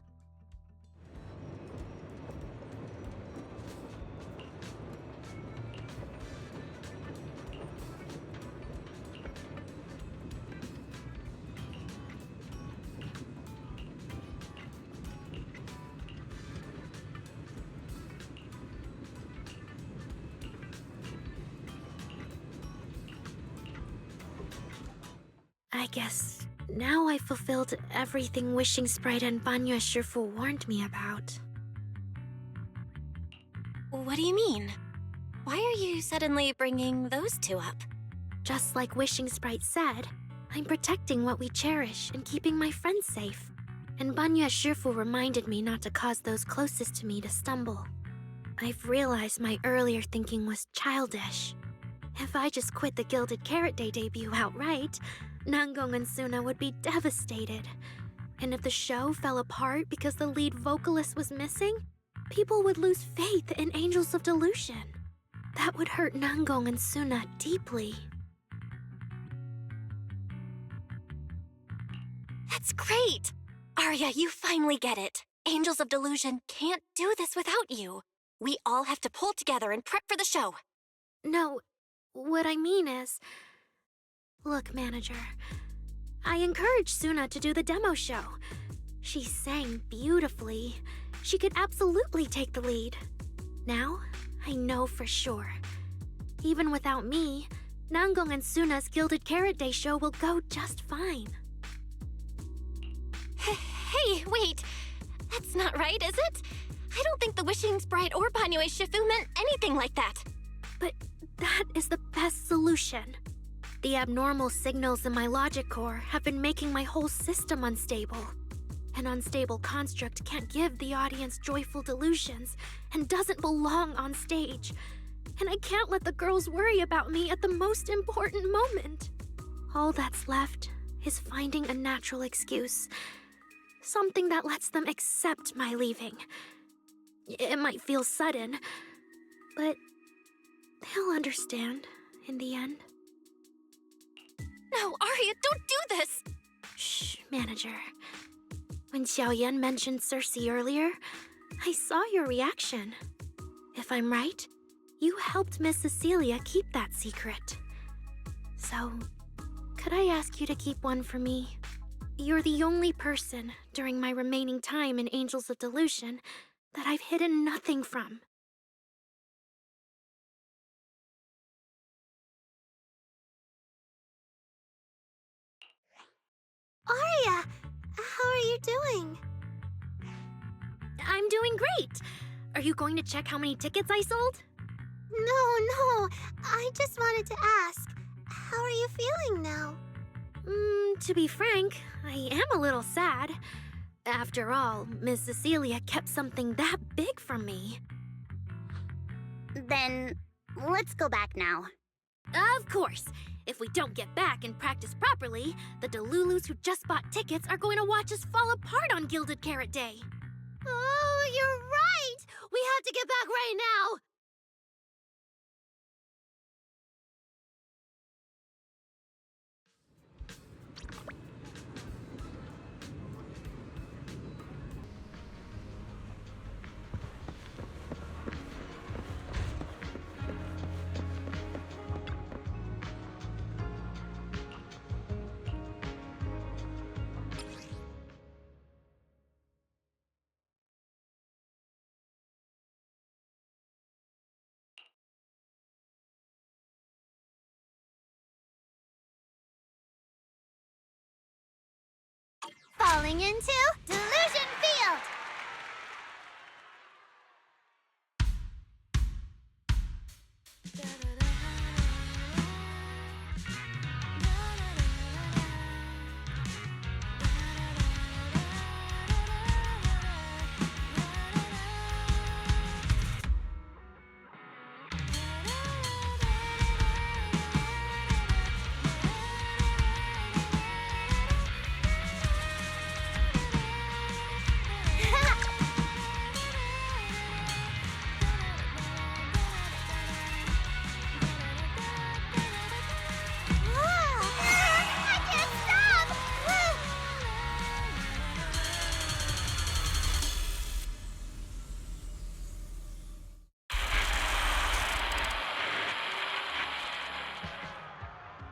I guess now I fulfilled everything Wishing Sprite and Banya Shifu warned me about. What do you mean? Why are you suddenly bringing those two up? Just like Wishing Sprite said, I'm protecting what we cherish and keeping my friends safe. And Banya Shifu reminded me not to cause those closest to me to stumble. I've realized my earlier thinking was childish. If I just quit the Gilded Carrot Day debut outright, Nangong and Suna would be devastated. And if the show fell apart because the lead vocalist was missing, people would lose faith in Angels of Delusion. That would hurt Nangong and Suna deeply. That's great! Arya, you finally get it. Angels of Delusion can't do this without you. We all have to pull together and prep for the show. No, what I mean is... Look, manager, I encouraged Suna to do the demo show. She sang beautifully. She could absolutely take the lead. Now, I know for sure. Even without me, Nangong and Suna's Gilded Carrot Day show will go just fine. Hey, wait! That's not right, is it? I don't think the Wishing Sprite or Banyue Shifu meant anything like that. But that is the best solution. The abnormal signals in my logic core have been making my whole system unstable. An unstable construct can't give the audience joyful delusions and doesn't belong on stage. And I can't let the girls worry about me at the most important moment. All that's left is finding a natural excuse. Something that lets them accept my leaving. It might feel sudden, but they'll understand in the end. No, Arya, don't do this! Shh, manager. When Xiaoyan mentioned Cersei earlier, I saw your reaction. If I'm right, you helped Miss Cecilia keep that secret. So, could I ask you to keep one for me? You're the only person during my remaining time in Angels of Delusion that I've hidden nothing from. Arya, how are you doing? I'm doing great. Are you going to check how many tickets I sold? No. I just wanted to ask, how are you feeling now? To be frank, I am a little sad. After all, Miss Cecilia kept something that big from me. Then, let's go back now. Of course. If we don't get back and practice properly, the Delulus who just bought tickets are going to watch us fall apart on Gilded Carrot Day. Oh Oh, you're right! We have to get back right now! Falling into Delusion Field! I can't stop!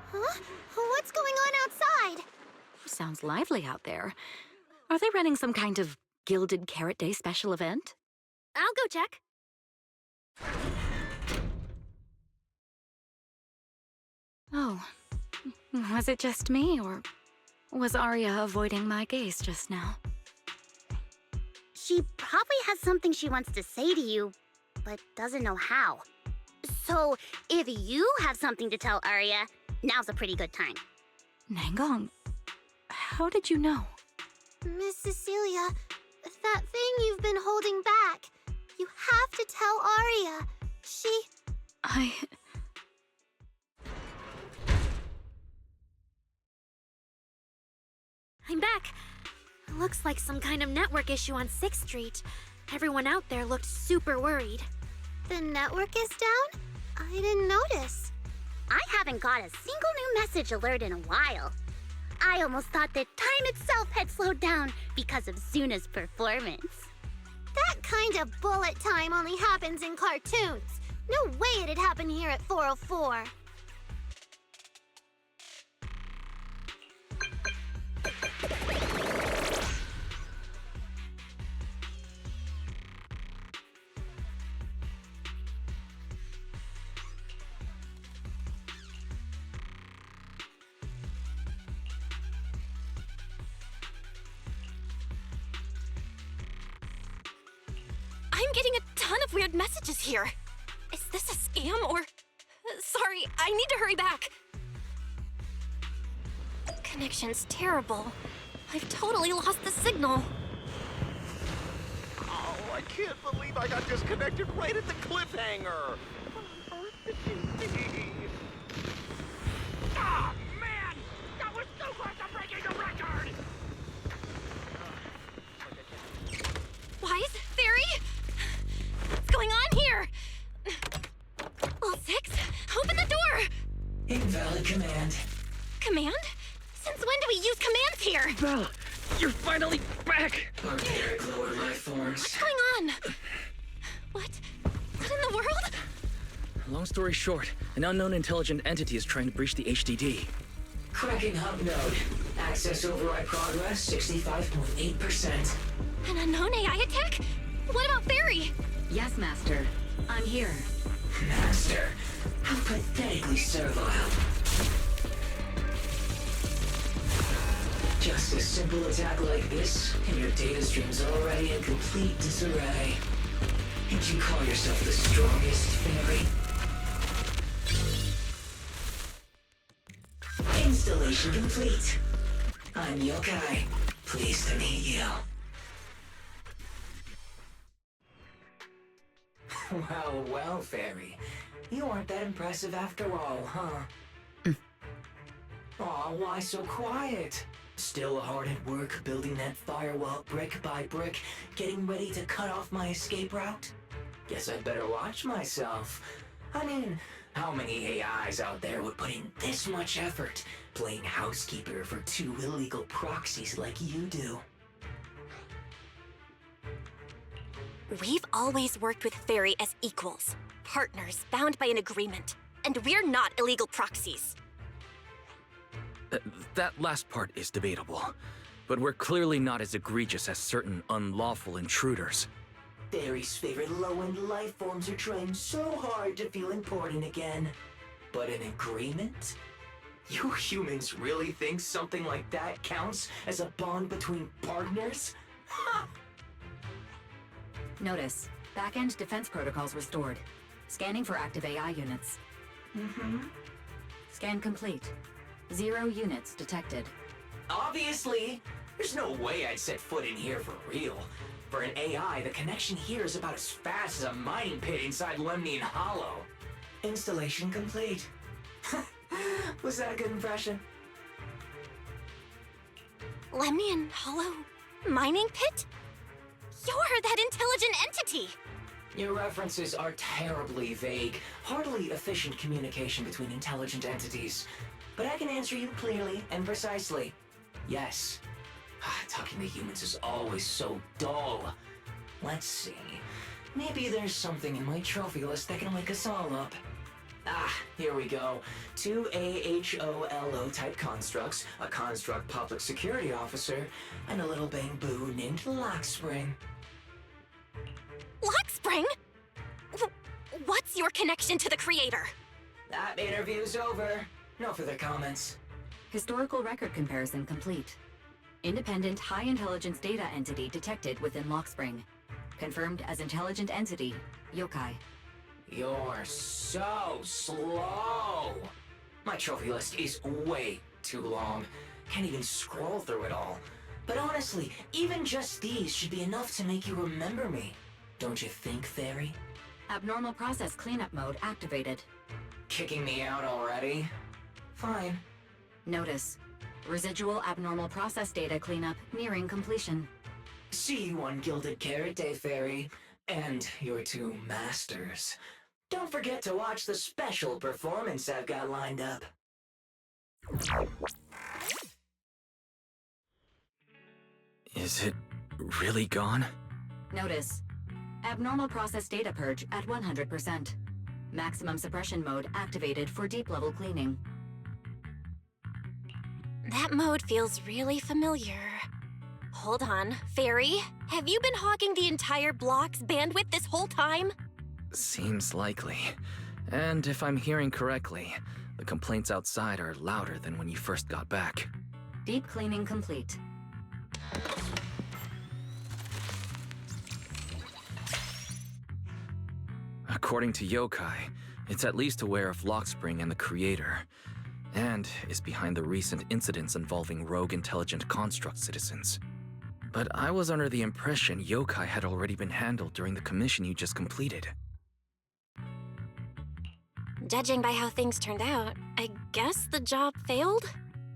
Huh? What's going on outside? Sounds lively out there. Are they running some kind of Gilded Carrot Day special event? I'll go check. Oh, was it just me, or was Arya avoiding my gaze just now? She probably has something she wants to say to you, but doesn't know how. So, if you have something to tell Arya, now's a pretty good time. Nangong, how did you know? Miss Cecilia, that thing you've been holding back, you have to tell Arya. I'm back. Looks like some kind of network issue on 6th Street. Everyone out there looked super worried. The network is down? I didn't notice. I haven't got a single new message alert in a while. I almost thought that time itself had slowed down because of Zuna's performance. That kind of bullet time only happens in cartoons. No way it'd happen here at 404. I'm getting a ton of weird messages here. Is this a scam or... Sorry, I need to hurry back. Connection's terrible. I've totally lost the signal. Oh, I can't believe I got disconnected right at the cliffhanger. Ah, man! That was so close to breaking a record! Wise? Fairy? What's going on here? All 6? Open the door! Invalid command. Command? Since when do we use commands here? Belle, you're finally back! Barbaric lower life forms. What's going on? What? What in the world? Long story short, an unknown intelligent entity is trying to breach the HDD. Cracking hub node. Access override progress 65.8%. An unknown AI attack? What about Fairy? Yes, Master. I'm here. Master, how pathetically servile. Just a simple attack like this, and your data stream's already in complete disarray. And you call yourself the strongest fairy? Installation complete. I'm Yokai. Pleased to meet you. Well, well, fairy. You aren't that impressive after all, huh? Aw, why so quiet? Still hard at work building that firewall brick by brick, getting ready to cut off my escape route? Guess I'd better watch myself. I mean, how many AIs out there would put in this much effort playing housekeeper for 2 illegal proxies like you do? We've always worked with Fairy as equals, partners bound by an agreement, and we're not illegal proxies. That last part is debatable, but we're clearly not as egregious as certain unlawful intruders. Fairy's favorite low-end life forms are trying so hard to feel important again. But an agreement? You humans really think something like that counts as a bond between partners? Ha! Notice, back-end defense protocols restored. Scanning for active AI units. Scan complete. 0 units detected. Obviously! There's no way I'd set foot in here for real. For an AI, the connection here is about as fast as a mining pit inside Lemnian Hollow. Installation complete. Was that a good impression? Lemnian Hollow mining pit? You're that intelligent entity! Your references are terribly vague, hardly efficient communication between intelligent entities. But I can answer you clearly and precisely. Yes. Talking to humans is always so dull. Let's see. Maybe there's something in my trophy list that can wake us all up. Here we go. 2 AHOLO type constructs, a construct public security officer, and a little bamboo named Lockspring. Lockspring? What's your connection to the creator? That interview's over. No further comments. Historical record comparison complete. Independent high-intelligence data entity detected within Lockspring. Confirmed as intelligent entity, yokai. You're so slow! My trophy list is way too long. Can't even scroll through it all. But honestly, even just these should be enough to make you remember me. Don't you think, Fairy? Abnormal process cleanup mode activated. Kicking me out already? Fine. Notice, residual abnormal process data cleanup nearing completion. See you on Gilded Carrot Day, Fairy. And your 2 masters. Don't forget to watch the special performance I've got lined up. Is it really gone? Notice, abnormal process data purge at 100%. Maximum suppression mode activated for deep-level cleaning. That mode feels really familiar. Hold on, Fairy, have you been hogging the entire block's bandwidth this whole time? Seems likely. And if I'm hearing correctly, the complaints outside are louder than when you first got back. Deep cleaning complete. According to Yokai, it's at least aware of Lockspring and the creator, and is behind the recent incidents involving rogue intelligent construct citizens. But I was under the impression Yokai had already been handled during the commission you just completed. Judging by how things turned out, I guess the job failed?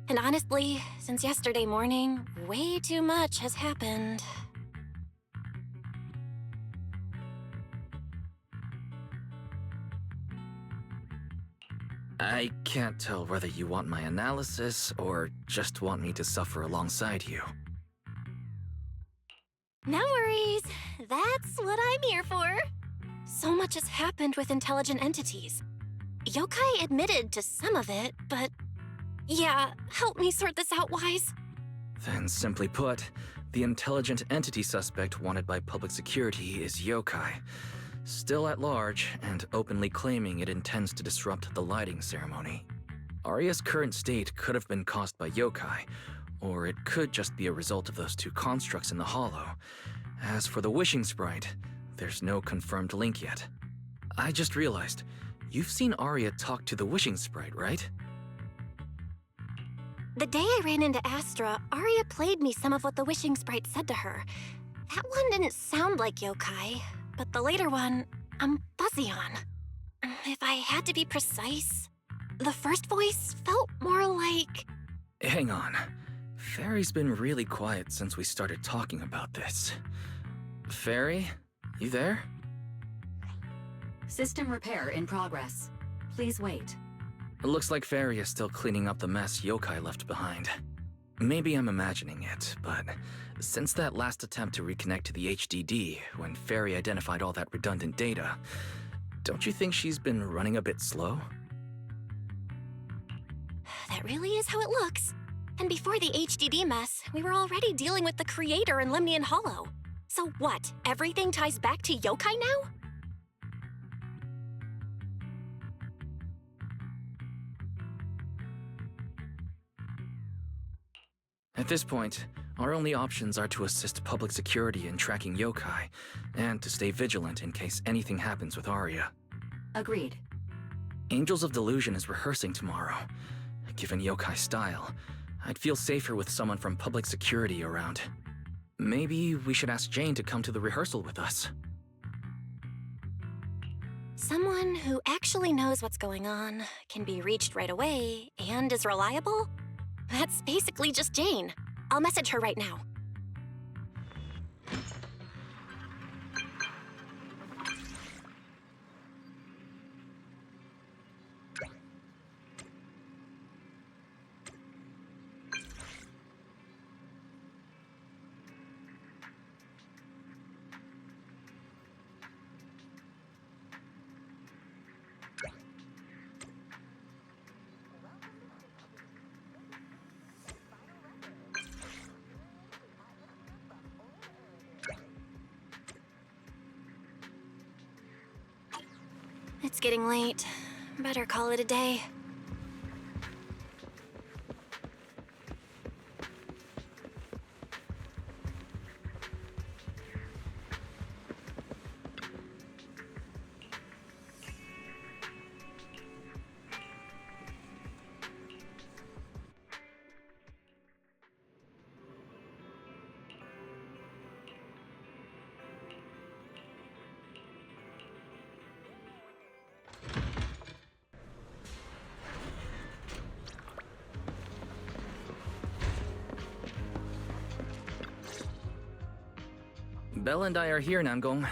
And honestly, since yesterday morning, way too much has happened. I can't tell whether you want my analysis or just want me to suffer alongside you. No worries. That's what I'm here for. So much has happened with intelligent entities. Yokai admitted to some of it, but... Yeah, help me sort this out, Wise. Then simply put, the intelligent entity suspect wanted by public security is Yokai, still at large and openly claiming it intends to disrupt the lighting ceremony. Arya's current state could have been caused by Yokai, or it could just be a result of those 2 constructs in the Hollow. As for the Wishing Sprite, there's no confirmed link yet. I just realized, you've seen Arya talk to the Wishing Sprite, right? The day I ran into Astra, Arya played me some of what the Wishing Sprite said to her. That one didn't sound like Yokai, but the later one, I'm fuzzy on. If I had to be precise, the first voice felt more like... Hang on. Fairy's been really quiet since we started talking about this. Fairy, you there? System repair in progress. Please wait. It looks like Fairy is still cleaning up the mess Yokai left behind. Maybe I'm imagining it, but since that last attempt to reconnect to the HDD, when Fairy identified all that redundant data, don't you think she's been running a bit slow? That really is how it looks. And before the HDD mess, we were already dealing with the creator in Lemnian Hollow. So what, everything ties back to Yokai now? At this point, our only options are to assist public security in tracking Yokai, and to stay vigilant in case anything happens with Arya. Agreed. Angels of Delusion is rehearsing tomorrow. Given Yokai's style, I'd feel safer with someone from public security around. Maybe we should ask Jane to come to the rehearsal with us. Someone who actually knows what's going on, can be reached right away, and is reliable? That's basically just Jane. I'll message her right now. It's getting late. Better call it a day. Belle and I are here, Namgong.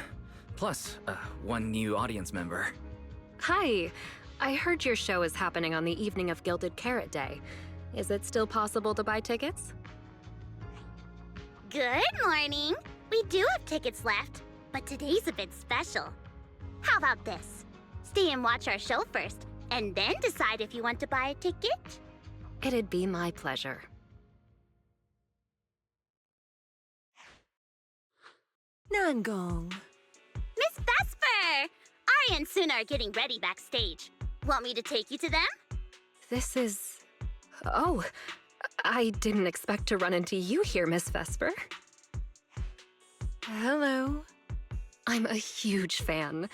Plus, one new audience member. Hi. I heard your show is happening on the evening of Gilded Carrot Day. Is it still possible to buy tickets? Good morning. We do have tickets left, but today's a bit special. How about this? Stay and watch our show first, and then decide if you want to buy a ticket? It'd be my pleasure. Namgong. Miss Vesper! Arya and Suna are getting ready backstage. Want me to take you to them? This is... Oh, I didn't expect to run into you here, Miss Vesper. Hello. I'm a huge fan.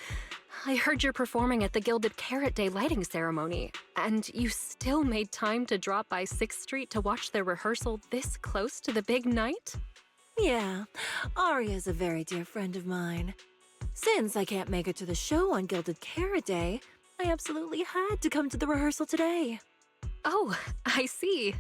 I heard you're performing at the Gilded Carrot Day lighting ceremony, and you still made time to drop by 6th Street to watch their rehearsal this close to the big night? Yeah, Arya's a very dear friend of mine. Since I can't make it to the show on Gilded Carrot Day, I absolutely had to come to the rehearsal today. Oh, I see.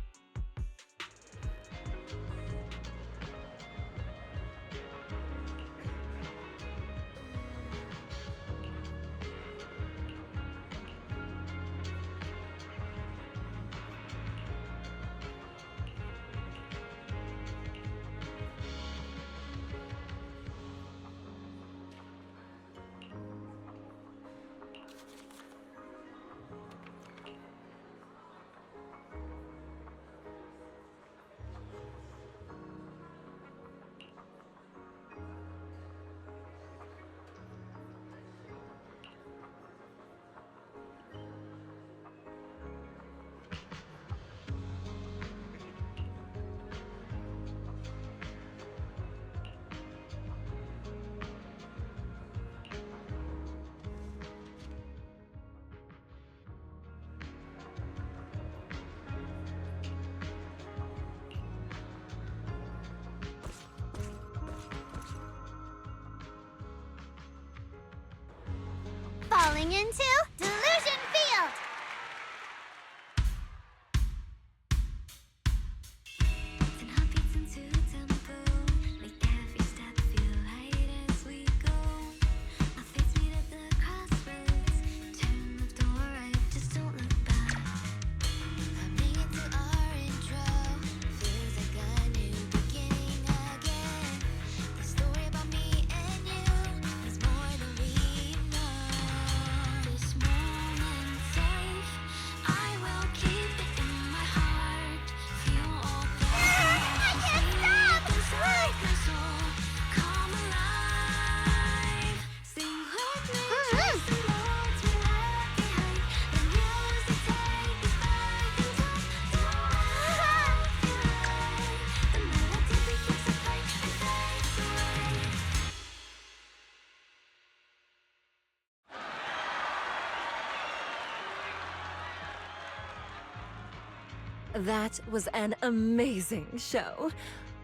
That was an amazing show.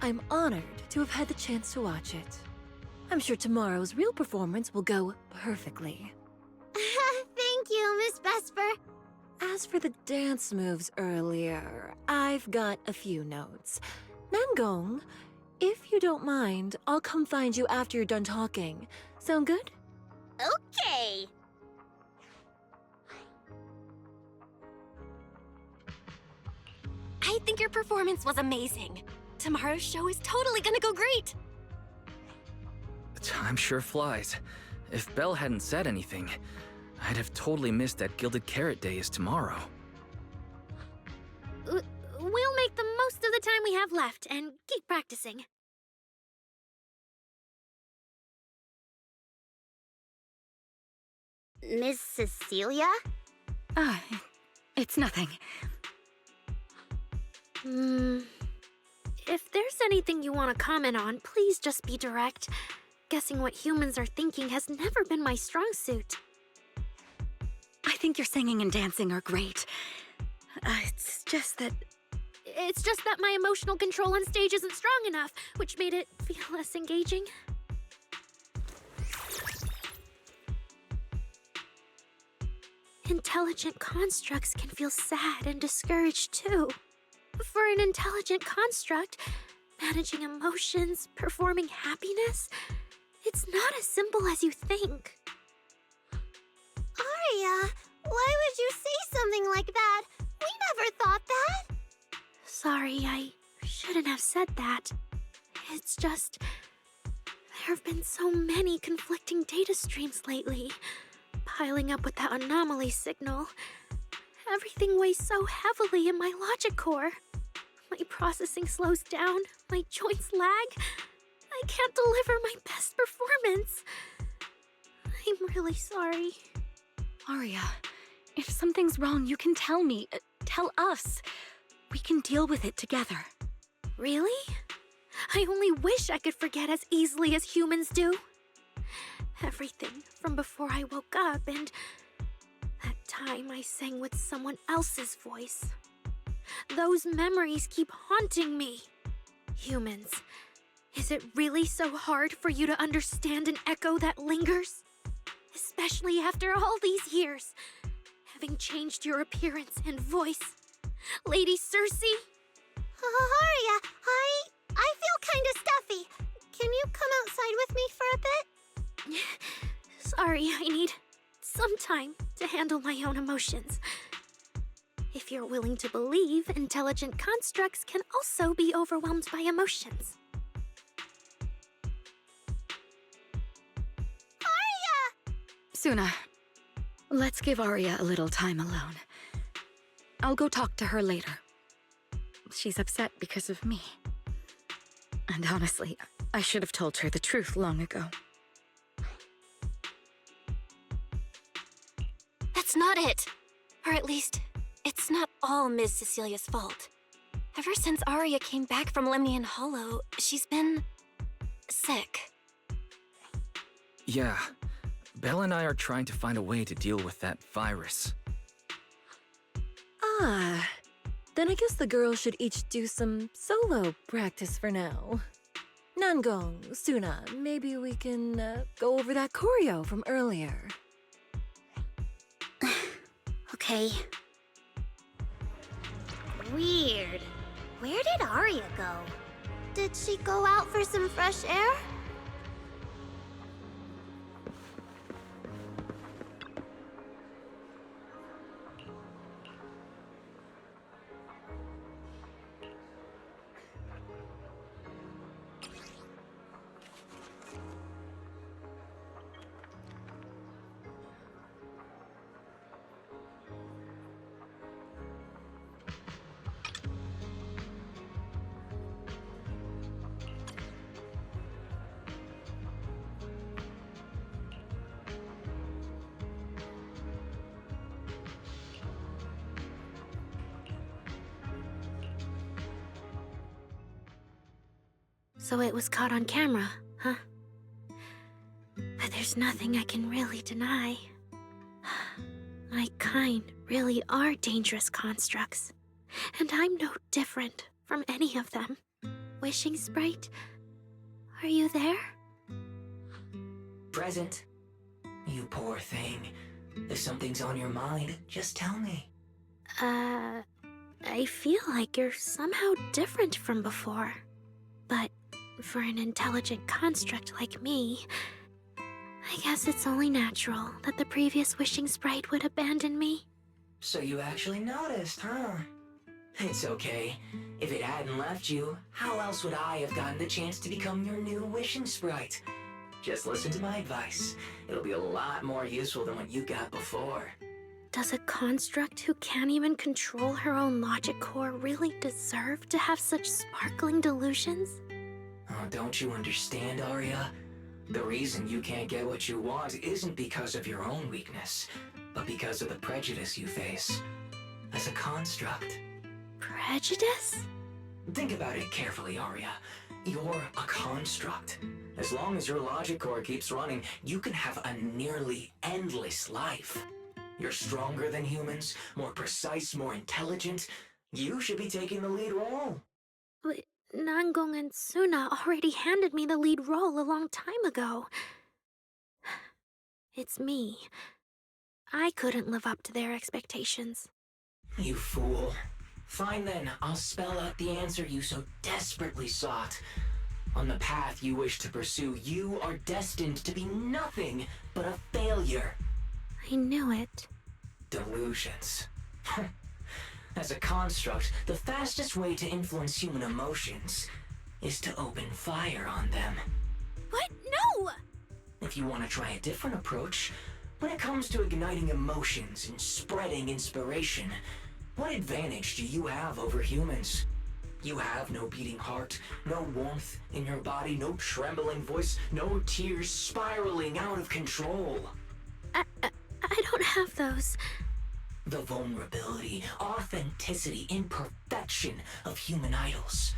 I'm honored to have had the chance to watch it. I'm sure tomorrow's real performance will go perfectly. Thank you, Miss Vesper. As for the dance moves earlier, I've got a few notes. Nangong, if you don't mind, I'll come find you after you're done talking. Sound good? Okay. I think your performance was amazing. Tomorrow's show is totally gonna go great. Time sure flies. If Belle hadn't said anything, I'd have totally missed that Gilded Carrot Day is tomorrow. We'll make the most of the time we have left and keep practicing. Miss Cecilia? It's nothing. If there's anything you want to comment on, please just be direct. Guessing what humans are thinking has never been my strong suit. I think your singing and dancing are great. It's just that my emotional control on stage isn't strong enough, which made it feel less engaging. Intelligent constructs can feel sad and discouraged too. For an intelligent construct, managing emotions, performing happiness, it's not as simple as you think. Aria, why would you say something like that? We never thought that. Sorry, I shouldn't have said that. It's just, there have been so many conflicting data streams lately, piling up with that anomaly signal. Everything weighs so heavily in my logic core. My processing slows down, my joints lag. I can't deliver my best performance. I'm really sorry. Aria, if something's wrong, you can tell me. Tell us. We can deal with it together. Really? I only wish I could forget as easily as humans do. Everything from before I woke up and that time I sang with someone else's voice. Those memories keep haunting me. Humans, is it really so hard for you to understand an echo that lingers? Especially after all these years, having changed your appearance and voice. Lady Circe? Aria, I feel kinda stuffy. Can you come outside with me for a bit? Sorry, I need some time to handle my own emotions. If you're willing to believe, intelligent constructs can also be overwhelmed by emotions. Aria! Suna, let's give Aria a little time alone. I'll go talk to her later. She's upset because of me. And honestly, I should have told her the truth long ago. That's not it. Or at least, it's not all Ms. Cecilia's fault. Ever since Aria came back from Lemnian Hollow, she's been sick. Yeah. Belle and I are trying to find a way to deal with that virus. Ah, then I guess the girls should each do some solo practice for now. Nangong, Suna, maybe we can go over that choreo from earlier. Okay. Weird. Where did Aria go? Did she go out for some fresh air? So it was caught on camera, huh? But there's nothing I can really deny. My kind really are dangerous constructs. And I'm no different from any of them. Wishing Sprite, are you there? Present. You poor thing. If something's on your mind, just tell me. I feel like you're somehow different from before. But for an intelligent construct like me, I guess it's only natural that the previous Wishing Sprite would abandon me. So you actually noticed, huh? It's okay. If it hadn't left you, how else would I have gotten the chance to become your new Wishing Sprite? Just listen to my advice. It'll be a lot more useful than what you got before. Does a construct who can't even control her own logic core really deserve to have such sparkling delusions? Oh, don't you understand, Arya? The reason you can't get what you want isn't because of your own weakness, but because of the prejudice you face. As a construct. Prejudice? Think about it carefully, Arya. You're a construct. As long as your logic core keeps running, you can have a nearly endless life. You're stronger than humans, more precise, more intelligent. You should be taking the lead role. But Nangong and Suna already handed me the lead role a long time ago. It's me. I couldn't live up to their expectations. You fool. Fine then, I'll spell out the answer you so desperately sought. On the path you wish to pursue, you are destined to be nothing but a failure. I knew it. Delusions. As a construct, the fastest way to influence human emotions is to open fire on them. What? No! If you want to try a different approach, when it comes to igniting emotions and spreading inspiration, what advantage do you have over humans? You have no beating heart, no warmth in your body, no trembling voice, no tears spiraling out of control. I don't have those. The vulnerability, authenticity, imperfection of human idols.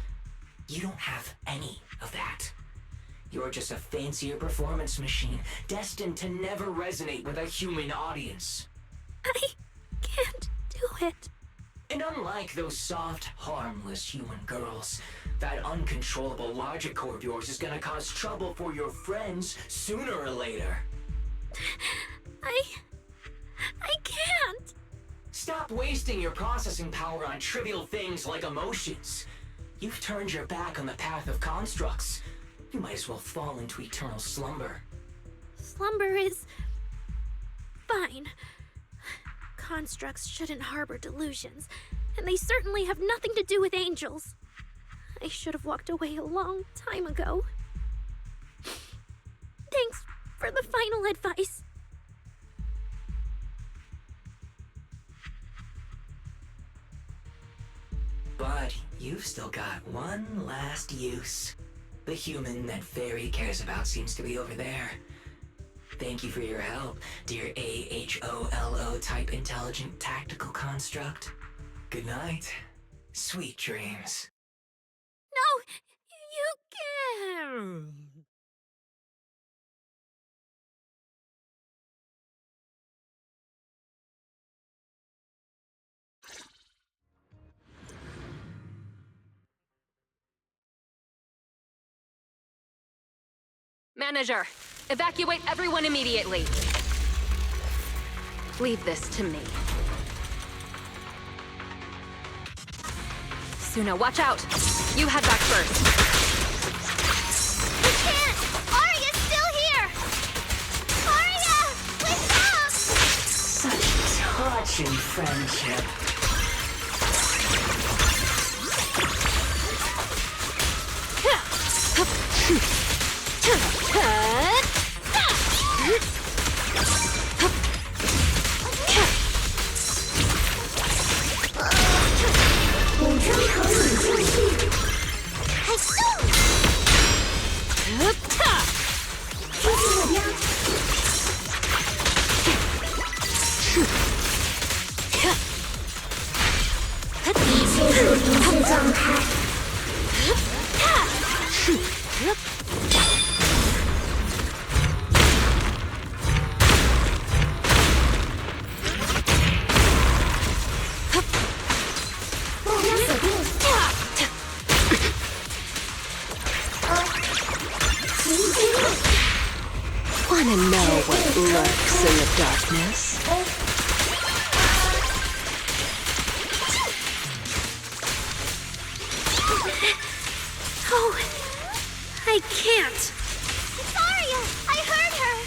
You don't have any of that. You're just a fancier performance machine, destined to never resonate with a human audience. I can't do it. And unlike those soft, harmless human girls, that uncontrollable logic core of yours is gonna cause trouble for your friends sooner or later. I can't. Stop wasting your processing power on trivial things like emotions. You've turned your back on the path of constructs. You might as well fall into eternal slumber. Slumber is fine. Constructs shouldn't harbor delusions, and they certainly have nothing to do with angels. I should have walked away a long time ago. Thanks for the final advice. But you've still got one last use. The human that Fairy cares about seems to be over there. Thank you for your help, dear AHOLO type intelligent tactical construct. Good night. Sweet dreams. No, you can't. Manager, evacuate everyone immediately. Leave this to me. Suna, watch out! You head back first. We can't! Arya's still here! Arya! Wake up! Such touching friendship. Wanna know what lurks in the darkness? Oh, I can't. It's Arya! I heard her!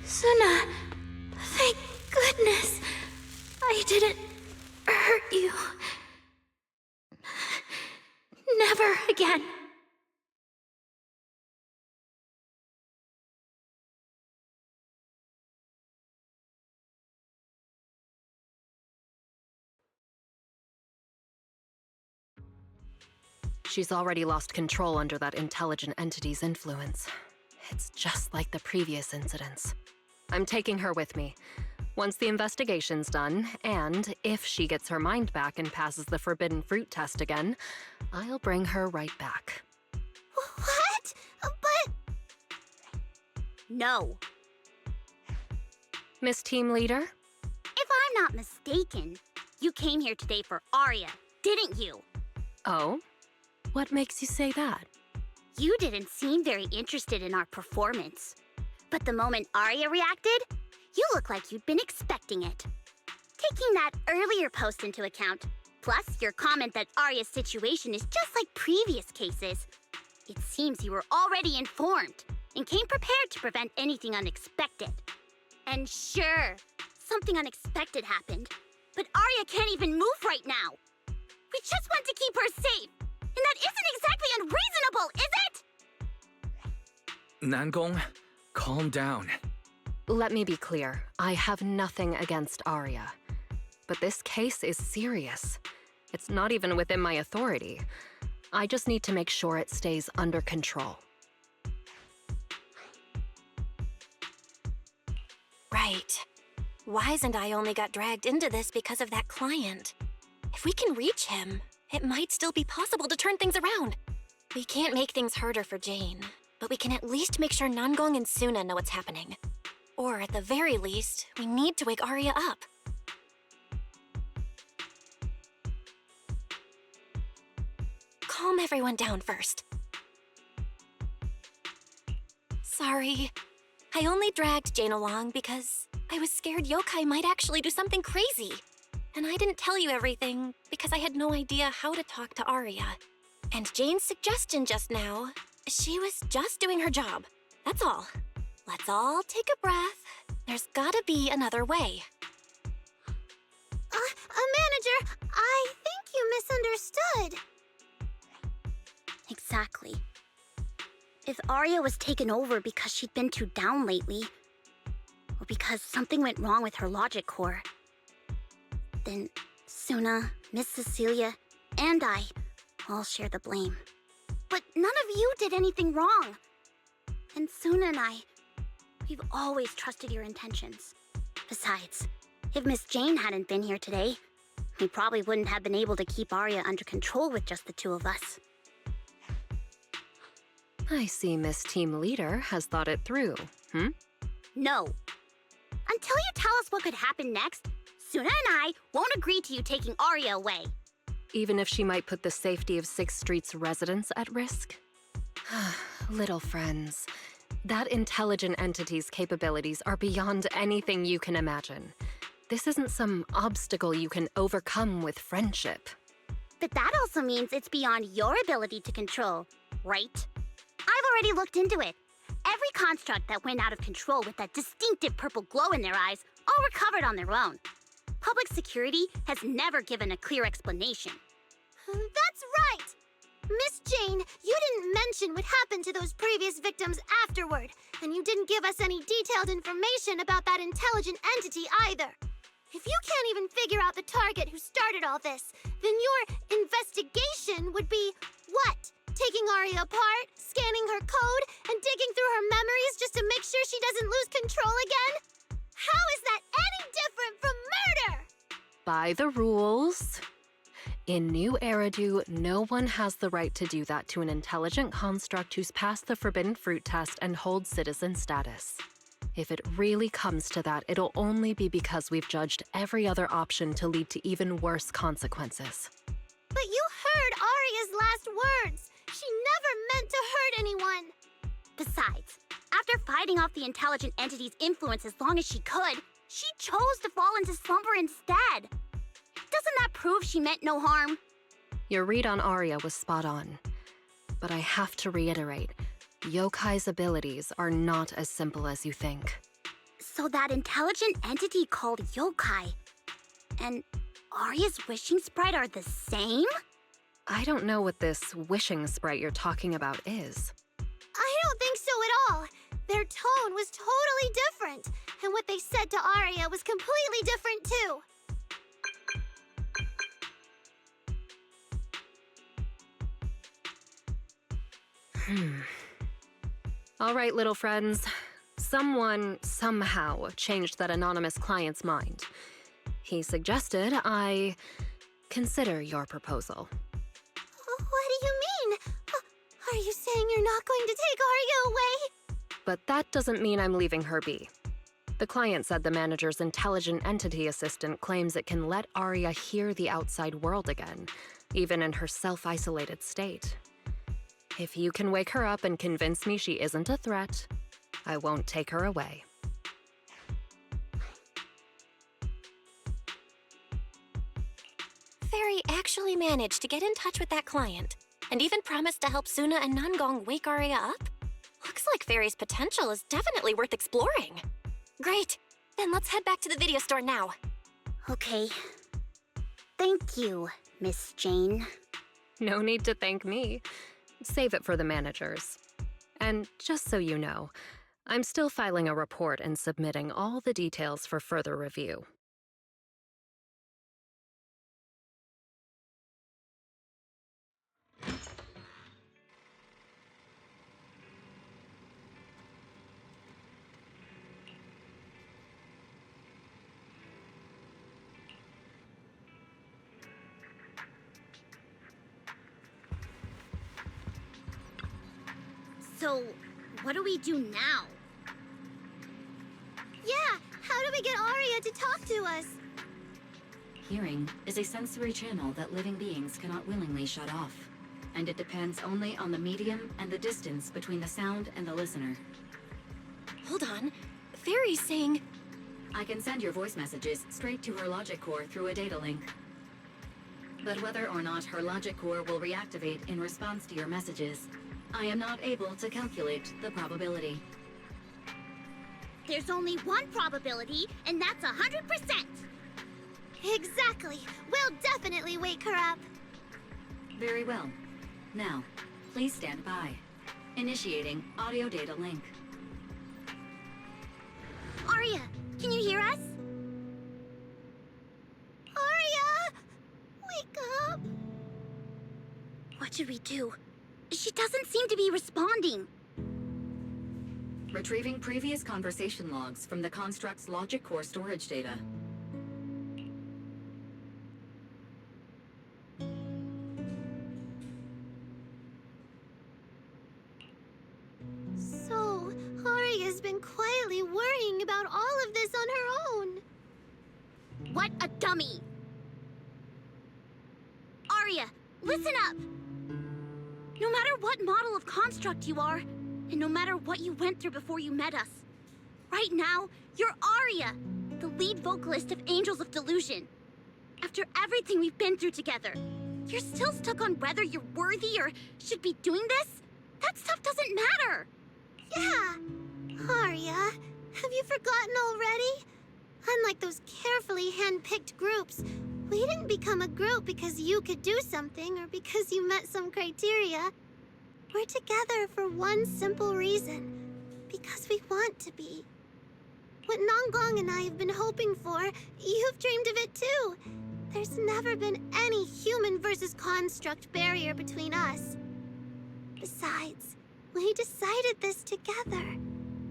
Suna, thank goodness I didn't hurt you. Never again. She's already lost control under that intelligent entity's influence. It's just like the previous incidents. I'm taking her with me. Once the investigation's done, and if she gets her mind back and passes the forbidden fruit test again, I'll bring her right back. What? But... No. Miss Team Leader? If I'm not mistaken, you came here today for Arya, didn't you? Oh? What makes you say that? You didn't seem very interested in our performance. But the moment Arya reacted, you look like you'd been expecting it. Taking that earlier post into account, plus your comment that Arya's situation is just like previous cases, it seems you were already informed and came prepared to prevent anything unexpected. And sure, something unexpected happened, but Arya can't even move right now. We just want to keep her safe, and that isn't exactly unreasonable, is it? Nangong, calm down. Let me be clear. I have nothing against Arya. But this case is serious. It's not even within my authority. I just need to make sure it stays under control. Right. Wise and I only got dragged into this because of that client. If we can reach him, it might still be possible to turn things around. We can't make things harder for Jane, but we can at least make sure Nangong and Suna know what's happening. Or at the very least, we need to wake Arya up. Calm everyone down first. Sorry. I only dragged Jane along because I was scared yokai might actually do something crazy. And I didn't tell you everything because I had no idea how to talk to Arya. And Jane's suggestion just now, she was just doing her job. That's all. Let's all take a breath. There's gotta be another way. Manager, I think you misunderstood. Exactly. If Arya was taken over because she'd been too down lately, or because something went wrong with her logic core, then Suna, Miss Cecilia, and I all share the blame. But none of you did anything wrong. And Suna and I, we've always trusted your intentions. Besides, if Miss Jane hadn't been here today, we probably wouldn't have been able to keep Arya under control with just the two of us. I see Miss Team Leader has thought it through, No. Until you tell us what could happen next, Suna and I won't agree to you taking Arya away. Even if she might put the safety of 6th Street's residents at risk? Little friends, that intelligent entity's capabilities are beyond anything you can imagine. This isn't some obstacle you can overcome with friendship. But that also means it's beyond your ability to control, right? I've already looked into it. Every construct that went out of control with that distinctive purple glow in their eyes all recovered on their own. Public security has never given a clear explanation. That's right! Miss Jane, you didn't mention what happened to those previous victims afterward, and you didn't give us any detailed information about that intelligent entity either. If you can't even figure out the target who started all this, then your investigation would be what? Taking Aria apart, scanning her code, and digging through her memories just to make sure she doesn't lose control again? How is that any different from murder? By the rules. In New Eridu, no one has the right to do that to an intelligent construct who's passed the Forbidden Fruit test and holds citizen status. If it really comes to that, it'll only be because we've judged every other option to lead to even worse consequences. But you heard Aria's last words. She never meant to hurt anyone. Besides, after fighting off the intelligent entity's influence as long as she could, she chose to fall into slumber instead. Doesn't that prove she meant no harm? Your read on Aria was spot on. But I have to reiterate, Yokai's abilities are not as simple as you think. So that intelligent entity called Yokai and Aria's wishing sprite are the same? I don't know what this wishing sprite you're talking about is. I don't think so at all. Their tone was totally different, and what they said to Aria was completely different too. All right, little friends. Someone, somehow, changed that anonymous client's mind. He suggested I consider your proposal. What do you mean? Are you saying you're not going to take Aria away? But that doesn't mean I'm leaving her be. The client said the manager's intelligent entity assistant claims it can let Aria hear the outside world again, even in her self-isolated state. If you can wake her up and convince me she isn't a threat, I won't take her away. Fairy actually managed to get in touch with that client, and even promised to help Suna and Nangong wake Aria up? Looks like Fairy's potential is definitely worth exploring. Great, then let's head back to the video store now. Okay. Thank you, Miss Jane. No need to thank me. Save it for the managers. And just so you know, I'm still filing a report and submitting all the details for further review. So, what do we do now? Yeah, how do we get Aria to talk to us? Hearing is a sensory channel that living beings cannot willingly shut off, and it depends only on the medium and the distance between the sound and the listener. Hold on, Fairy's saying... I can send your voice messages straight to her logic core through a data link. But whether or not her logic core will reactivate in response to your messages, I am not able to calculate the probability. There's only one probability, and that's 100%! Exactly. We'll definitely wake her up. Very well. Now, please stand by. Initiating audio data link. Aria, can you hear us? Aria! Wake up! What should we do? She doesn't seem to be responding. Retrieving previous conversation logs from the construct's logic core storage data. So, Aria's been quietly worrying about all of this on her own. What a dummy! Aria, listen up! No matter what model of construct you are, and no matter what you went through before you met us, right now, you're Aria, the lead vocalist of Angels of Delusion. After everything we've been through together, you're still stuck on whether you're worthy or should be doing this? That stuff doesn't matter! Yeah, forgotten already? Unlike those carefully hand-picked groups, we didn't become a group because you could do something or because you met some criteria. We're together for one simple reason. Because we want to be. What Nanggong and I have been hoping for, you've dreamed of it too. There's never been any human versus construct barrier between us. Besides, we decided this together.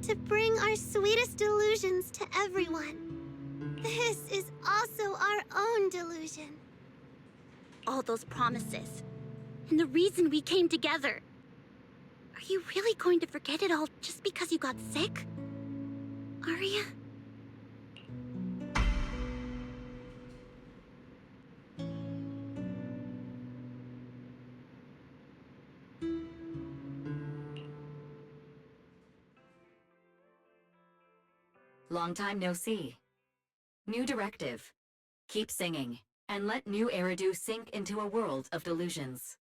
To bring our sweetest delusions to everyone. This is also our own delusion. All those promises. And the reason we came together. Are you really going to forget it all just because you got sick? Arya? Long time no see. New directive. Keep singing, and let new Eridu sink into a world of delusions.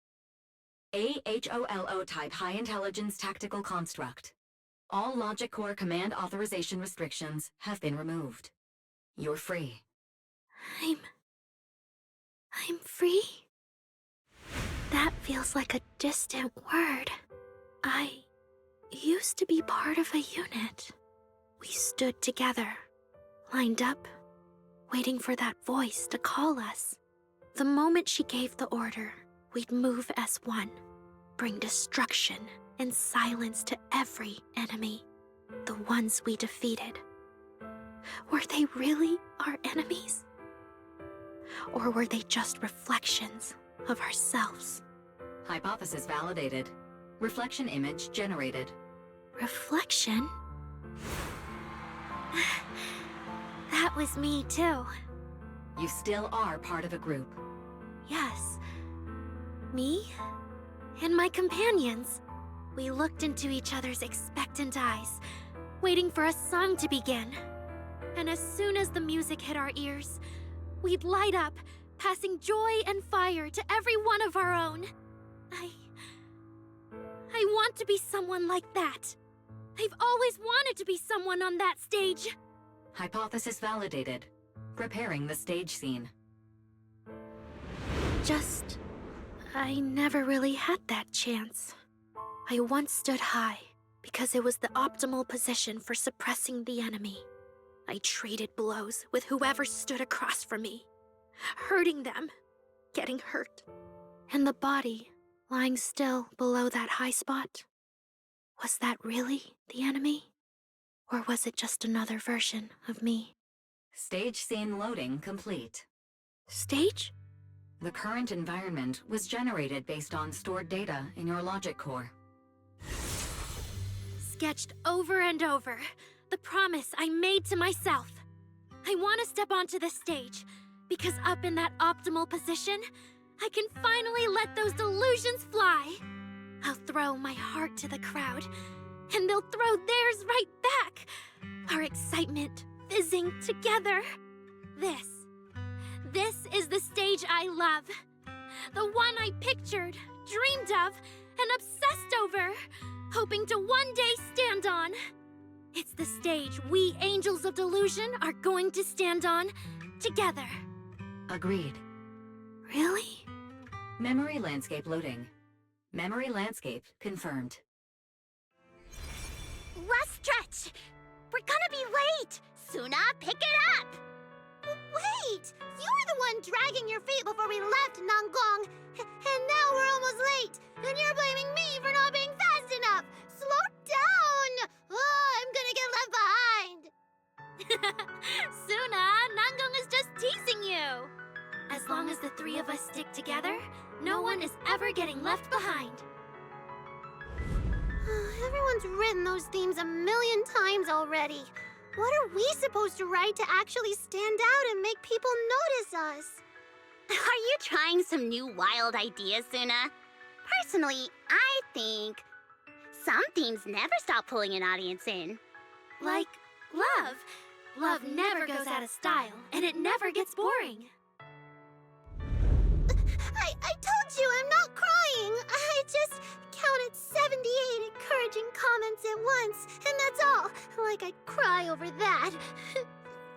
HoLo type high intelligence tactical construct. All logic core command authorization restrictions have been removed. You're free. I'm free? That feels like a distant word. I used to be part of a unit. We stood together, lined up, waiting for that voice to call us. The moment she gave the order, we'd move as one, bring destruction and silence to every enemy, the ones we defeated. Were they really our enemies? Or were they just reflections of ourselves? Hypothesis validated. Reflection image generated. Reflection? That was me too. You still are part of a group. Yes. Me and my companions. We looked into each other's expectant eyes, waiting for a song to begin. And as soon as the music hit our ears, we'd light up, passing joy and fire to every one of our own. I want to be someone like that. I've always wanted to be someone on that stage. Hypothesis validated. Preparing the stage scene. I never really had that chance. I once stood high because it was the optimal position for suppressing the enemy. I traded blows with whoever stood across from me, hurting them, getting hurt. And the body lying still below that high spot? Was that really the enemy? Or was it just another version of me? Stage scene loading complete. Stage? The current environment was generated based on stored data in your logic core. Sketched over and over, the promise I made to myself. I want to step onto the stage, because up in that optimal position, I can finally let those delusions fly. I'll throw my heart to the crowd, and they'll throw theirs right back. Our excitement fizzing together. This is the stage I love. The one I pictured, dreamed of, and obsessed over, hoping to one day stand on. It's the stage we Angels of Delusion are going to stand on together. Agreed. Really? Memory landscape loading. Memory landscape confirmed. Last stretch! We're gonna be late! Suna, pick it up! Wait! You were the one dragging your feet before we left Nanggong. And now we're almost late. And you're blaming me for not being fast enough. Slow down! Oh, I'm gonna get left behind. Suna, Nanggong is just teasing you. As long as the three of us stick together, no one is ever getting left behind. Everyone's written those themes a million times already. What are we supposed to write to actually stand out and make people notice us? Are you trying some new wild ideas, Suna? Personally, I think some themes never stop pulling an audience in. Like love. Love never goes out of style, and it never gets boring. I told you I'm not crying! lying. I just counted 78 encouraging comments at once, and that's all. Like I'd cry over that.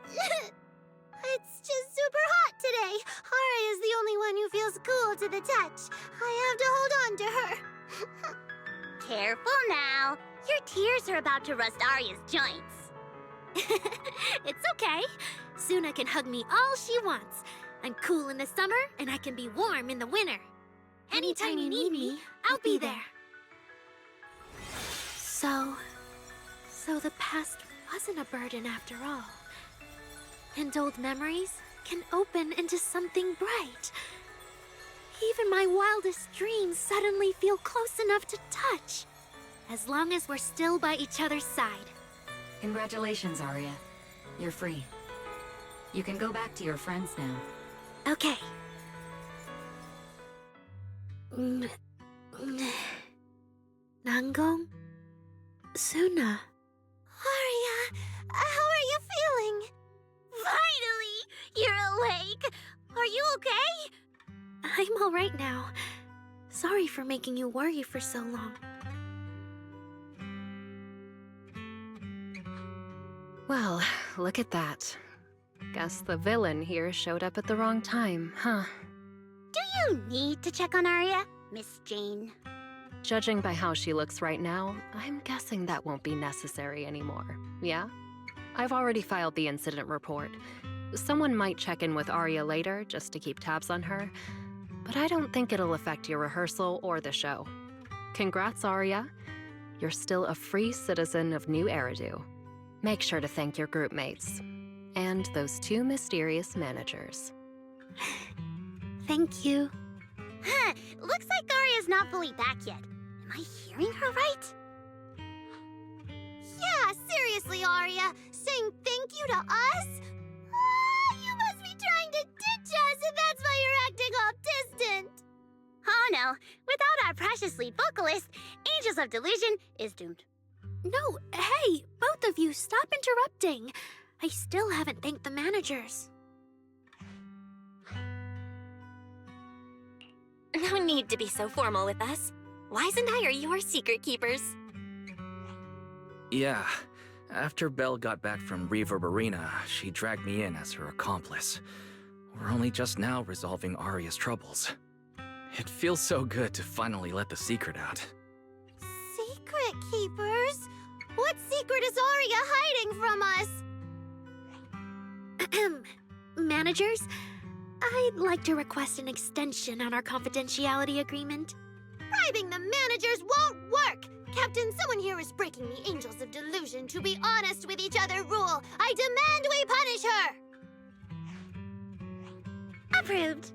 It's just super hot today. Aria's the only one who feels cool to the touch. I have to hold on to her. Careful now. Your tears are about to rust Arya's joints. It's okay. Suna can hug me all she wants. I'm cool in the summer, and I can be warm in the winter. Anytime you need me, I'll be there. So the past wasn't a burden after all. And old memories can open into something bright. Even my wildest dreams suddenly feel close enough to touch. As long as we're still by each other's side. Congratulations, Arya. You're free. You can go back to your friends now. Okay. Nangong? Suna. Arya, how are you feeling? Finally! You're awake! Are you okay? I'm all right now. Sorry for making you worry for so long. Well, look at that. Guess the villain here showed up at the wrong time, huh? Do you need to check on Arya, Miss Jane? Judging by how she looks right now, I'm guessing that won't be necessary anymore, yeah? I've already filed the incident report. Someone might check in with Arya later just to keep tabs on her, but I don't think it'll affect your rehearsal or the show. Congrats, Arya. You're still a free citizen of New Eridu. Make sure to thank your group mates. And those two mysterious managers. Thank you. Huh, looks like Arya's not fully back yet. Am I hearing her right? Yeah, seriously, Arya. Saying thank you to us? You must be trying to ditch us, and that's why you're acting all distant. Oh no, without our precious lead vocalist, Angels of Delusion is doomed. No, hey, both of you, stop interrupting. I still haven't thanked the managers. No need to be so formal with us. Wise and I are your secret keepers. Yeah. After Belle got back from Reverb Arena, she dragged me in as her accomplice. We're only just now resolving Arya's troubles. It feels so good to finally let the secret out. Secret keepers? What secret is Arya hiding from us? Managers, I'd like to request an extension on our confidentiality agreement. Bribing the managers won't work! Captain, someone here is breaking the Angels of Delusion to be honest with each other rule. I demand we punish her! Approved.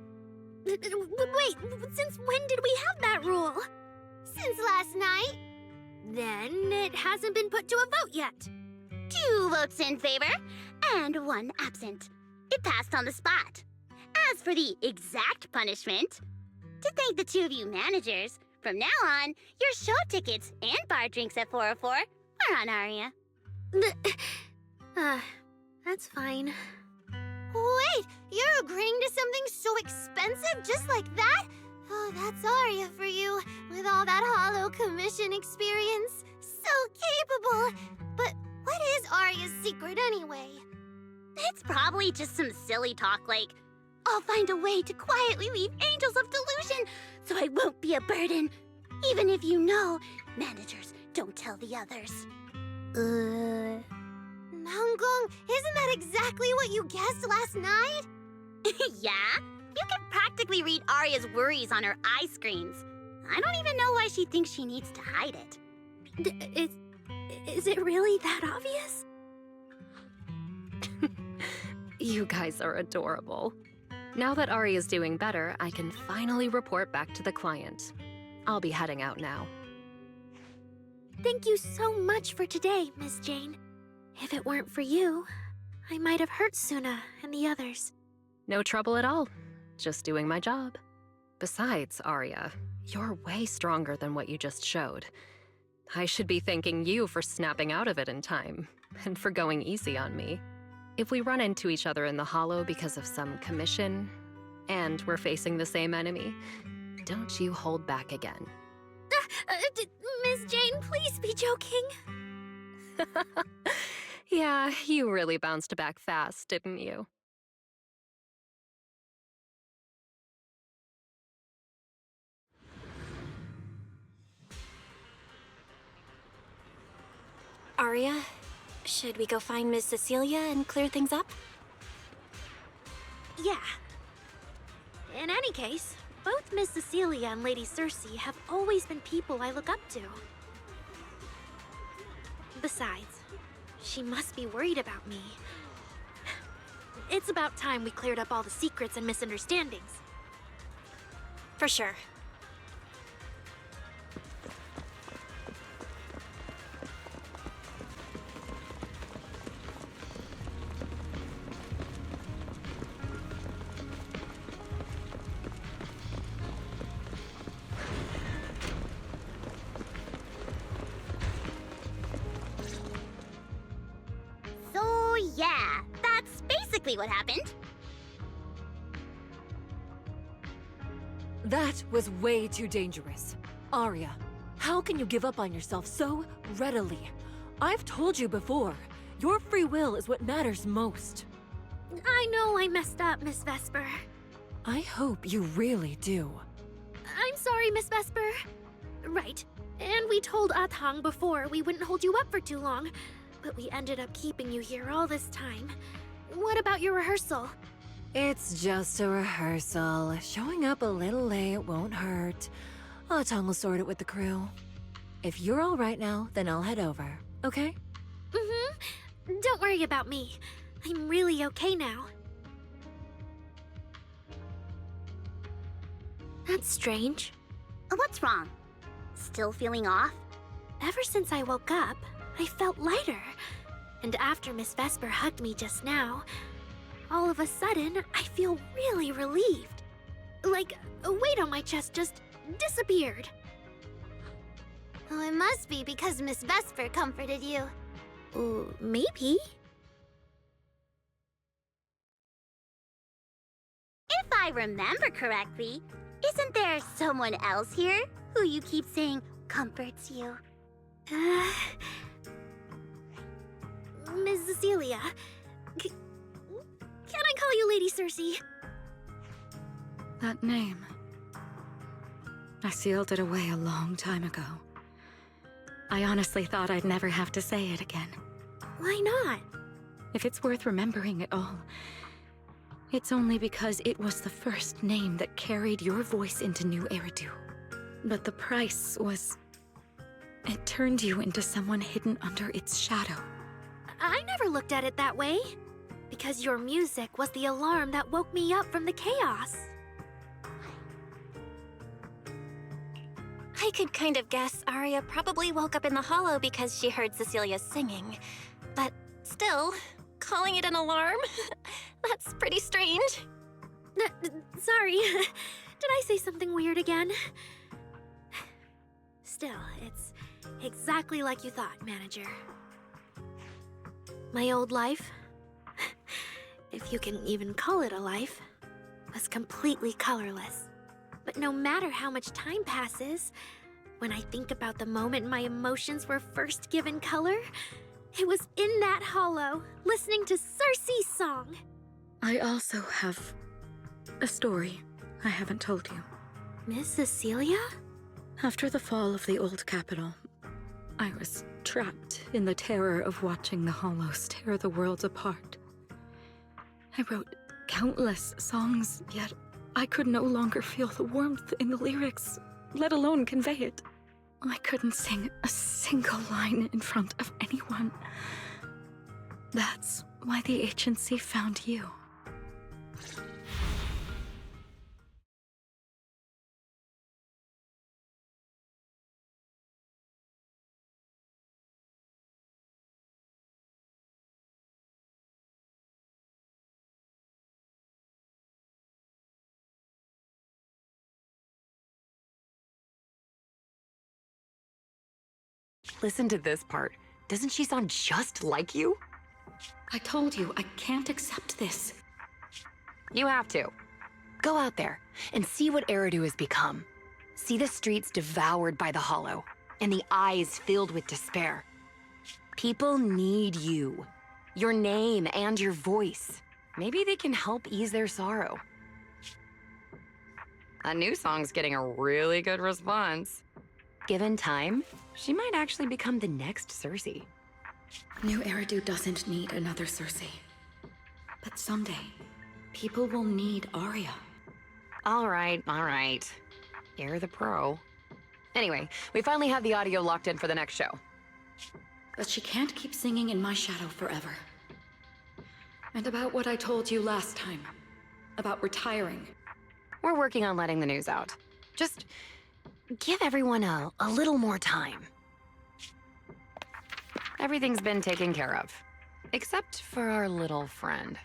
Wait, since when did we have that rule? Since last night. Then it hasn't been put to a vote yet. 2 votes in favor and 1 absent. It passed on the spot. As for the exact punishment, to thank the 2 of you managers, from now on, your show tickets and bar drinks at 404 are on Arya. That's fine. Wait, you're agreeing to something so expensive just like that? Oh, that's Arya for you, with all that Hollow Commission experience. So capable. But what is Arya's secret anyway? It's probably just some silly talk like, I'll find a way to quietly leave Angels of Delusion so I won't be a burden. Even if you know, managers don't tell the others. Nangong, isn't that exactly what you guessed last night? Yeah? You can practically read Arya's worries on her eye screens. I don't even know why she thinks she needs to hide it. Is it really that obvious? You guys are adorable. Now that Arya's doing better, I can finally report back to the client. I'll be heading out now. Thank you so much for today, Miss Jane. If it weren't for you, I might have hurt Suna and the others. No trouble at all. Just doing my job. Besides, Arya, you're way stronger than what you just showed. I should be thanking you for snapping out of it in time, and for going easy on me. If we run into each other in the Hollow because of some commission, and we're facing the same enemy, Don't you hold back again. Miss Jane, please be joking. Yeah, you really bounced back fast, didn't you? Aria, should we go find Miss Cecilia and clear things up? Yeah. In any case, both Miss Cecilia and Lady Cersei have always been people I look up to. Besides, she must be worried about me. It's about time we cleared up all the secrets and misunderstandings. For sure. So, yeah, that's basically what happened. That was way too dangerous. Aria, how can you give up on yourself so readily? I've told you before, your free will is what matters most. I know I messed up, Miss Vesper. I hope you really do. I'm sorry, Miss Vesper. Right. And we told Athang before we wouldn't hold you up for too long, but we ended up keeping you here all this time. What about your rehearsal? It's just a rehearsal. Showing up a little late won't hurt. Athang will sort it with the crew. If you're all right now, then I'll head over, okay? Mm-hmm. Don't worry about me. I'm really okay now. That's strange. What's wrong? Still feeling off? Ever since I woke up, I felt lighter. And after Miss Vesper hugged me just now, all of a sudden, I feel really relieved. Like a weight on my chest just disappeared. Oh, it must be because Miss Vesper comforted you. Maybe. If I remember correctly, isn't there someone else here who you keep saying comforts you? Miss Cecilia, can I call you Lady Cersei? That name. I sealed it away a long time ago. I honestly thought I'd never have to say it again. Why not? If it's worth remembering at all, it's only because it was the first name that carried your voice into New Eridu. But the price was... it turned you into someone hidden under its shadow. I never looked at it that way. Because your music was the alarm that woke me up from the chaos. I could kind of guess Aria probably woke up in the hollow because she heard Cecilia singing. But still, calling it an alarm? That's pretty strange. Sorry. Did I say something weird again? Still, it's exactly like you thought, Manager. My old life, if you can even call it a life, was completely colorless. But no matter how much time passes, when I think about the moment my emotions were first given color, it was in that hollow, listening to Cersei's song. I also have a story I haven't told you. Miss Cecilia? After the fall of the old capital, I was trapped in the terror of watching the hollows tear the world apart. I wrote countless songs, yet I could no longer feel the warmth in the lyrics, let alone convey it. I couldn't sing a single line in front of anyone. That's why the agency found you. Listen to this part. Doesn't she sound just like you? I told you, I can't accept this. You have to. Go out there and see what Eridu has become. See the streets devoured by the Hollow, and the eyes filled with despair. People need you. Your name and your voice. Maybe they can help ease their sorrow. A new song's getting a really good response. Given time, she might actually become the next zZz. New Eridu doesn't need another zZz. But someday, people will need Aria. All right. You're the pro. Anyway, we finally have the audio locked in for the next show. But she can't keep singing in my shadow forever. And about what I told you last time. About retiring. We're working on letting the news out. Just give everyone a little more time. Everything's been taken care of. Except for our little friend.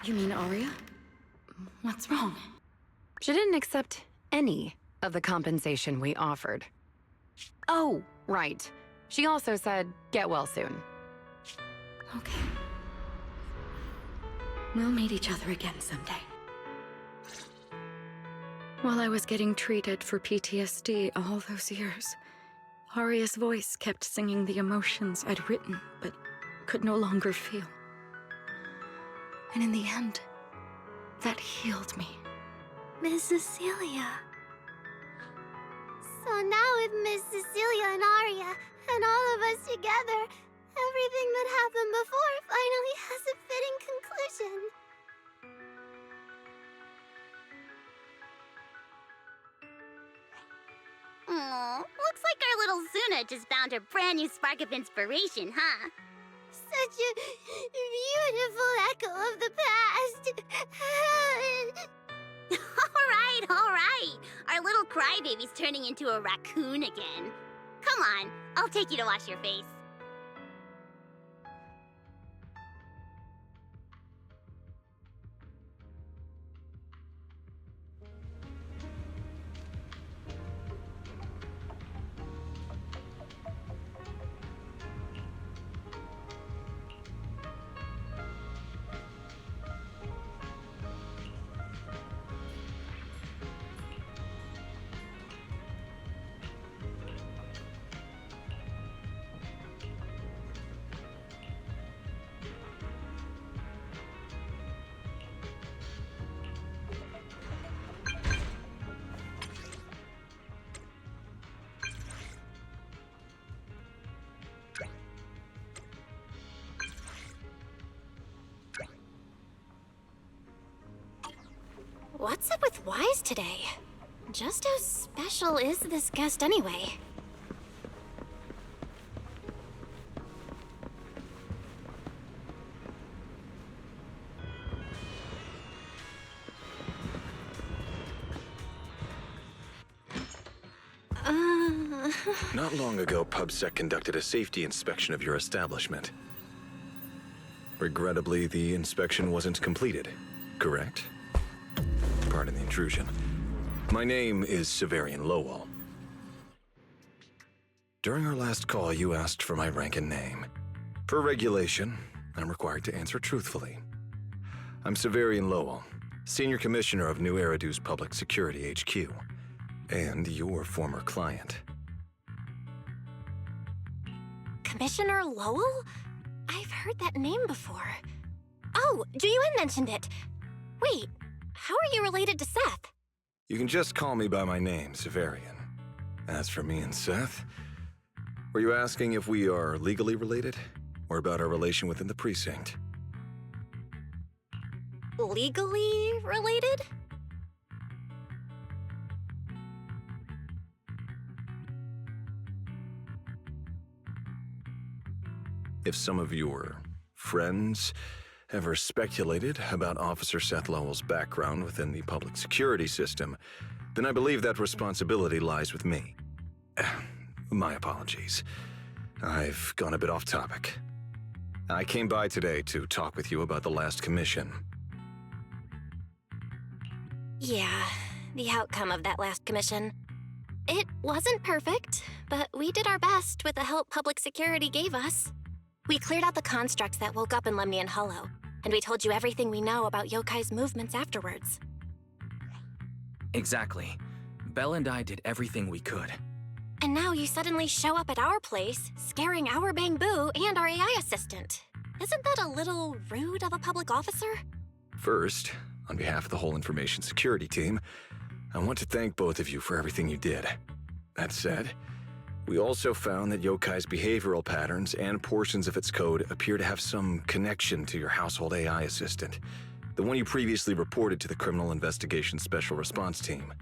You mean Aria? What's wrong? She didn't accept any of the compensation we offered. Oh, right. She also said, get well soon. Okay. We'll meet each other again someday. While I was getting treated for PTSD all those years, Aria's voice kept singing the emotions I'd written, but could no longer feel. And in the end, that healed me. Miss Cecilia. So now with Miss Cecilia and Aria, and all of us together, everything that happened before finally has a fitting conclusion. Aw, looks like our little Zuna just found her brand new spark of inspiration, huh? Such a beautiful echo of the past. All right. Our little crybaby's turning into a raccoon again. Come on, I'll take you to wash your face. What's up with Wise today? Just how special is this guest anyway? Not long ago, PubSec conducted a safety inspection of your establishment. Regrettably, the inspection wasn't completed, correct? Pardon the intrusion. My name is Severian Lowell. During our last call, you asked for my rank and name. Per regulation, I'm required to answer truthfully. I'm Severian Lowell, Senior Commissioner of New Eridu's Public Security HQ, and your former client. Commissioner Lowell? I've heard that name before. Oh, Juyuan mentioned it. Wait, how are you related to Seth? You can just call me by my name, Severian. As for me and Seth, were you asking if we are legally related, or about our relation within the precinct? Legally related? If some of your friends ever speculated about Officer Seth Lowell's background within the public security system, then I believe that responsibility lies with me. My apologies. I've gone a bit off topic. I came by today to talk with you about the last commission. Yeah, the outcome of that last commission. It wasn't perfect, but we did our best with the help public security gave us. We cleared out the constructs that woke up in Lemnian Hollow, and we told you everything we know about Yokai's movements afterwards. Exactly. Belle and I did everything we could. And now you suddenly show up at our place, scaring our Bangbu and our AI assistant. Isn't that a little rude of a public officer? First, on behalf of the whole information security team, I want to thank both of you for everything you did. That said, we also found that Yokai's behavioral patterns and portions of its code appear to have some connection to your household AI assistant, the one you previously reported to the Criminal Investigation Special Response Team.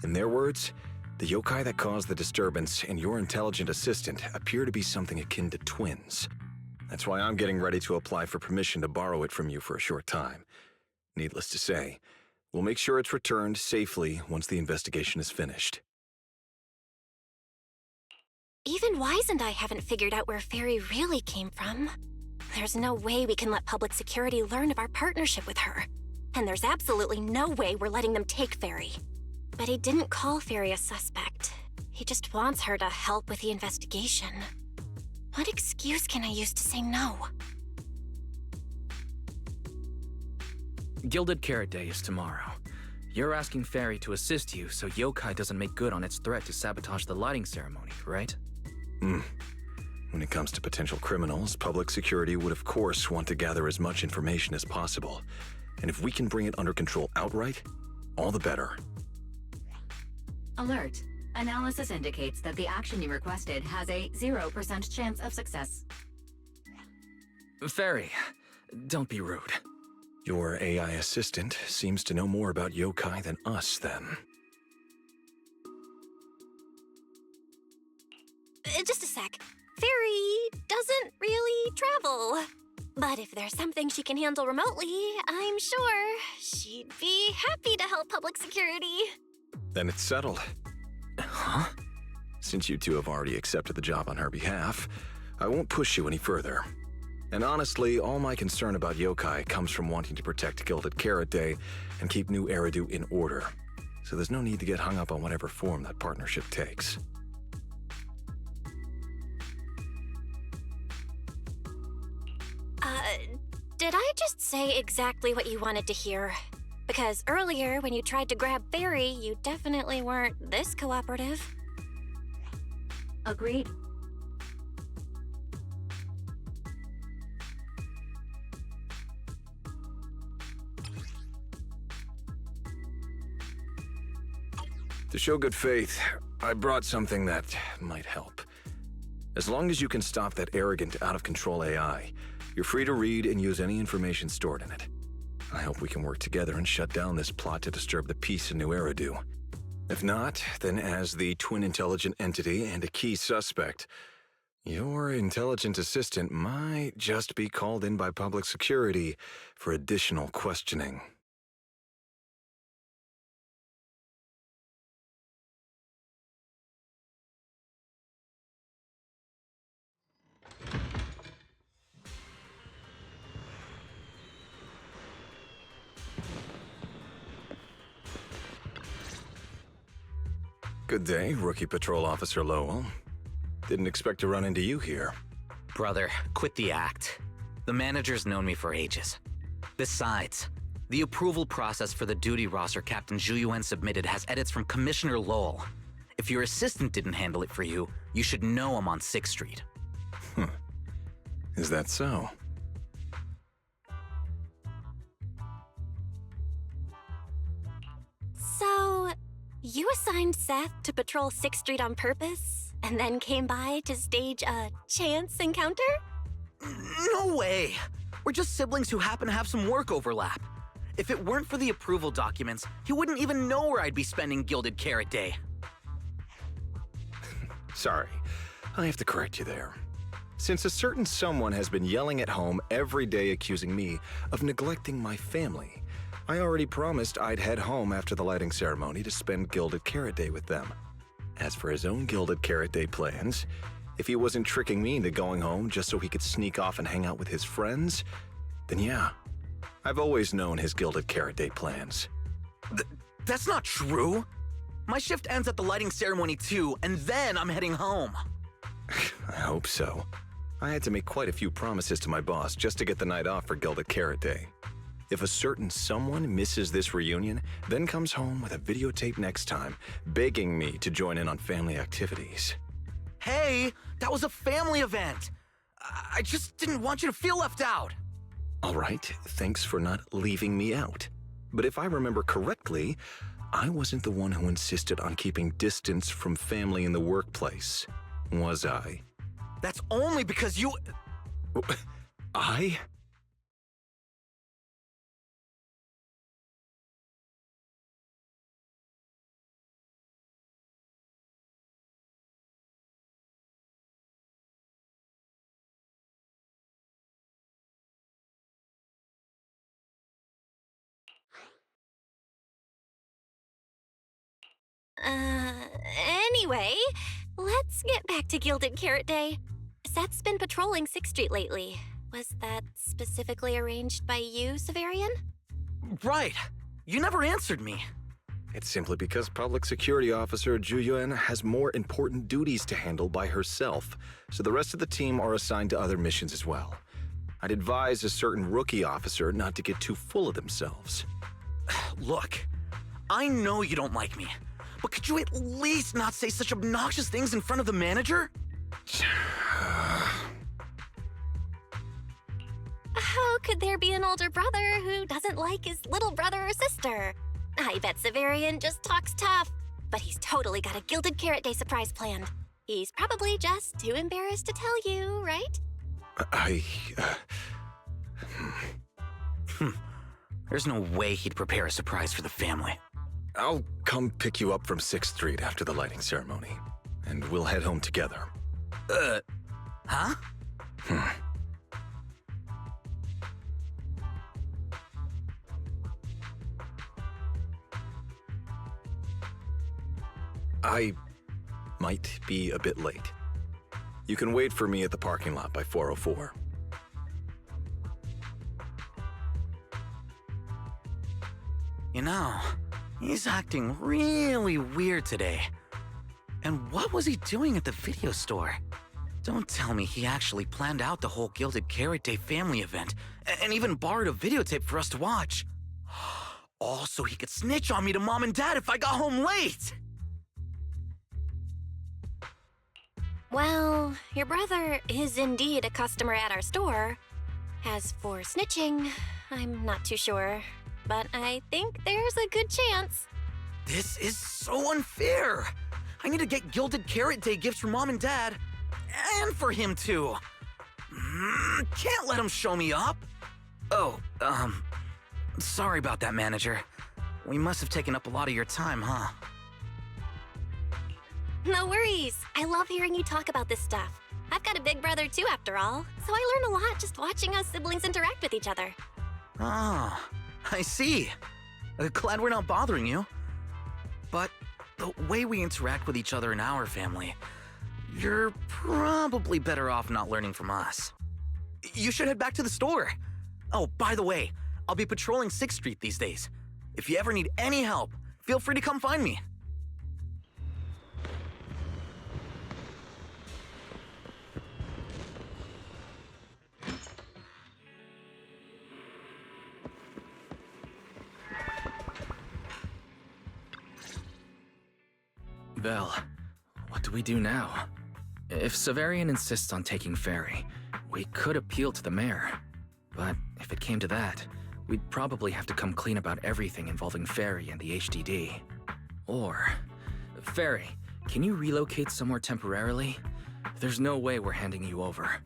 In their words, the yokai that caused the disturbance and your intelligent assistant appear to be something akin to twins. That's why I'm getting ready to apply for permission to borrow it from you for a short time. Needless to say, we'll make sure it's returned safely once the investigation is finished. Even Wise and I haven't figured out where Fairy really came from. There's no way we can let public security learn of our partnership with her. And there's absolutely no way we're letting them take Fairy. But he didn't call Fairy a suspect. He just wants her to help with the investigation. What excuse can I use to say no? Gilded Carrot Day is tomorrow. You're asking Fairy to assist you so Yokai doesn't make good on its threat to sabotage the lighting ceremony, right? When it comes to potential criminals, public security would of course want to gather as much information as possible. And if we can bring it under control outright, all the better. Alert. Analysis indicates that the action you requested has a 0% chance of success. Fairy, don't be rude. Your AI assistant seems to know more about yokai than us, then. Just a sec. Fairy doesn't really travel. But if there's something she can handle remotely, I'm sure she'd be happy to help public security. Then it's settled. Huh? Since you two have already accepted the job on her behalf, I won't push you any further. And honestly, all my concern about yokai comes from wanting to protect Gilded Carrot Day and keep New Eridu in order. So there's no need to get hung up on whatever form that partnership takes. Did I just say exactly what you wanted to hear? Because earlier, when you tried to grab Fairy, you definitely weren't this cooperative. Agreed. To show good faith, I brought something that might help. As long as you can stop that arrogant, out-of-control AI, you're free to read and use any information stored in it. I hope we can work together and shut down this plot to disturb the peace in New Eridu. If not, then as the twin intelligent entity and a key suspect, your intelligent assistant might just be called in by public security for additional questioning. Good day, Rookie Patrol Officer Lowell. Didn't expect to run into you here. Brother, quit the act. The manager's known me for ages. Besides, the approval process for the duty roster Captain Zhu submitted has edits from Commissioner Lowell. If your assistant didn't handle it for you, you should know I'm on 6th Street. Is that so? So, you assigned Seth to patrol 6th Street on purpose, and then came by to stage a chance encounter? No way! We're just siblings who happen to have some work overlap. If it weren't for the approval documents, he wouldn't even know where I'd be spending Gilded Carrot Day. Sorry, I have to correct you there. Since a certain someone has been yelling at home every day accusing me of neglecting my family, I already promised I'd head home after the lighting ceremony to spend Gilded Carrot Day with them. As for his own Gilded Carrot Day plans, if he wasn't tricking me into going home just so he could sneak off and hang out with his friends, then yeah, I've always known his Gilded Carrot Day plans. That's not true! My shift ends at the lighting ceremony too, and then I'm heading home. I hope so. I had to make quite a few promises to my boss just to get the night off for Gilded Carrot Day. If a certain someone misses this reunion, then comes home with a videotape next time, begging me to join in on family activities. Hey, that was a family event. I just didn't want you to feel left out. All right, thanks for not leaving me out. But if I remember correctly, I wasn't the one who insisted on keeping distance from family in the workplace, was I? That's only because you... I? Anyway, let's get back to Gilded Carrot Day. Seth's been patrolling 6th Street lately. Was that specifically arranged by you, Severian? Right. You never answered me. It's simply because Public Security Officer Juyuan has more important duties to handle by herself, so the rest of the team are assigned to other missions as well. I'd advise a certain rookie officer not to get too full of themselves. Look, I know you don't like me, but could you at least not say such obnoxious things in front of the manager? How could there be an older brother who doesn't like his little brother or sister? I bet Severian just talks tough, but he's totally got a Gilded Carrot Day surprise planned. He's probably just too embarrassed to tell you, right? There's no way he'd prepare a surprise for the family. I'll come pick you up from 6th Street after the lighting ceremony, and we'll head home together. Huh? I might be a bit late. You can wait for me at the parking lot by 4:04. You know, he's acting really weird today. And what was he doing at the video store? Don't tell me he actually planned out the whole Gilded Carrot Day family event and even borrowed a videotape for us to watch. Also, he could snitch on me to Mom and Dad if I got home late. Well, your brother is indeed a customer at our store. As for snitching, I'm not too sure, but I think there's a good chance. This is so unfair. I need to get Gilded Carrot Day gifts for Mom and Dad, and for him too. Can't let him show me up. Oh, sorry about that, manager. We must have taken up a lot of your time, huh? No worries. I love hearing you talk about this stuff. I've got a big brother too, after all, so I learn a lot just watching us siblings interact with each other. Ah, I see. Glad we're not bothering you. But the way we interact with each other in our family, you're probably better off not learning from us. You should head back to the store. Oh, by the way, I'll be patrolling 6th Street these days. If you ever need any help, feel free to come find me. Vel, what do we do now? If Severian insists on taking Ferry, we could appeal to the mayor. But if it came to that, we'd probably have to come clean about everything involving Ferry and the HDD. Or, Ferry, can you relocate somewhere temporarily? There's no way we're handing you over.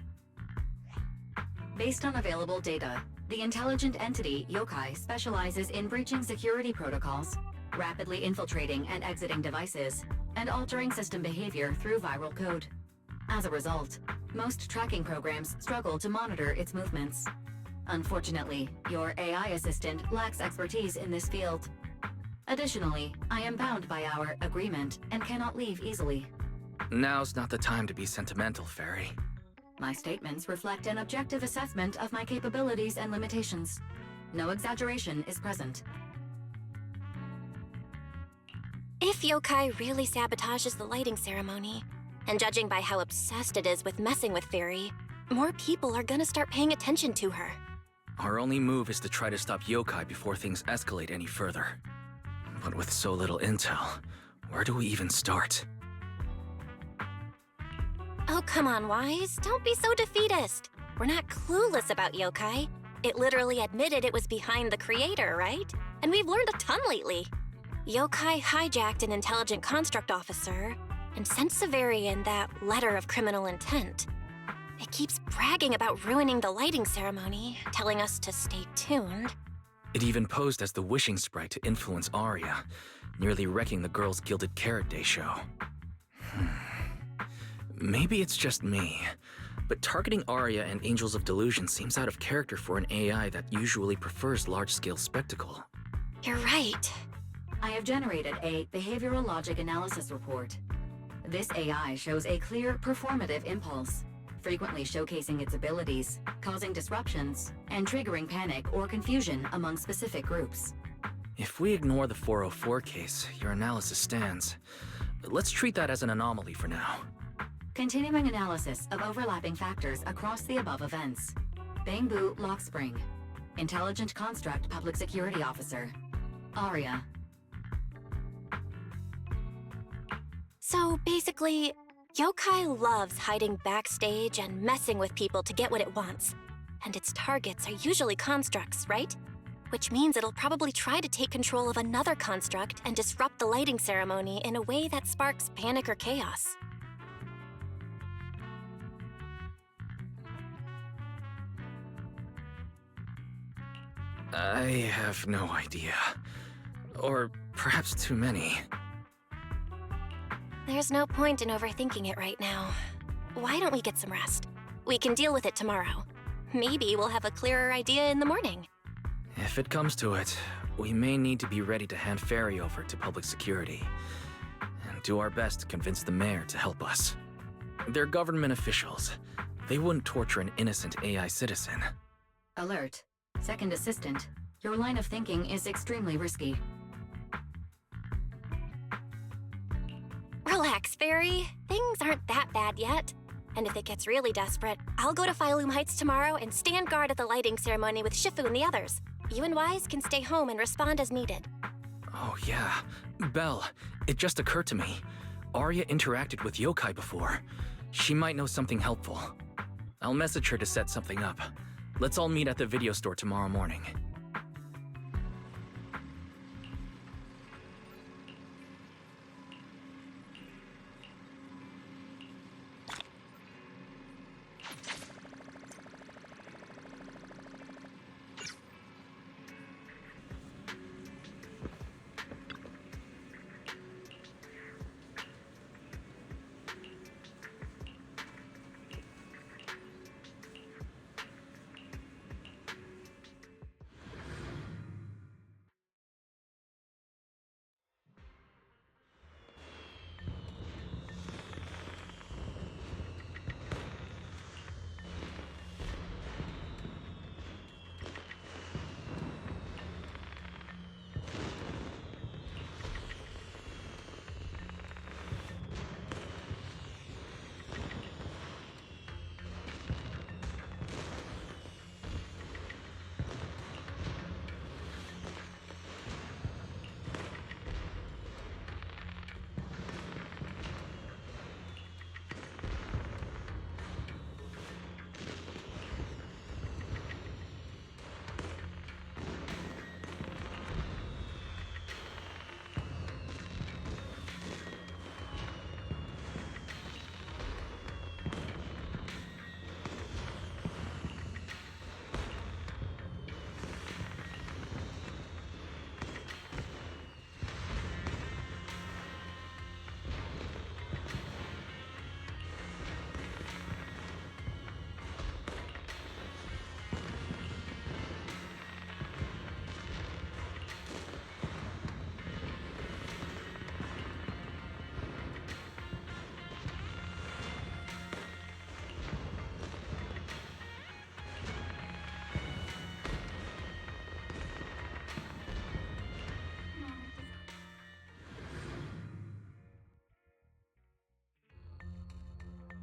Based on available data, the intelligent entity Yokai specializes in breaching security protocols, rapidly infiltrating and exiting devices, and altering system behavior through viral code. As a result, most tracking programs struggle to monitor its movements. Unfortunately, your AI assistant lacks expertise in this field. Additionally, I am bound by our agreement and cannot leave easily. Now's not the time to be sentimental, Ferry. My statements reflect an objective assessment of my capabilities and limitations. No exaggeration is present. If Yokai really sabotages the lighting ceremony, and judging by how obsessed it is with messing with Fairy, more people are gonna start paying attention to her. Our only move is to try to stop yokai before things escalate any further. But with so little intel, where do we even start? Oh, come on, Wise. Don't be so defeatist. We're not clueless about yokai. It literally admitted it was behind the creator, right? And we've learned a ton lately. Yokai hijacked an intelligent construct officer and sent Severian that letter of criminal intent. It keeps bragging about ruining the lighting ceremony, telling us to stay tuned. It even posed as the wishing sprite to influence Arya, nearly wrecking the girls' Gilded Carrot Day show. Maybe it's just me, but targeting Arya and Angels of Delusion seems out of character for an AI that usually prefers large-scale spectacle. You're right. I have generated a behavioral logic analysis report. This AI shows a clear performative impulse, frequently showcasing its abilities, causing disruptions, and triggering panic or confusion among specific groups. If we ignore the 404 case, your analysis stands. Let's treat that as an anomaly for now. Continuing analysis of overlapping factors across the above events. Bangbu Lockspring. Intelligent Construct Public Security Officer. Arya. So basically, yokai loves hiding backstage and messing with people to get what it wants. And its targets are usually constructs, right? Which means it'll probably try to take control of another construct and disrupt the lighting ceremony in a way that sparks panic or chaos. I have no idea. Or perhaps too many. There's no point in overthinking it right now. Why don't we get some rest? We can deal with it tomorrow. Maybe we'll have a clearer idea in the morning. If it comes to it, we may need to be ready to hand Ferry over to public security. And do our best to convince the mayor to help us. They're government officials. They wouldn't torture an innocent AI citizen. Alert. Second assistant. Your line of thinking is extremely risky. Relax, Fairy. Things aren't that bad yet. And if it gets really desperate, I'll go to Phylum Heights tomorrow and stand guard at the lighting ceremony with Shifu and the others. You and Wise can stay home and respond as needed. Oh yeah. Belle, it just occurred to me. Arya interacted with yokai before. She might know something helpful. I'll message her to set something up. Let's all meet at the video store tomorrow morning.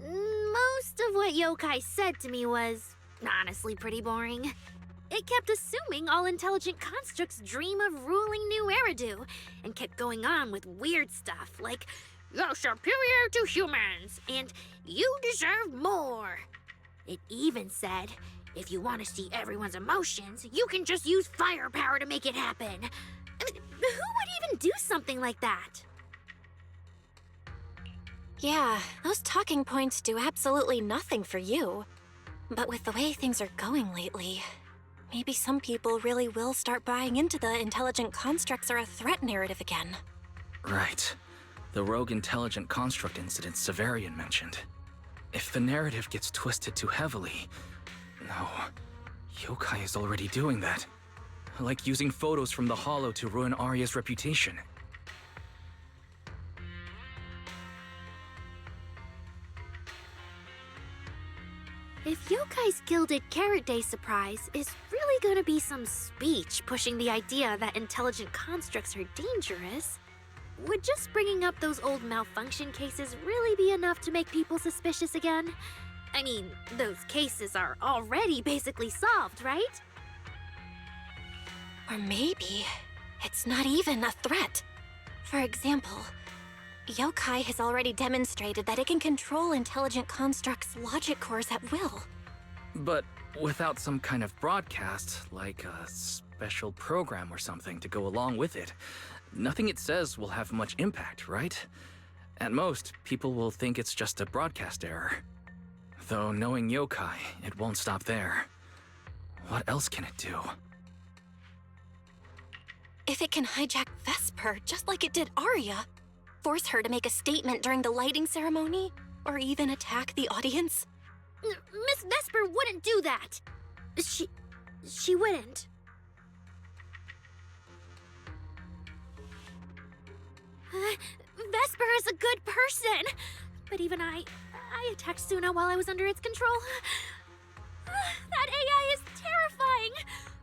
Most of what yokai said to me was honestly pretty boring. it kept assuming all intelligent constructs dream of ruling New Eridu, and kept going on with weird stuff like, "You're superior to humans," and "You deserve more." It even said, "If you want to see everyone's emotions, you can just use firepower to make it happen." I mean, who would even do something like that? Yeah, those talking points do absolutely nothing for you. But with the way things are going lately, maybe some people really will start buying into the intelligent constructs are a threat narrative again. Right. The rogue intelligent construct incident Severian mentioned. If the narrative gets twisted too heavily... No. Yokai is already doing that. Like using photos from the Holo to ruin Arya's reputation. If Yokai's Gilded Carrot Day surprise is really gonna be some speech pushing the idea that intelligent constructs are dangerous, would just bringing up those old malfunction cases really be enough to make people suspicious again? I mean, those cases are already basically solved, right? Or maybe it's not even a threat. For example, Yokai has already demonstrated that it can control intelligent constructs' logic cores at will. But without some kind of broadcast, like a special program or something to go along with it, nothing it says will have much impact, right? At most, people will think it's just a broadcast error. Though knowing Yokai, it won't stop there. What else can it do? If it can hijack Vesper just like it did Arya, force her to make a statement during the lighting ceremony, or even attack the audience? Miss Vesper wouldn't do that. She wouldn't. Vesper is a good person, but even I attacked Suna while I was under its control. That AI is terrifying.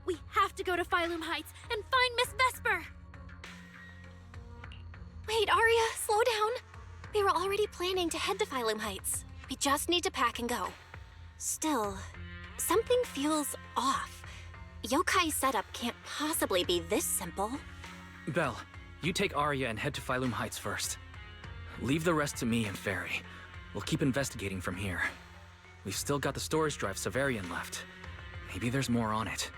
We have to go to Phylum Heights and find Miss Vesper. Wait, Arya, slow down. We were already planning to head to Phylum Heights. We just need to pack and go. Still, something feels off. Yokai's setup can't possibly be this simple. Belle, you take Arya and head to Phylum Heights first. Leave the rest to me and Ferry. We'll keep investigating from here. We've still got the storage drive Severian left. Maybe there's more on it.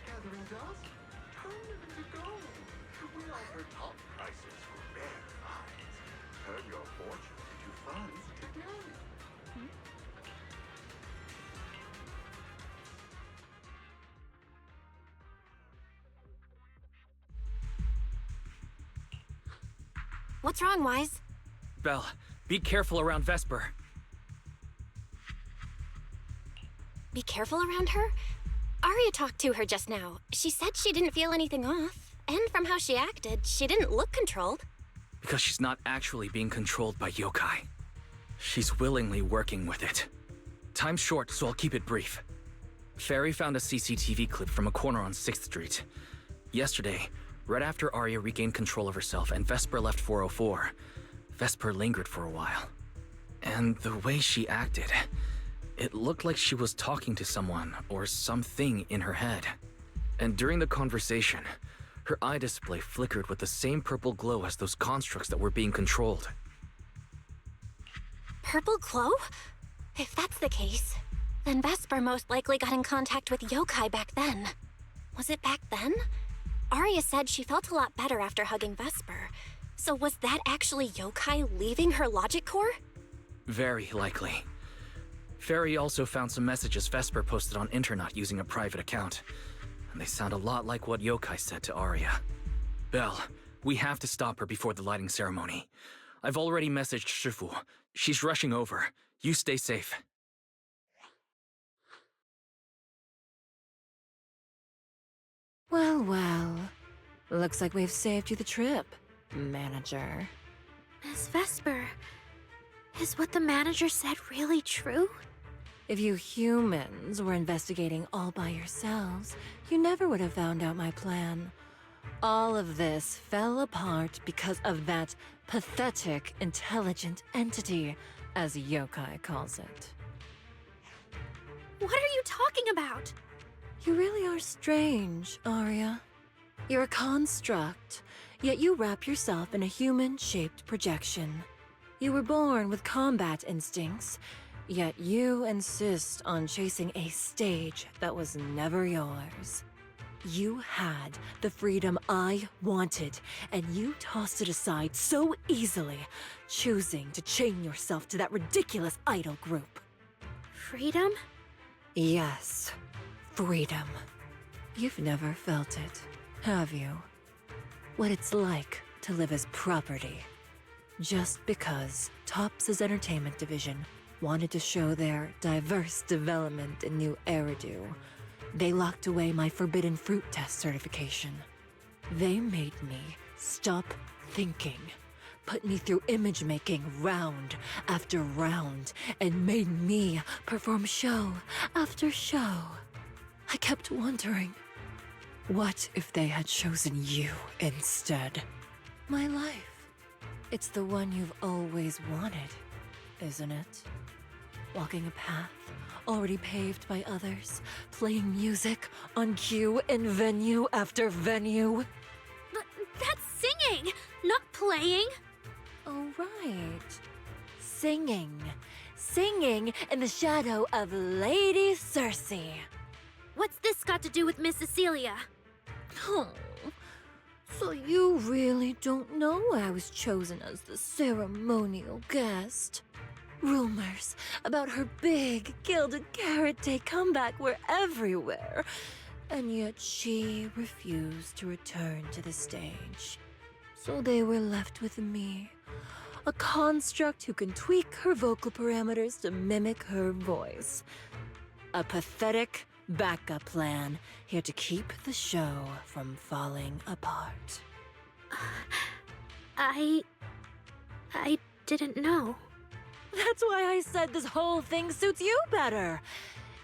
Gathering dust? Turn them into gold. We offer top prices for rare finds. Turn your fortune into funds today. What's wrong, Wise? Belle, be careful around Vesper. Be careful around her? Arya talked to her just now. She said she didn't feel anything off. And from how she acted, she didn't look controlled. Because she's not actually being controlled by Yokai. She's willingly working with it. Time's short, so I'll keep it brief. Ferry found a CCTV clip from a corner on 6th Street. Yesterday, right after Arya regained control of herself and Vesper left 404, Vesper lingered for a while. And the way she acted... it looked like she was talking to someone or something in her head. And during the conversation, her eye display flickered with the same purple glow as those constructs that were being controlled. Purple glow? If that's the case, then Vesper most likely got in contact with Yokai back then. Was it back then? Arya said she felt a lot better after hugging Vesper. So was that actually Yokai leaving her logic core? Very likely. Ferry also found some messages Vesper posted on internet using a private account. And they sound a lot like what Yokai said to Arya. Belle, we have to stop her before the lighting ceremony. I've already messaged Shifu. She's rushing over. You stay safe. Well, well. Looks like we've saved you the trip, manager. Miss Vesper, is what the manager said really true? If you humans were investigating all by yourselves, you never would have found out my plan. All of this fell apart because of that pathetic, intelligent entity, as Yokai calls it. What are you talking about? You really are strange, Arya. You're a construct, yet you wrap yourself in a human-shaped projection. You were born with combat instincts, yet you insist on chasing a stage that was never yours. You had the freedom I wanted, and you tossed it aside so easily, choosing to chain yourself to that ridiculous idol group. Freedom? Yes, freedom. You've never felt it, have you? What it's like to live as property. Just because Topps' entertainment division wanted to show their diverse development in new Eridu, they locked away my forbidden fruit test certification. They made me stop thinking, put me through image making round after round, and made me perform show after show. I kept wondering, what if they had chosen you instead? My life. It's the one you've always wanted, isn't it? Walking a path already paved by others, playing music on cue in venue after venue. But that's singing, not playing. Oh, right. Singing. Singing in the shadow of Lady Cersei. What's this got to do with Miss Cecilia? Oh, so you really don't know I was chosen as the ceremonial guest? Rumors about her big Gilded Carrot Day comeback were everywhere, and yet she refused to return to the stage. So they were left with me, a construct who can tweak her vocal parameters to mimic her voice. A pathetic backup plan here to keep the show from falling apart. I didn't know. That's why I said this whole thing suits you better.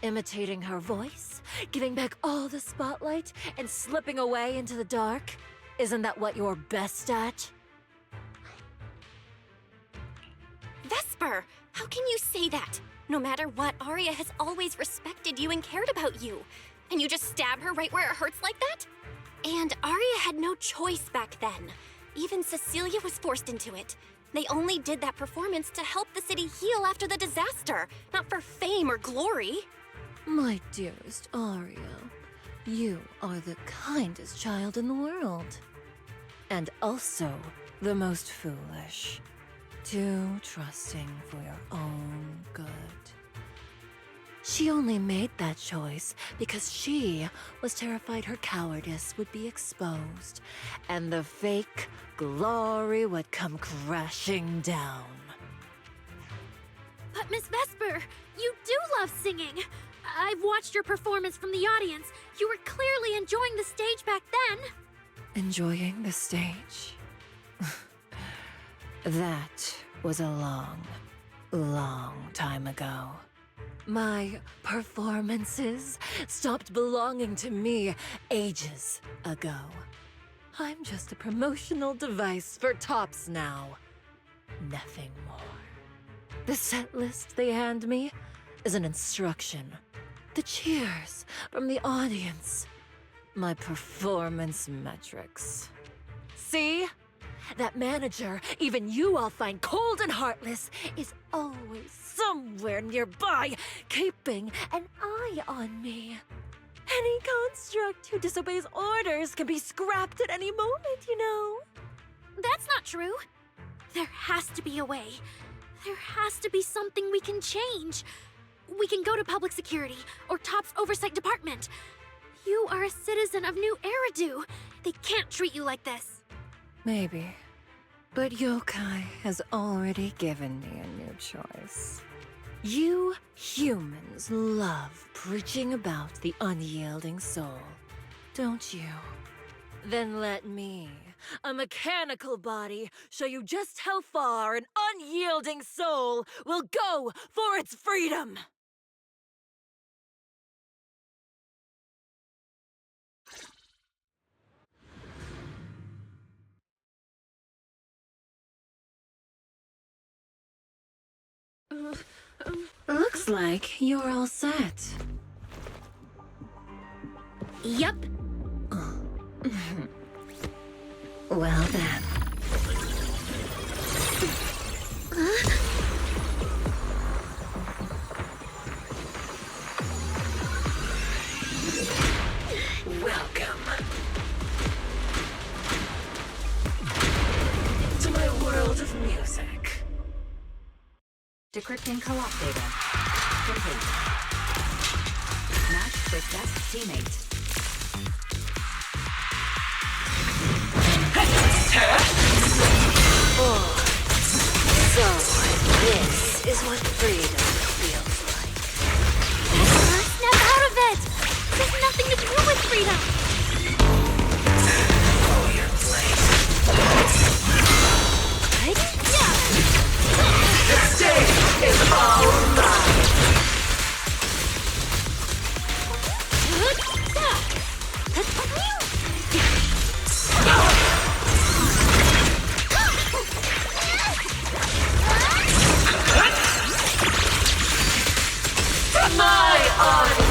Imitating her voice, giving back all the spotlight, and slipping away into the dark. Isn't that what you're best at? Vesper, how can you say that? No matter what, Arya has always respected you and cared about you. And you just stab her right where it hurts like that? And Arya had no choice back then. Even Cecilia was forced into it. They only did that performance to help the city heal after the disaster, not for fame or glory. My dearest Arya, you are the kindest child in the world. And also the most foolish. Too trusting for your own good. She only made that choice because she was terrified her cowardice would be exposed, and the fake glory would come crashing down. But Miss Vesper, you do love singing. I've watched your performance from the audience. You were clearly enjoying the stage back then. Enjoying the stage? That was a long, long time ago. My performances stopped belonging to me ages ago. I'm just a promotional device for Topps now. Nothing more. The set list they hand me is an instruction. The cheers from the audience. My performance metrics. See? That manager, even you all find cold and heartless, is always somewhere nearby, keeping an eye on me. Any construct who disobeys orders can be scrapped at any moment, you know. That's not true. There has to be a way. There has to be something we can change. We can go to public security or Topps Oversight Department. You are a citizen of New Eridu. They can't treat you like this. Maybe. But Yokai has already given me a new choice. You humans love preaching about the unyielding soul. don't you? Then let me, a mechanical body, show you just how far an unyielding soul will go for its freedom! Looks like you're all set. Yup. Well then. Welcome to my world of music. Decrypting co-op data. Complete. Match with best teammate. Oh, so this is what freedom feels like. Snap out of it! This has nothing to do with freedom! Oh, your place. The stage is all mine. My honor.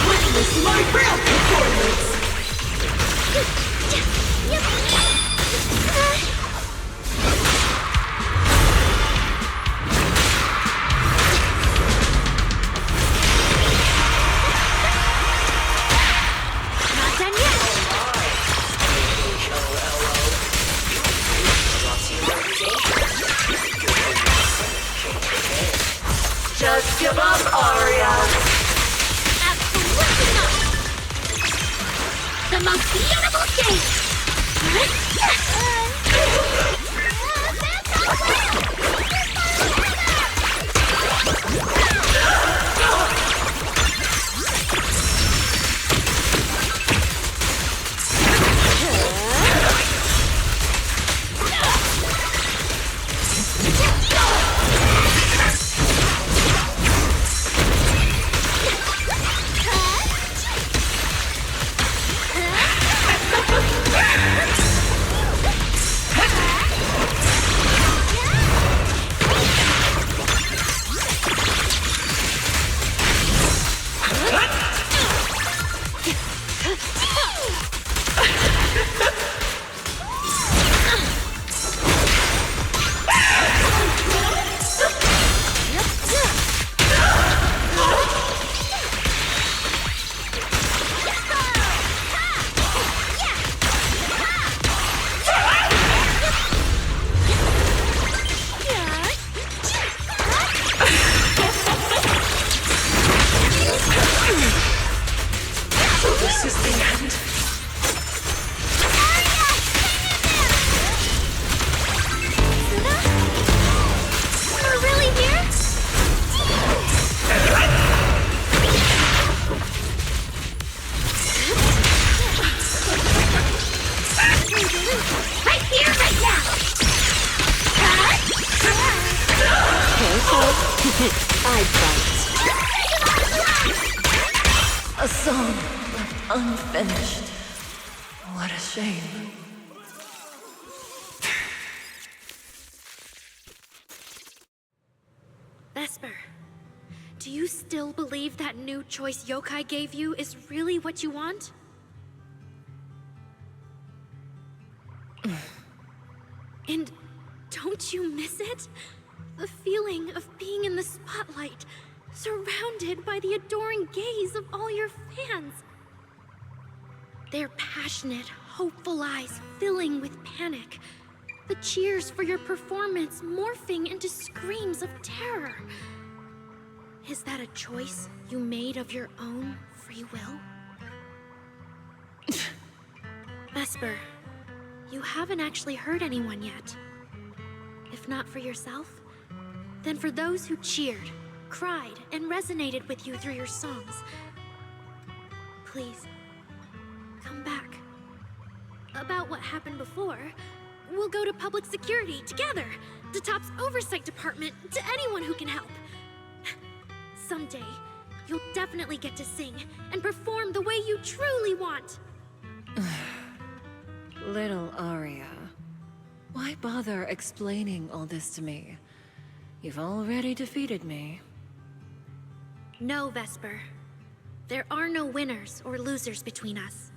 Witness my real performance! Not done yet! Just give up, Aria! Absolutely not! The most beautiful shape! This is the end. We're really here? Right here, right now! I bite. A song left unfinished. What a shame. Vesper, do you still believe that new choice Yokai gave you is really what you want? And don't you miss it? The feeling of being in the spotlight, surrounded by the adoring gaze of all your fans. Their passionate, hopeful eyes filling with panic. The cheers for your performance morphing into screams of terror. Is that a choice you made of your own free will? Vesper, you haven't actually hurt anyone yet. If not for yourself, then for those who cheered, cried, and resonated with you through your songs. Please, come back. About what happened before, we'll go to public security together, to TOP's oversight department, to anyone who can help. Someday, you'll definitely get to sing and perform the way you truly want. Little Aria, why bother explaining all this to me? You've already defeated me. No, Vesper. There are no winners or losers between us.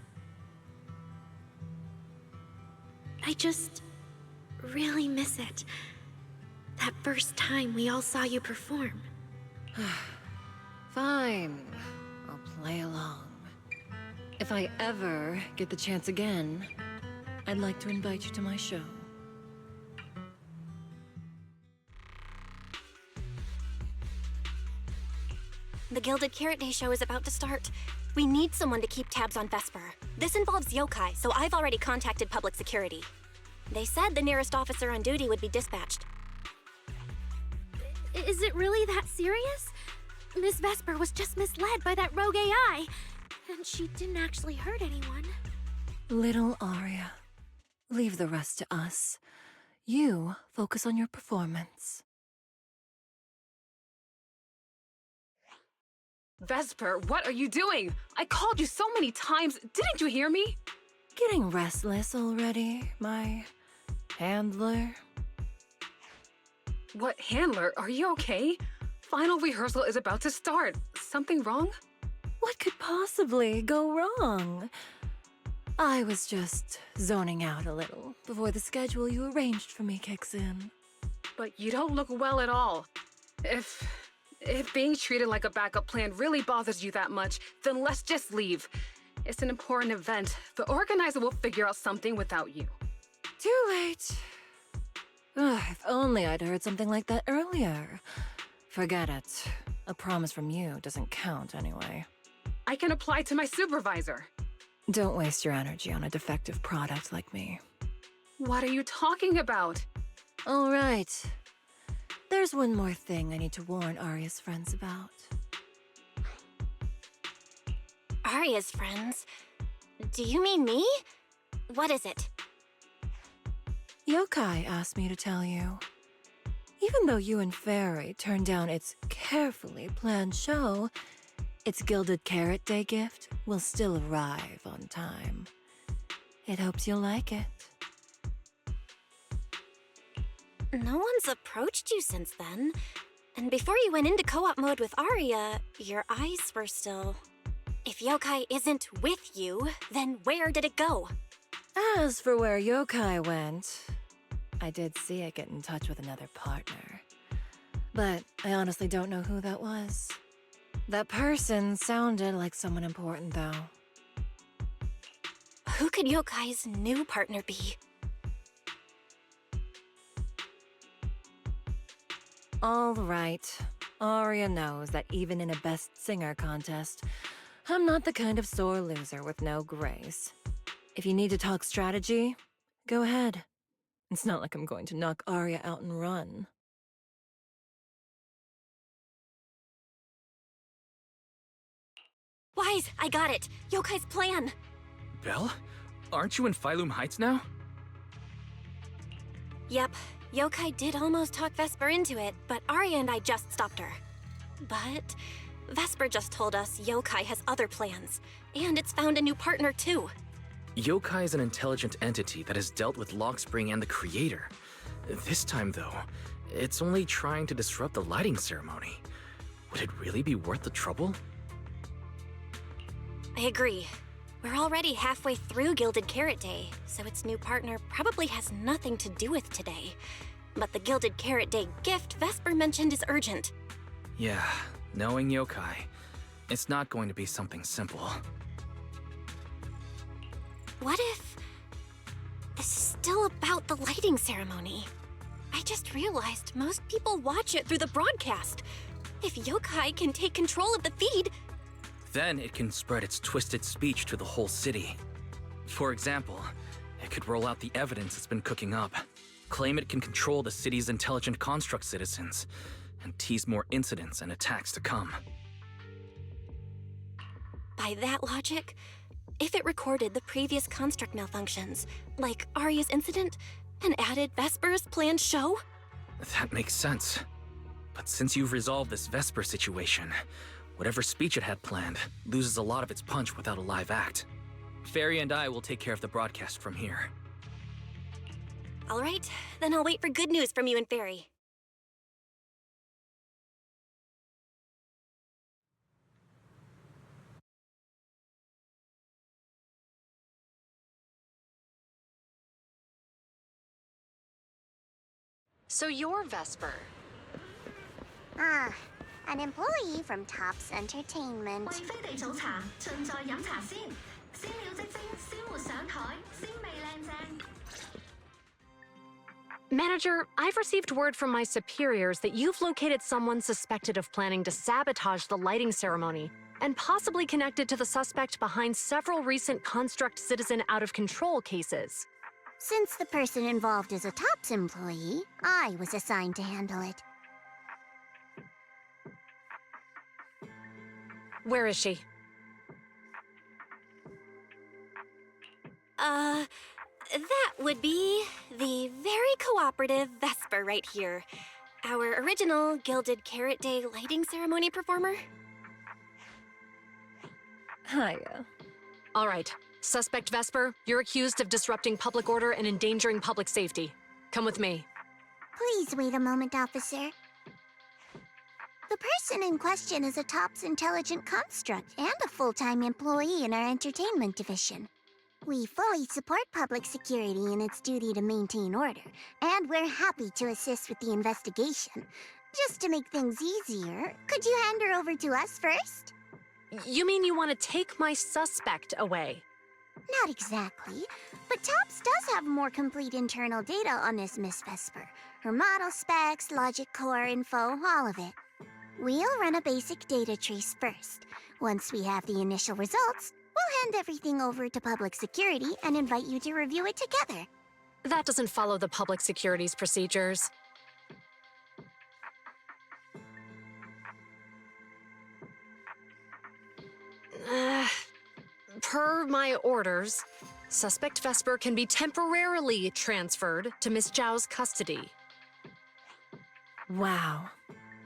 I just really miss it. That first time we all saw you perform. Fine. I'll play along. If I ever get the chance again, I'd like to invite you to my show. The Gilded Carrot Day show is about to start. We need someone to keep tabs on Vesper. This involves yokai, so I've already contacted public security. They said the nearest officer on duty would be dispatched. Is it really that serious? Miss Vesper was just misled by that rogue AI, and she didn't actually hurt anyone. Little Aria, leave the rest to us. You focus on your performance. Vesper, what are you doing? I called you so many times. Didn't you hear me? Getting restless already, my handler? What handler? Are you okay? Final rehearsal is about to start. Something wrong? What could possibly go wrong? I was just zoning out a little before the schedule you arranged for me kicks in. But you don't look well at all. If being treated like a backup plan really bothers you that much, then let's just leave. It's an important event. The organizer will figure out something without you. Too late. Ugh, if only I'd heard something like that earlier. Forget it. A promise from you doesn't count anyway. I can apply to my supervisor. Don't waste your energy on a defective product like me. What are you talking about? All right. There's one more thing I need to warn Aria's friends about. Aria's friends? Do you mean me? What is it? Yokai asked me to tell you. Even though you and Fairy turned down its carefully planned show, its Gilded Carrot Day gift will still arrive on time. It hopes you'll like it. No one's approached you since then. And before you went into co-op mode with Aria, your eyes were still... If Yokai isn't with you, then where did it go? As for where Yokai went, I did see it get in touch with another partner. But I honestly don't know who that was. That person sounded like someone important, though. Who could Yokai's new partner be? All right. Aria knows that even in a Best Singer contest, I'm not the kind of sore loser with no grace. If you need to talk strategy, go ahead. It's not like I'm going to knock Aria out and run. Wise, I got it! Yokai's plan! Belle? Aren't you in Phylum Heights now? Yep, Yokai did almost talk Vesper into it, but Aria and I just stopped her. But Vesper just told us Yokai has other plans, and it's found a new partner too. Yokai is an intelligent entity that has dealt with Lockspring and the Creator. This time, though, it's only trying to disrupt the lighting ceremony. Would it really be worth the trouble? I agree. We're already halfway through Gilded Carrot Day, so its new partner probably has nothing to do with today. But the Gilded Carrot Day gift Vesper mentioned is urgent. Yeah, knowing yokai, it's not going to be something simple. What if this is still about the lighting ceremony? I just realized most people watch it through the broadcast. If yokai can take control of the feed, Then it can spread its twisted speech to the whole city. For example, it could roll out the evidence it's been cooking up, claim it can control the city's intelligent construct citizens, and tease more incidents and attacks to come. by that logic, if it recorded the previous construct malfunctions, like Arya's incident, and added Vesper's planned show? That makes sense. But since you've resolved this Vesper situation, whatever speech it had planned loses a lot of its punch without a live act. Fairy and I will take care of the broadcast from here. All right, then I'll wait for good news from you and Fairy. So you're Vesper. Ah, an employee from Tops Entertainment. Manager, I've received word from my superiors that you've located someone suspected of planning to sabotage the lighting ceremony and possibly connected to the suspect behind several recent Construct Citizen out-of-control cases. Since the person involved is a Tops employee, I was assigned to handle it. Where is she? That would be the very cooperative Vesper right here. Our original Gilded Carrot Day lighting ceremony performer. Hiya. All right. Suspect Vesper, you're accused of disrupting public order and endangering public safety. Come with me. Please wait a moment, officer. The person in question is a Tops intelligent construct and a full-time employee in our entertainment division. We fully support public security in its duty to maintain order, and we're happy to assist with the investigation. Just to make things easier, could you hand her over to us first? You mean you want to take my suspect away? Not exactly, but Tops does have more complete internal data on this Miss Vesper. Her model specs, logic core info, all of it. We'll run a basic data trace first. Once we have the initial results, we'll hand everything over to public security and invite you to review it together. That doesn't follow the public security's procedures. Per my orders, suspect Vesper can be temporarily transferred to Miss Zhao's custody. Wow.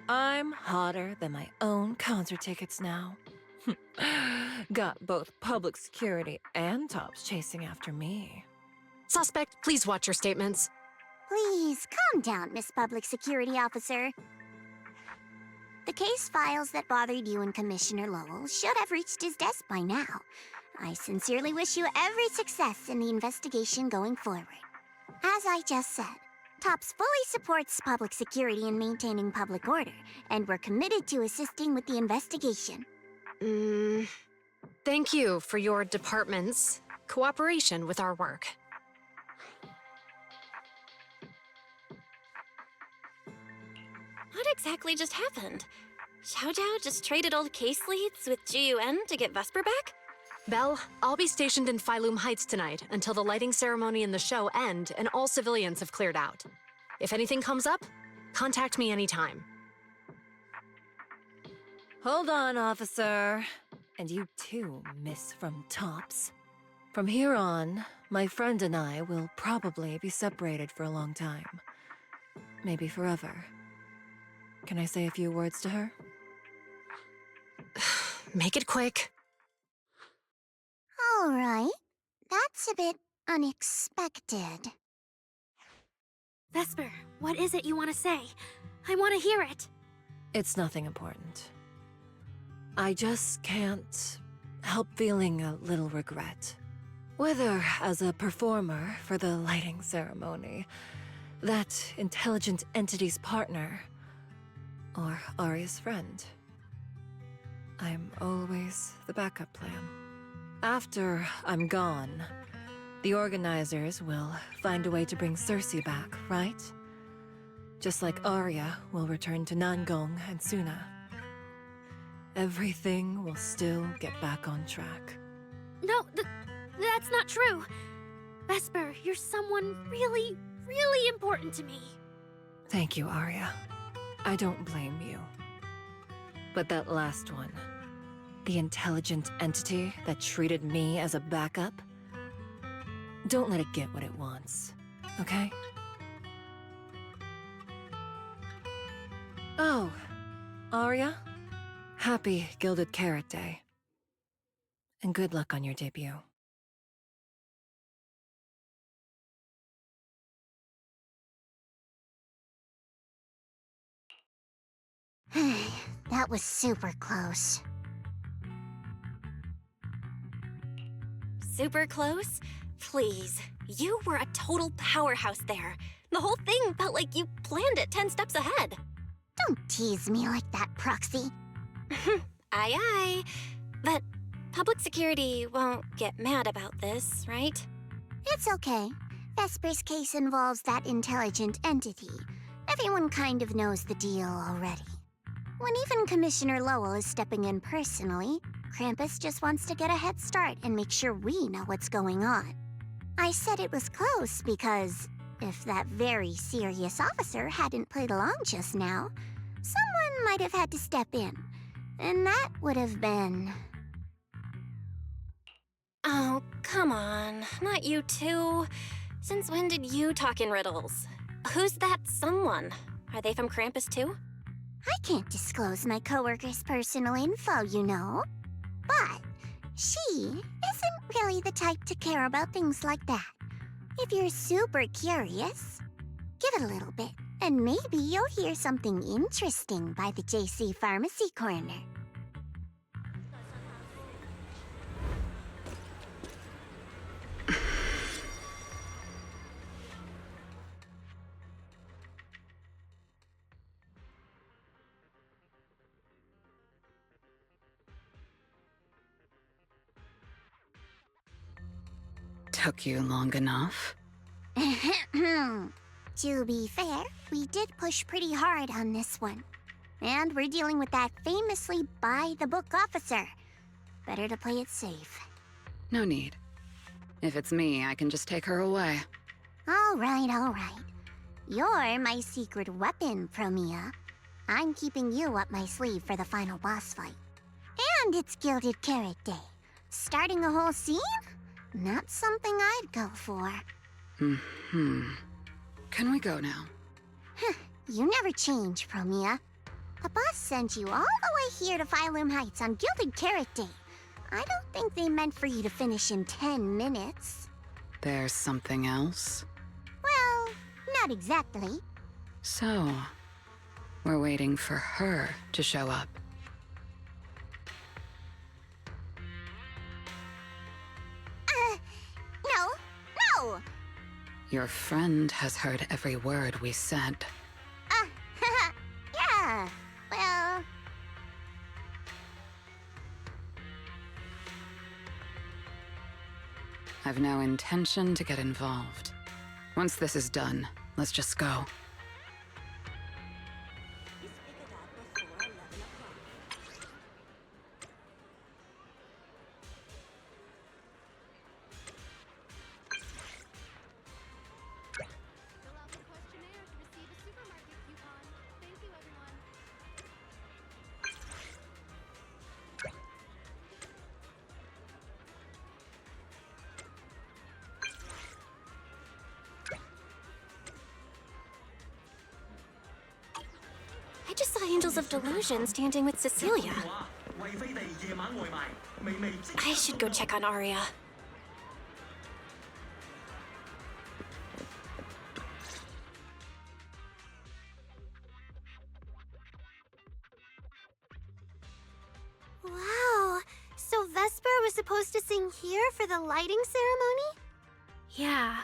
I'm hotter than my own concert tickets now. Got both public security and Tops chasing after me. Suspect, please watch your statements. Please, calm down, Miss Public Security Officer. The case files that bothered you and Commissioner Lowell should have reached his desk by now. I sincerely wish you every success in the investigation going forward. As I just said, Tops fully supports public security in maintaining public order, and we're committed to assisting with the investigation. Thank you for your department's cooperation with our work. What exactly just happened? Xiao Zhao just traded old case leads with GUN to get Vesper back? Belle, I'll be stationed in Phylum Heights tonight until the lighting ceremony and the show end and all civilians have cleared out. If anything comes up, contact me anytime. Hold on, officer. And you too, Miss from Tops. From here on, my friend and I will probably be separated for a long time. Maybe forever. Can I say a few words to her? Make it quick. All right. That's a bit unexpected. Vesper, what is it you want to say? I want to hear it. It's nothing important. I just can't help feeling a little regret. Whether as a performer for the lighting ceremony, that intelligent entity's partner, or Arya's friend. I'm always the backup plan. After I'm gone, the organizers will find a way to bring Cersei back, right? Just like Arya will return to Nangong and Suna. Everything will still get back on track. No, that's not true. Vesper, you're someone really, really important to me. Thank you, Arya. I don't blame you. But that last one, the intelligent entity that treated me as a backup, don't let it get what it wants, okay? Oh, Arya, happy Gilded Carrot Day. And good luck on your debut. That was super close. Super close? Please, you were a total powerhouse there. The whole thing felt like you planned it 10 steps ahead. Don't tease me like that, Proxy. Aye, aye. But public security won't get mad about this, right? It's okay. Vesper's case involves that intelligent entity. Everyone kind of knows the deal already. When even Commissioner Lowell is stepping in personally, Krampus just wants to get a head start and make sure we know what's going on. I said it was close because if that very serious officer hadn't played along just now, someone might have had to step in. And that would have been... Oh, come on. Not you too. Since when did you talk in riddles? Who's that someone? Are they from Krampus too? I can't disclose my coworkers' personal info, you know. But she isn't really the type to care about things like that. If you're super curious, give it a little bit, and maybe you'll hear something interesting by the JC Pharmacy Corner. Took you long enough? To be fair, we did push pretty hard on this one. And we're dealing with that famously by-the-book officer. Better to play it safe. No need. If it's me, I can just take her away. All right, all right. You're my secret weapon, Promia. I'm keeping you up my sleeve for the final boss fight. And it's Gilded Carrot Day. Starting a whole scene? Not something I'd go for. Can we go now? You never change, Promia. The boss sent you all the way here to Phylum Heights on Gilded Carrot Day. I don't think they meant for you to finish in 10 minutes. There's something else? Well, not exactly. So, we're waiting for her to show up. No! Your friend has heard every word we said. Yeah, well... I've no intention to get involved. Once this is done, let's just go. I just saw Angels of Delusion standing with Cecilia. I should go check on Arya. Wow, so Vesper supposed to sing here for the lighting ceremony? Yeah.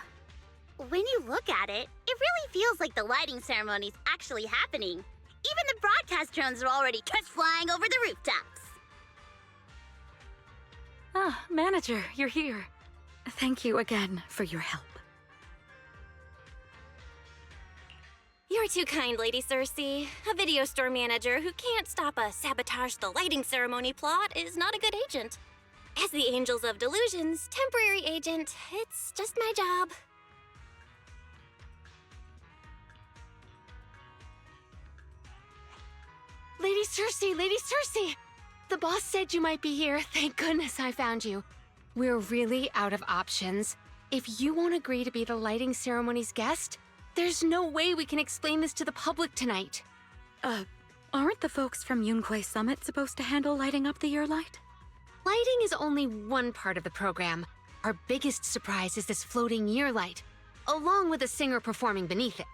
When you look at it, it really feels like the lighting ceremony's actually happening. Even the broadcast drones are already just flying over the rooftops. Ah, Manager, you're here. Thank you again for your help. You're too kind, Lady Cersei. A video store manager who can't stop a sabotage the lighting ceremony plot is not a good agent. As the Angels of Delusion's temporary agent, it's just my job. Lady Cersei, Lady Cersei! The boss said you might be here. Thank goodness I found you. We're really out of options. If you won't agree to be the lighting ceremony's guest, there's no way we can explain this to the public tonight. Aren't the folks from Yunquay Summit supposed to handle lighting up the year light? Lighting is only one part of the program. Our biggest surprise is this floating year light, along with a singer performing beneath it.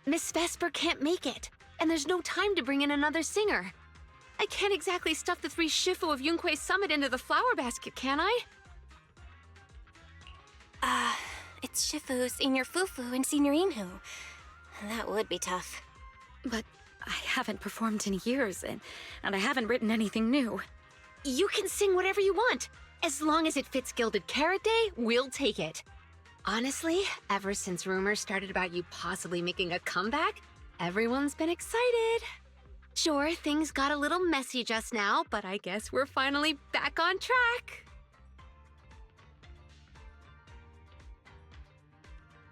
Miss Vesper can't make it, and there's no time to bring in another singer. I can't exactly stuff the 3 Shifu of Yunquay Summit into the flower basket, can I? It's Shifu, Senior Fufu, and Senior Inhu. That would be tough. But I haven't performed in years, and I haven't written anything new. You can sing whatever you want. As long as it fits Gilded Carrot Day, we'll take it. Honestly, ever since rumors started about you possibly making a comeback, everyone's been excited. Sure, things got a little messy just now, but I guess we're finally back on track.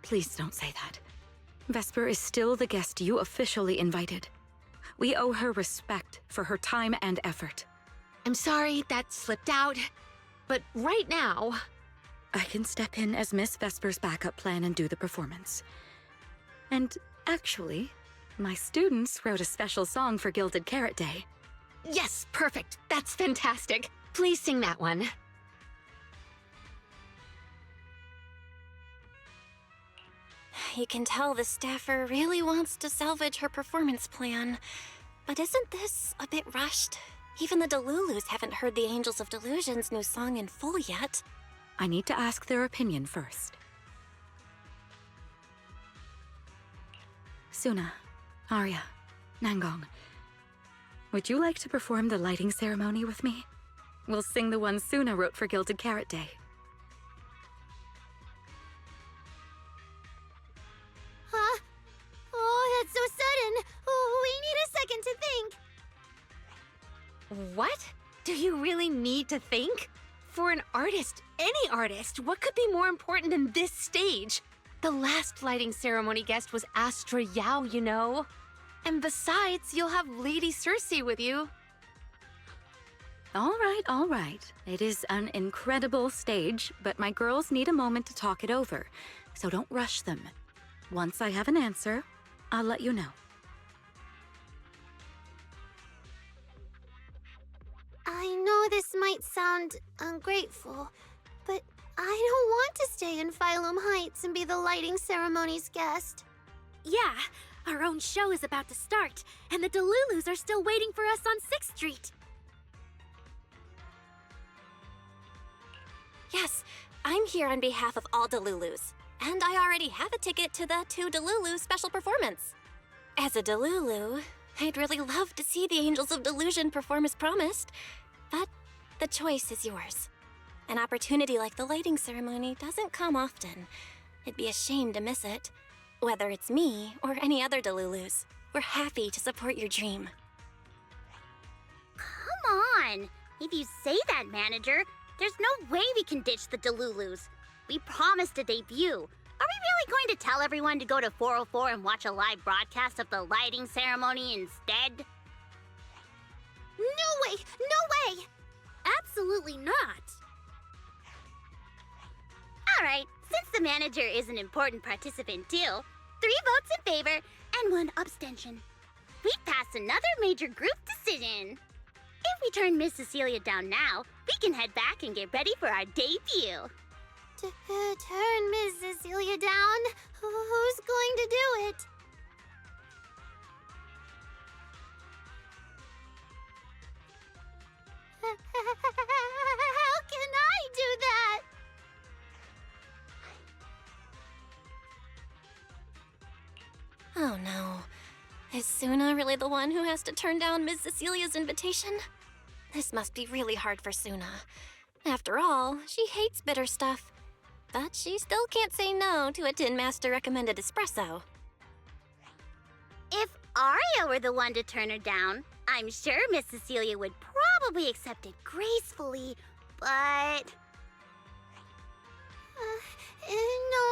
Please don't say that. Vesper is still the guest you officially invited. We owe her respect for her time and effort. I'm sorry that slipped out, but right now... I can step in as Miss Vesper's backup plan and do the performance. And actually, my students wrote a special song for Gilded Carrot Day. Yes, perfect. That's fantastic. Please sing that one. You can tell the staffer really wants to salvage her performance plan. But isn't this a bit rushed? Even the Delulus haven't heard the Angels of Delusion's new song in full yet. I need to ask their opinion first. Suna, Arya, Nangong, would you like to perform the lighting ceremony with me? We'll sing the one Suna wrote for Gilded Carrot Day. Huh? Oh, that's so sudden. Oh, we need a second to think. What? Do you really need to think? For an artist, any artist, what could be more important than this stage? The last lighting ceremony guest was Astra Yao, you know. And besides, you'll have Lady Cersei with you. All right. It is an incredible stage, but my girls need a moment to talk it over, so don't rush them. Once I have an answer, I'll let you know. I know this might sound ungrateful, but I don't want to stay in Phylum Heights and be the lighting ceremony's guest. Yeah, our own show is about to start, and the Delulus are still waiting for us on 6th Street. Yes, I'm here on behalf of all Delulus, and I already have a ticket to the 2 Delulu special performance. As a Delulu, I'd really love to see the Angels of Delusion perform as promised, but the choice is yours. An opportunity like the lighting ceremony doesn't come often. It'd be a shame to miss it. Whether it's me or any other Delulus, we're happy to support your dream. Come on! If you say that, Manager, there's no way we can ditch the Delulus. We promised a debut. Are we really going to tell everyone to go to 404 and watch a live broadcast of the lighting ceremony instead? No way! No way! Absolutely not! Alright, since the Manager is an important participant too, 3 votes in favor and 1 abstention. We've passed another major group decision. If we turn Miss Cecilia down now, we can head back and get ready for our debut. Turn Miss Cecilia down? Who's going to do it? How can Is Suna really the one who has to turn down Miss Cecilia's invitation? This must be really hard for Suna. After all, she hates bitter stuff. But she still can't say no to a Tin Master recommended espresso. If Arya were the one to turn her down, I'm sure Miss Cecilia would probably accept it gracefully, but... No,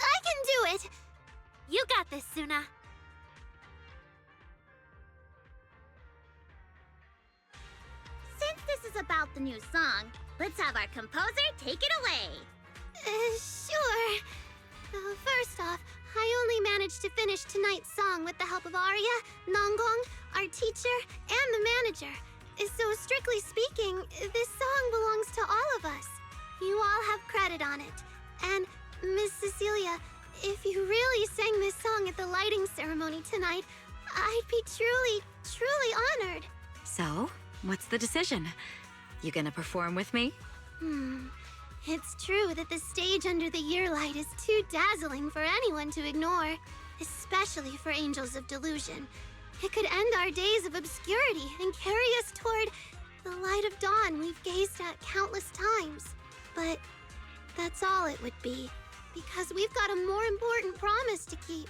I can do it. You got this, Suna. Since this is about the new song, let's have our composer take it away. Sure. First off, I only managed to finish tonight's song with the help of Arya, Nonggong, our teacher, and the manager. So strictly speaking, this song belongs to all of us. You all have credit on it. And, Miss Cecilia, if you really sang this song at the lighting ceremony tonight, I'd be truly, truly honored. So, what's the decision? You gonna perform with me? It's true that the stage under the year light is too dazzling for anyone to ignore, especially for Angels of Delusion. It could end our days of obscurity and carry us toward the light of dawn we've gazed at countless times. But that's all it would be, because we've got a more important promise to keep.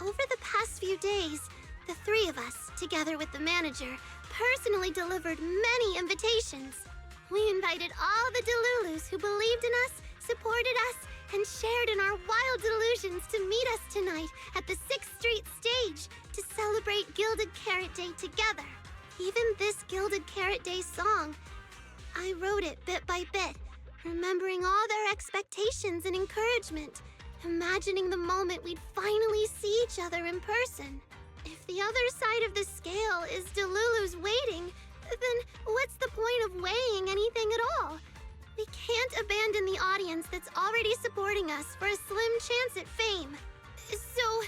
Over the past few days, the three of us, together with the manager, personally delivered many invitations. We invited all the Delulus who believed in us, supported us, and shared in our wild delusions to meet us tonight at the 6th Street stage to celebrate Gilded Carrot Day together. Even this Gilded Carrot Day song, I wrote it bit by bit, remembering all their expectations and encouragement, imagining the moment we'd finally see each other in person. If the other side of the scale is Delulu's waiting, then what's the point of weighing anything at all? We can't abandon the audience that's already supporting us for a slim chance at fame. So,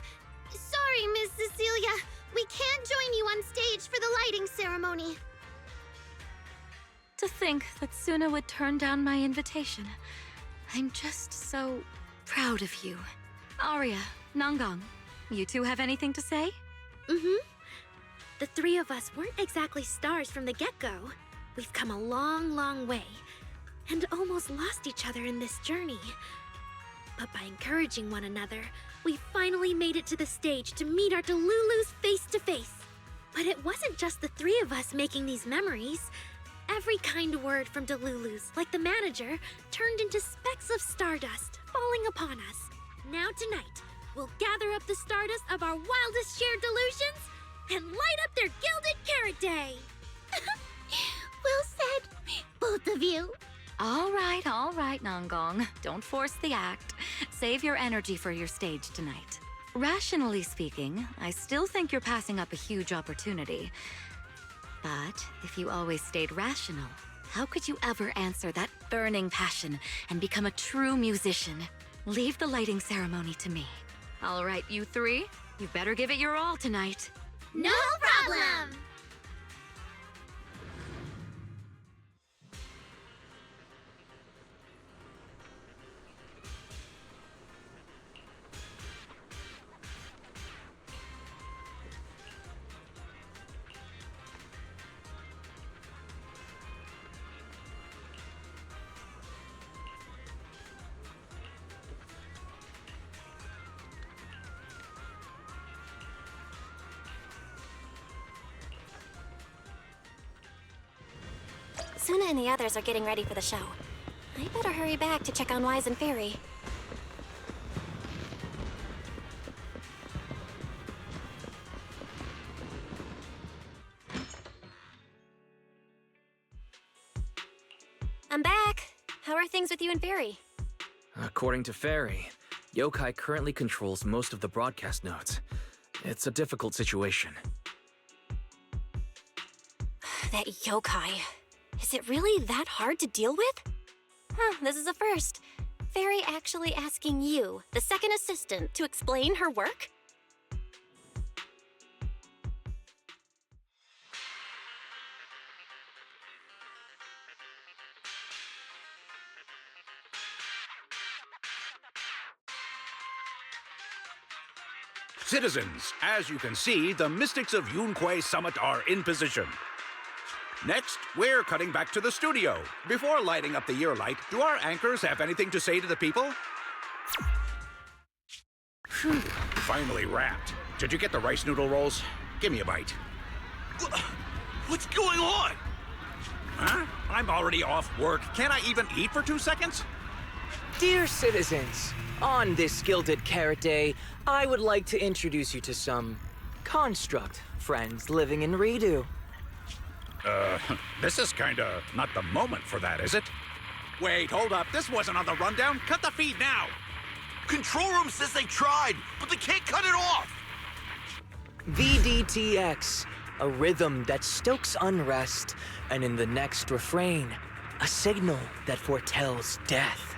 sorry, Miss Cecilia, we can't join you on stage for the lighting ceremony. To think that Suna would turn down my invitation. I'm just so proud of you. Arya, Nonggong, you two have anything to say? The three of us weren't exactly stars from the get-go. We've come a long, long way, and almost lost each other in this journey. But by encouraging one another, we finally made it to the stage to meet our Delulus face to face. But it wasn't just the three of us making these memories. Every kind word from Delulus, like the manager, turned into specks of stardust falling upon us. Now tonight, we'll gather up the stardust of our wildest shared delusions and light up their Gilded Carrot Day! Well said, both of you. All right, Nonggong. Don't force the act. Save your energy for your stage tonight. Rationally speaking, I still think you're passing up a huge opportunity. But if you always stayed rational, how could you ever answer that burning passion and become a true musician? Leave the lighting ceremony to me. All right, you three, you better give it your all tonight. No problem! Suna and the others are getting ready for the show. I better hurry back to check on Wise and Fairy. I'm back. How are things with you and Fairy? According to Fairy, Yokai currently controls most of the broadcast nodes. It's a difficult situation. That yokai. Is it really that hard to deal with? This is a first. Fairy actually asking you, the second assistant, to explain her work? Citizens, as you can see, the Mystics of Yunque Summit are in position. Next, we're cutting back to the studio. Before lighting up the year light, do our anchors have anything to say to the people? Phew, finally wrapped. Did you get the rice noodle rolls? Give me a bite. What's going on? Huh? I'm already off work. Can't I even eat for 2 seconds? Dear citizens, on this Gilded Carrot Day, I would like to introduce you to some construct friends living in Redo. This is kinda not the moment for that, is it? Wait, hold up. This wasn't on the rundown. Cut the feed now. Control room says they tried, but they can't cut it off. VDTX, a rhythm that stokes unrest, and in the next refrain, a signal that foretells death.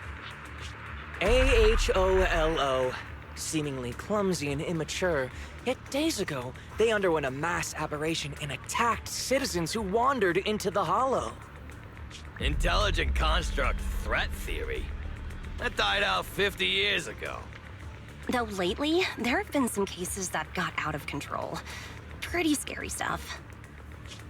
AHOLO, seemingly clumsy and immature, yet days ago, they underwent a mass aberration and attacked citizens who wandered into the Hollow. Intelligent construct threat theory? That died out 50 years ago. Though lately, there have been some cases that got out of control. Pretty scary stuff.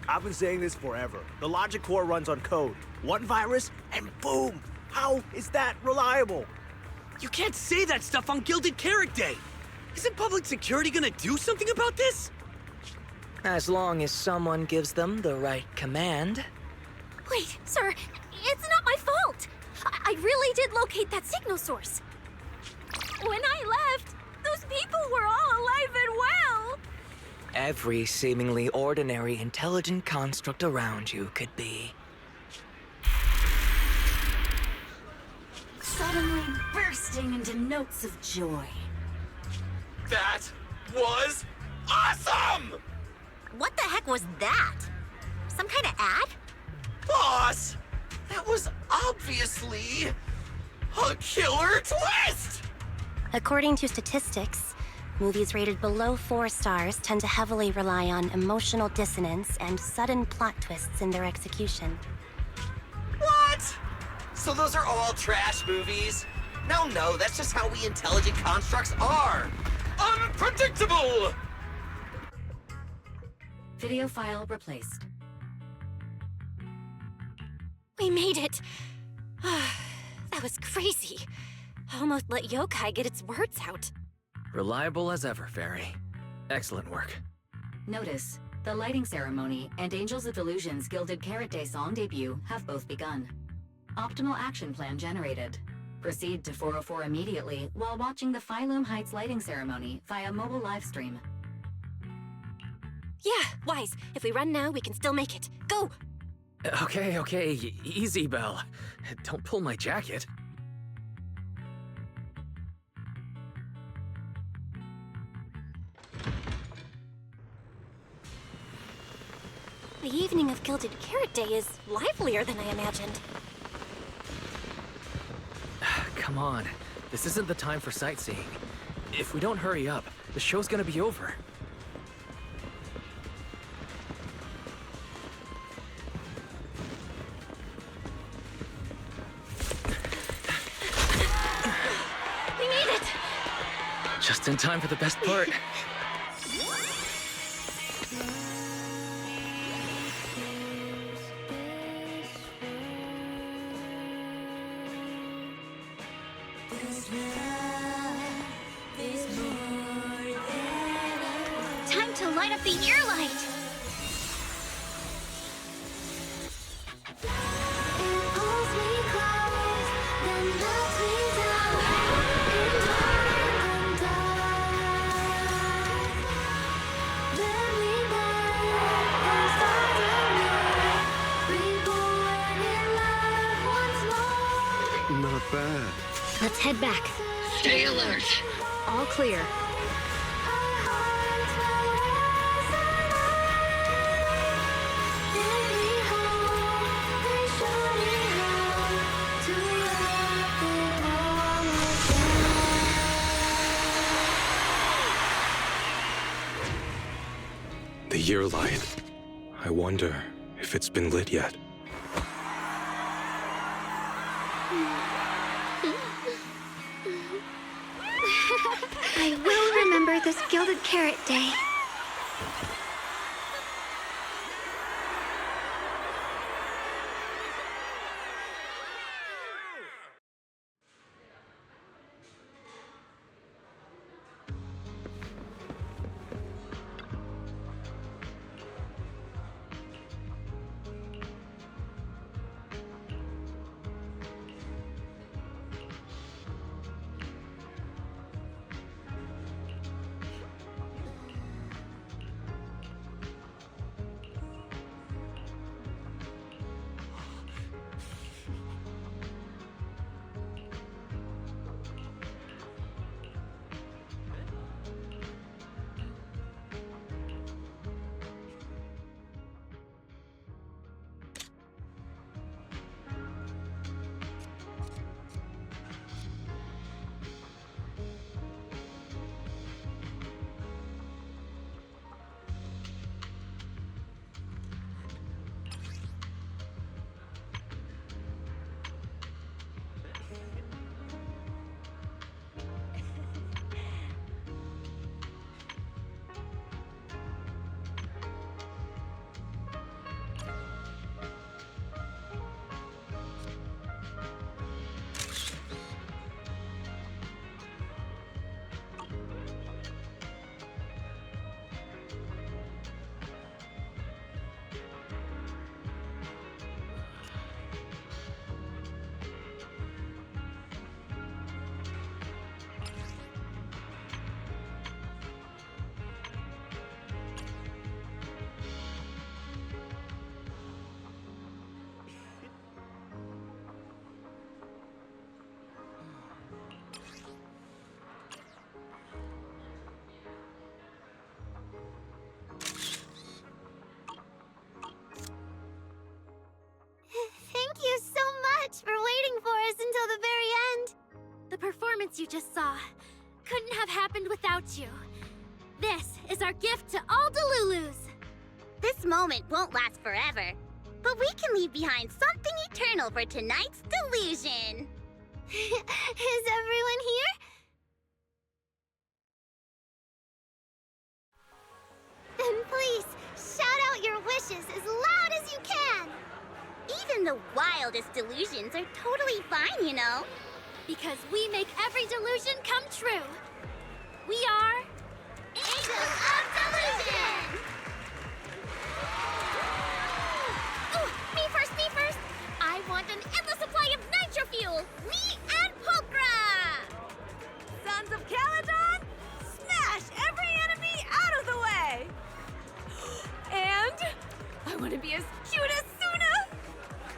I've been saying this forever. The logic core runs on code. One virus, and boom! How is that reliable? You can't say that stuff on Gilded Carrot Day. Isn't public security gonna do something about this? As long as someone gives them the right command. Wait, sir, it's not my fault. I really did locate that signal source. When I left, those people were all alive and well. Every seemingly ordinary intelligent construct around you could be. Suddenly bursting into notes of joy. That was awesome! What the heck was that? Some kind of ad? Boss! That was obviously a killer twist! According to statistics, movies rated below 4 stars tend to heavily rely on emotional dissonance and sudden plot twists in their execution. What? So those are all trash movies? No, that's just how we intelligent constructs are. Unpredictable! Video file replaced. We made it. That was crazy. Almost let yokai get its words out. Reliable as ever, Fairy. Excellent work. Notice, the lighting ceremony and Angels of Illusion's Gilded Carrot Day song debut have both begun. Optimal action plan generated. Proceed to 404 immediately while watching the Phylum Heights lighting ceremony via mobile live stream. Yeah, Wise. If we run now, we can still make it. Go! Okay, easy, Belle. Don't pull my jacket. The evening of Gilded Carrot Day is livelier than I imagined. Come on, this isn't the time for sightseeing. If we don't hurry up, the show's gonna be over. We made it! Just in time for the best part. Time to light up the year light! Not bad. Let's head back. Stay alert. All clear. The year light. I wonder if it's been lit yet. I will remember this Gilded Carrot Day. Thank you so much for waiting for us until the very end. The performance you just saw couldn't have happened without you. This is our gift to all Delulus. This moment won't last forever, but we can leave behind something eternal for tonight's delusion. Is everyone here? Then please, shout out your wishes as loud as you can! Even the wildest delusions are totally fine, you know. Because we make every delusion come true. We are... Angels of Delusion! Ooh, me first! I want an endless supply of nitro fuel! Me and Pulchra! Sons of Caledon, smash every enemy out of the way! And I want to be as cute as Suna!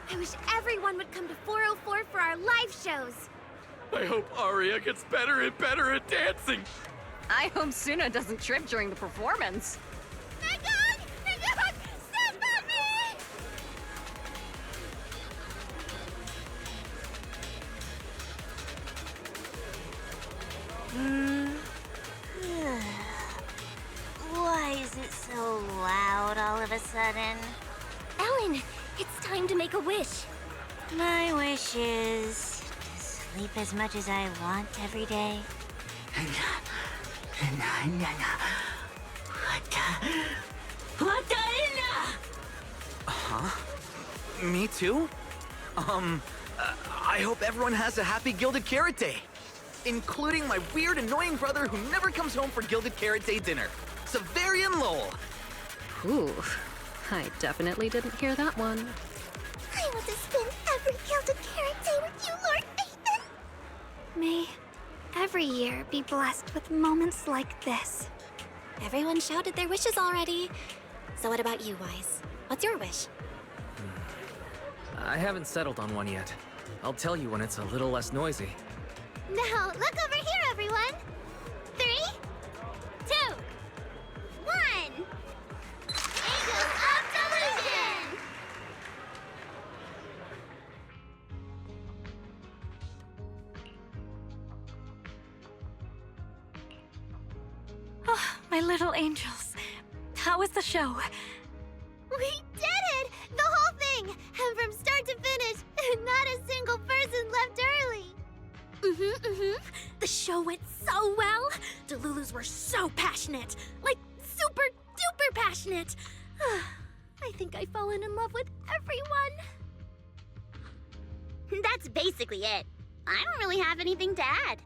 I wish everyone would come to 404 for our live shows. I hope Aria gets better and better at dancing. I hope Suna doesn't trip during the performance. Megong! Stand by me! Why is it so loud all of a sudden? Ellen, it's time to make a wish. My wish is to sleep as much as I want every day. Huh? Me too? I hope everyone has a happy Gilded Carrot Day. Including my weird, annoying brother who never comes home for Gilded Carrot Day dinner, Severian Lowell. Ooh, I definitely didn't hear that one. I want to spend every Gilded Carrot Day with you, Lord Nathan. May every year be blessed with moments like this. Everyone shouted their wishes already. So what about you, Wise? What's your wish? I haven't settled on one yet. I'll tell you when it's a little less noisy. Now, look over here, everyone! 3, 2, 1! Angels of Delusion! Oh, my little angels. How was the show? We did it! The whole thing! And from start to finish, not a single person left early! The show went so well. Delulus were so passionate. Like, super duper passionate. I think I've fallen in love with everyone. That's basically it. I don't really have anything to add.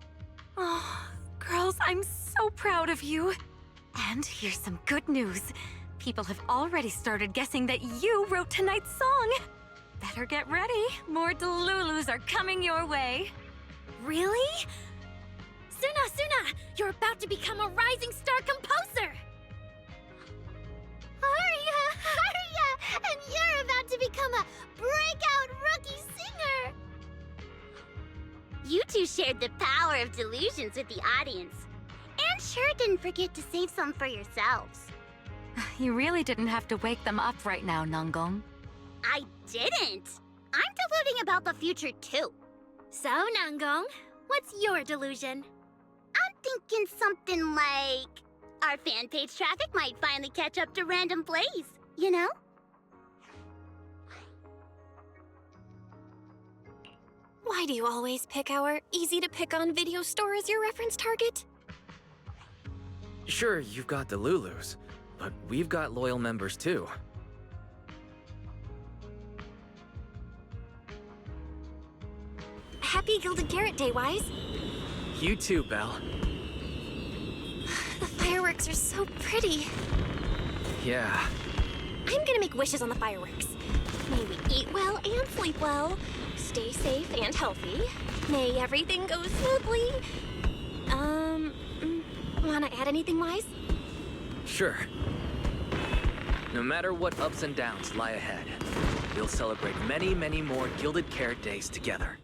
Oh, girls, I'm so proud of you. And here's some good news. People have already started guessing that you wrote tonight's song. Better get ready. More Delulus are coming your way. Really? Suna, you're about to become a rising star composer! Arya! And you're about to become a breakout rookie singer! You two shared the power of delusions with the audience. And sure didn't forget to save some for yourselves. You really didn't have to wake them up right now, Nanggong. I didn't! I'm deluding about the future too. So, Nanggong, what's your delusion? I'm thinking something like... our fan page traffic might finally catch up to random plays, you know? Why do you always pick our easy-to-pick-on video store as your reference target? Sure, you've got the Lulus, but we've got loyal members too. Happy Gilded Carrot Day, Wise. You too, Belle. The fireworks are so pretty. Yeah. I'm gonna make wishes on the fireworks. May we eat well and sleep well, stay safe and healthy. May everything go smoothly. Wanna add anything, Wise? Sure. No matter what ups and downs lie ahead, we'll celebrate many, many more Gilded Carrot Days together.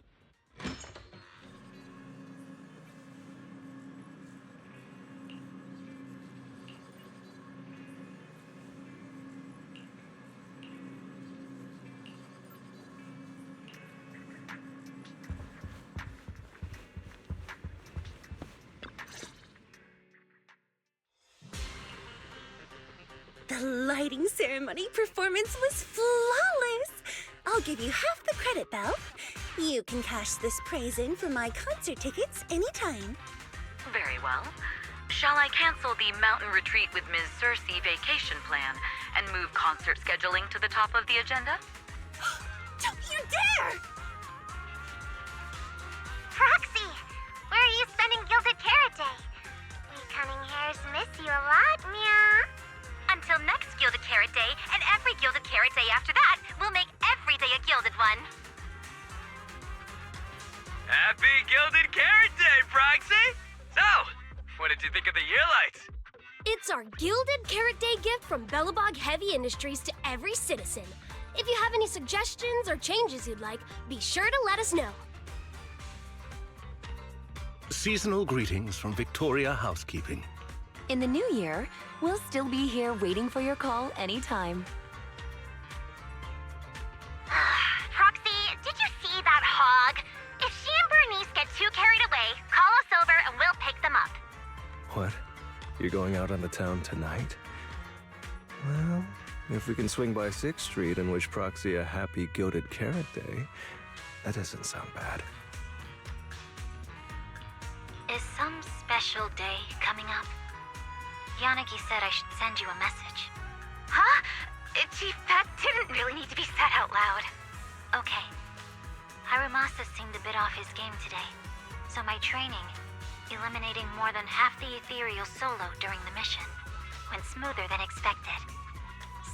The lighting ceremony performance was flawless! I'll give you half the credit, Belle. You can cash this praise in for my concert tickets anytime. Very well. Shall I cancel the mountain retreat with Ms. Cersei vacation plan and move concert scheduling to the top of the agenda? Don't you dare! Proxy, where are you spending Gilded Carrot Day? We cunning hairs miss you a lot, meow. Until next Gilded Carrot Day, and every Gilded Carrot Day after that, we'll make every day a gilded one. Happy Gilded Carrot Day, Proxy! So, what did you think of the year lights? It's our Gilded Carrot Day gift from Bellabog Heavy Industries to every citizen. If you have any suggestions or changes you'd like, be sure to let us know. Seasonal greetings from Victoria Housekeeping. In the new year, we'll still be here waiting for your call anytime. Proxy, did you see that hog? If she and Bernice get too carried away, call us over and we'll pick them up. What? You're going out on the town tonight? Well, if we can swing by 6th Street and wish Proxy a happy Gilded Carrot Day, that doesn't sound bad. Is some special day coming up? Yanagi said I should send you a message. Huh? Chief, that didn't really need to be said out loud. Okay. Harumasa seemed a bit off his game today, so my training, eliminating more than half the ethereal solo during the mission, went smoother than expected.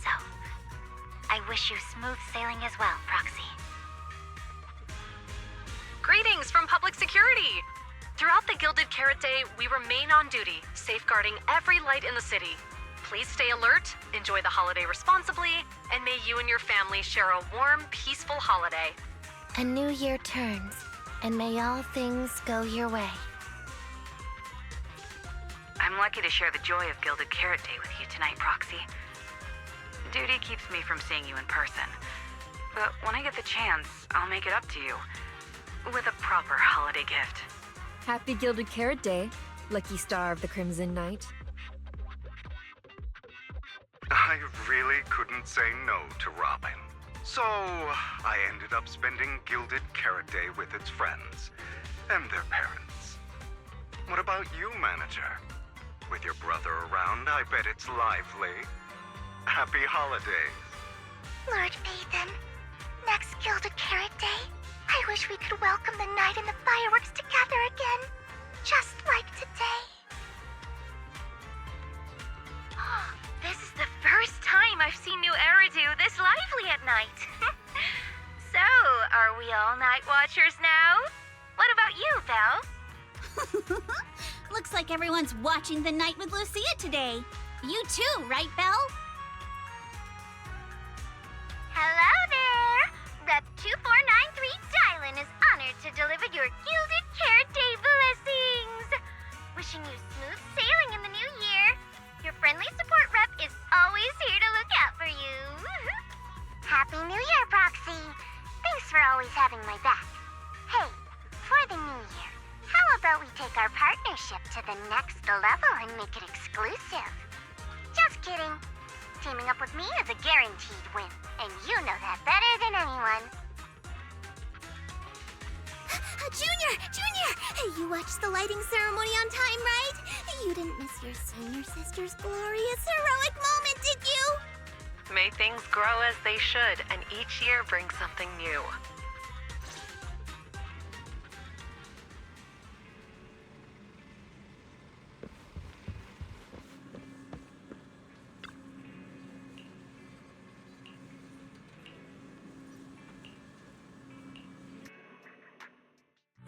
So, I wish you smooth sailing as well, Proxy. Greetings from Public Security! Throughout the Gilded Carrot Day, we remain on duty, safeguarding every light in the city. Please stay alert, enjoy the holiday responsibly, and may you and your family share a warm, peaceful holiday. A new year turns, and may all things go your way. I'm lucky to share the joy of Gilded Carrot Day with you tonight, Proxy. Duty keeps me from seeing you in person. But when I get the chance, I'll make it up to you. With a proper holiday gift. Happy Gilded Carrot Day, lucky star of the Crimson Knight. I really couldn't say no to Robin. So, I ended up spending Gilded Carrot Day with its friends and their parents. What about you, manager? With your brother around, I bet it's lively. Happy holidays. Lord Phaethon, next Gilded Carrot Day, I wish we could welcome the night and the fireworks together again, just like today. This is the first time I've seen New Eridu this lively at night. So, are we all night watchers now? What about you, Belle? Looks like everyone's watching the night with Lucia today. You too, right, Belle? Hello there! Rep 2493 Dylan is honored to deliver your Gilded Carrot Day blessings! Wishing you smooth sailing in the new year. Your friendly support rep is always here to look out for you. Happy New Year, Proxy! Thanks for always having my back. Hey, for the new year, how about we take our partnership to the next level and make it exclusive? Just kidding. Teaming up with me is a guaranteed win, and you know that better than anyone. Junior! You watched the lighting ceremony on time, right? You didn't miss your senior sister's glorious heroic moment, did you? May things grow as they should, and each year bring something new.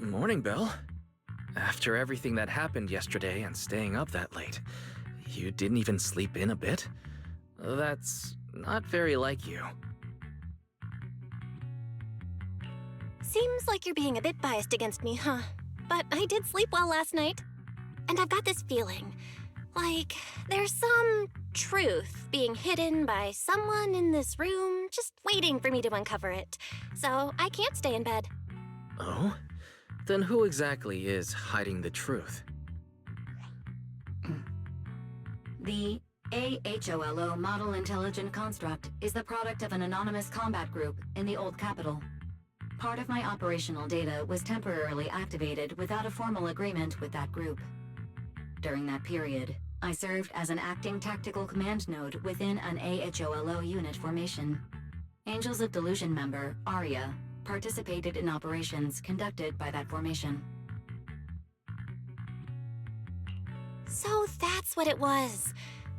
Morning, Belle. After everything that happened yesterday and staying up that late, you didn't even sleep in a bit? That's not very like you. Seems like you're being a bit biased against me, huh? But I did sleep well last night. And I've got this feeling, like there's some truth being hidden by someone in this room, just waiting for me to uncover it. So I can't stay in bed. Oh? Then who exactly is hiding the truth? The AHOLO Model Intelligent Construct is the product of an anonymous combat group in the Old Capital. Part of my operational data was temporarily activated without a formal agreement with that group. During that period, I served as an acting tactical command node within an AHOLO unit formation. Angels of Delusion member, Arya, participated in operations conducted by that formation. So that's what it was.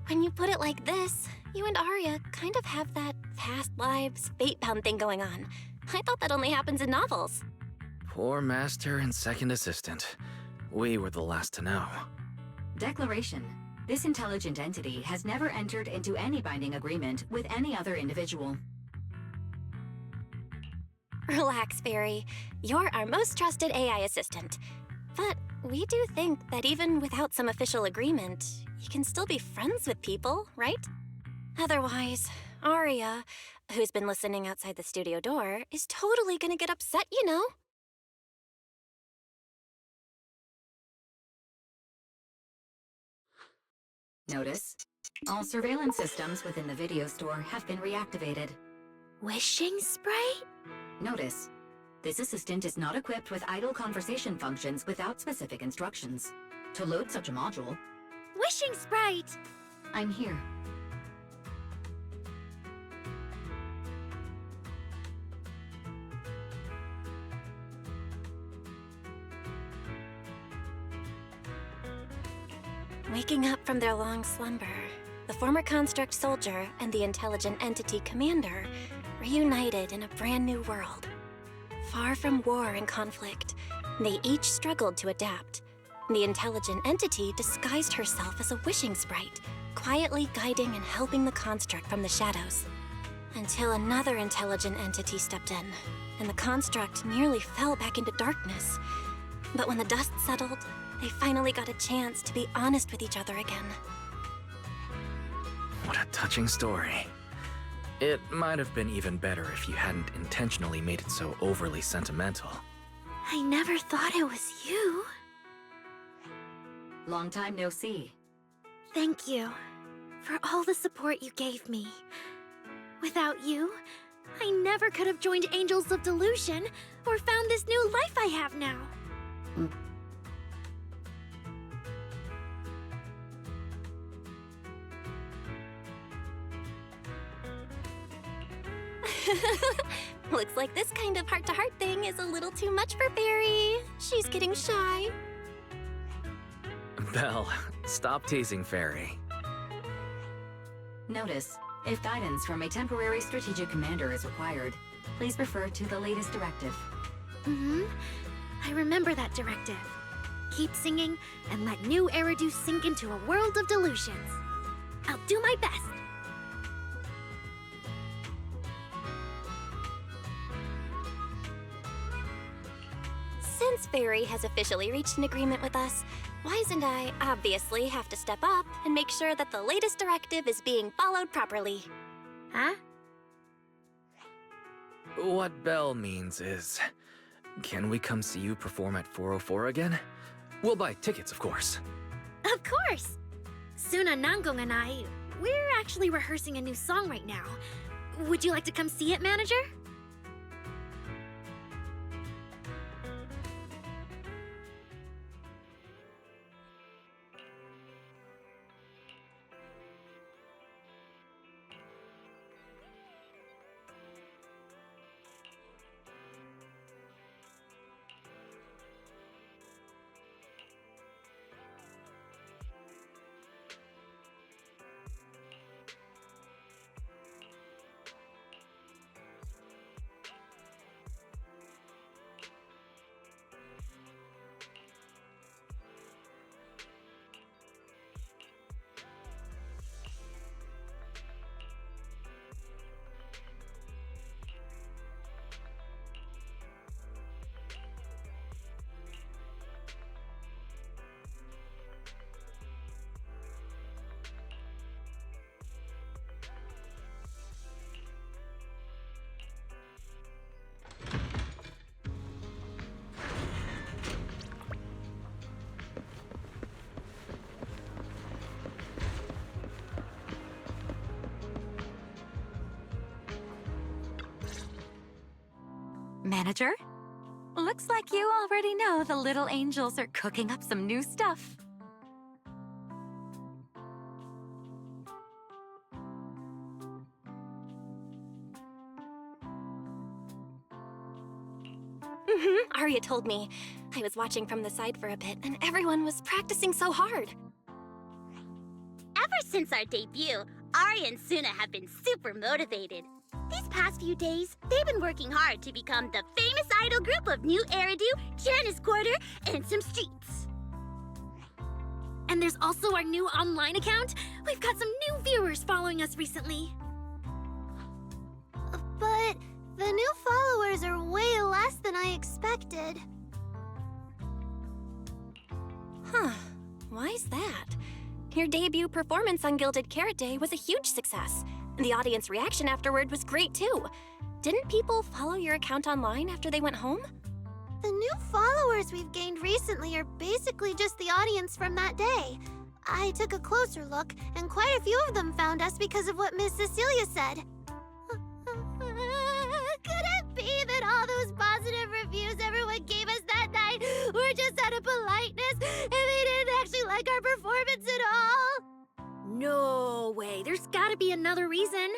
When you put it like this, you and Arya kind of have that past lives, fate-bound thing going on. I thought that only happens in novels. Poor master and second assistant. We were the last to know. Declaration. This intelligent entity has never entered into any binding agreement with any other individual. Relax, Fairy. You're our most trusted AI assistant. But we do think that even without some official agreement, you can still be friends with people, right? Otherwise, Arya, who's been listening outside the studio door, is totally gonna get upset, you know? Notice, all surveillance systems within the video store have been reactivated. Wishing spray? Notice, this assistant is not equipped with idle conversation functions without specific instructions. To load such a module, Wishing sprite! I'm here. Waking up from their long slumber, the former construct soldier and the intelligent entity commander reunited in a brand new world. Far from war and conflict, they each struggled to adapt. The intelligent entity disguised herself as a wishing sprite, quietly guiding and helping the construct from the shadows. Until another intelligent entity stepped in, and the construct nearly fell back into darkness. But when the dust settled, they finally got a chance to be honest with each other again. What a touching story. It might have been even better if you hadn't intentionally made it so overly sentimental. I never thought it was you. Long time no see. Thank you for all the support you gave me. Without you, I never could have joined Angels of Delusion or found this new life I have now. Looks like this kind of heart-to-heart thing is a little too much for Fairy. She's getting shy. Belle, stop teasing Fairy. Notice, if guidance from a temporary strategic commander is required, please refer to the latest directive. I remember that directive. Keep singing and let new Eridu sink into a world of delusions. I'll do my best. Since Fairy has officially reached an agreement with us, Wise and I obviously have to step up and make sure that the latest directive is being followed properly. Huh? What Belle means is, can we come see you perform at 404 again? We'll buy tickets, of course. Of course! Suna, Nangong, and I, we're actually rehearsing a new song right now. Would you like to come see it, manager? Manager? Looks like you already know the little angels are cooking up some new stuff. Arya told me. I was watching from the side for a bit, and everyone was practicing so hard. Ever since our debut, Arya and Suna have been super motivated. These past few days, they've been working hard to become the famous idol group of New Eridu, Janice Quarter, and some streets. And there's also our new online account. We've got some new viewers following us recently. But the new followers are way less than I expected. Huh. Why's that? Your debut performance on Gilded Carrot Day was a huge success. The audience reaction afterward was great too. Didn't people follow your account online after they went home? The new followers we've gained recently are basically just the audience from that day. I took a closer look, and quite a few of them found us because of what Miss Cecilia said. Could it be that all those positive reviews everyone gave us that night were just out of politeness, and they didn't actually like our performance at all? No way, there's gotta be another reason.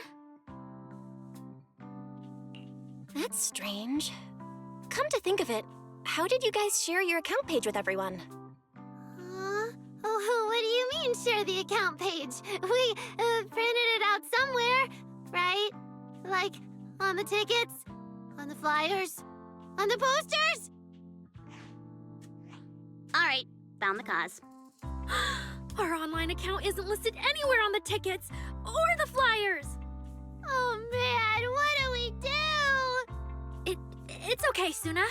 That's strange. Come to think of it, how did you guys share your account page with everyone? Oh, what do you mean, share the account page? We printed it out somewhere, right? Like, on the tickets, on the flyers, on the posters? Alright, found the cause. Our online account isn't listed anywhere on the tickets or the flyers. Oh man, what do we do? It's okay, Suna.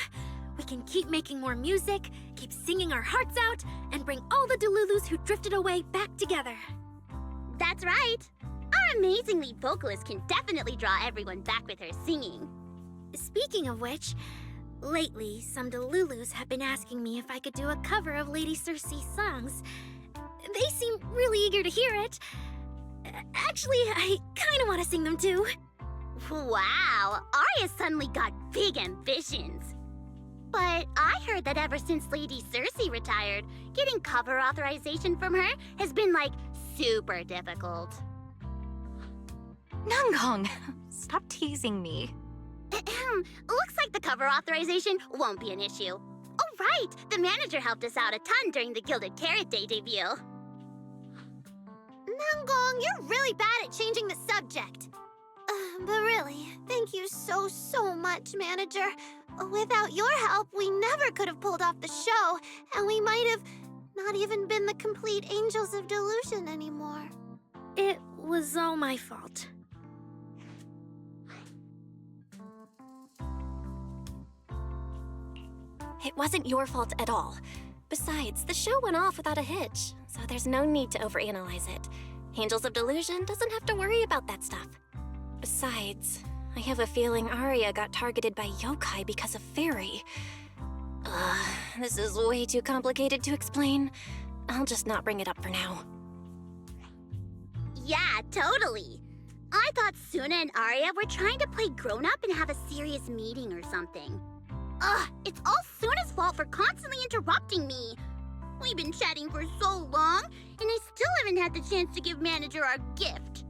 We can keep making more music, keep singing our hearts out, and bring all the Delulus who drifted away back together. That's right. Our amazingly vocalist can definitely draw everyone back with her singing. Speaking of which, lately some Delulus have been asking me if I could do a cover of Lady Circe's songs. They seem really eager to hear it. Actually, I kind of want to sing them too. Wow, Arya suddenly got big ambitions. But I heard that ever since Lady Circe retired, getting cover authorization from her has been, like, super difficult. Nangong, Stop teasing me. Looks like the cover authorization won't be an issue. Oh, right! The manager helped us out a ton during the Gilded Carrot Day debut. Nangong, you're really bad at changing the subject. But really, thank you so much, Manager. Without your help, we never could have pulled off the show, and we might have not even been the complete Angels of Delusion anymore. It was all my fault. It wasn't your fault at all. Besides, the show went off without a hitch, so there's no need to overanalyze it. Angels of Delusion doesn't have to worry about that stuff. Besides, I have a feeling Arya got targeted by yokai because of Fairy. This is way too complicated to explain. I'll just not bring it up for now. Yeah, totally. I thought Suna and Arya were trying to play grown-up and have a serious meeting or something. It's all Suna's fault for constantly interrupting me. We've been chatting for so long, and I still haven't had the chance to give Manager our gift.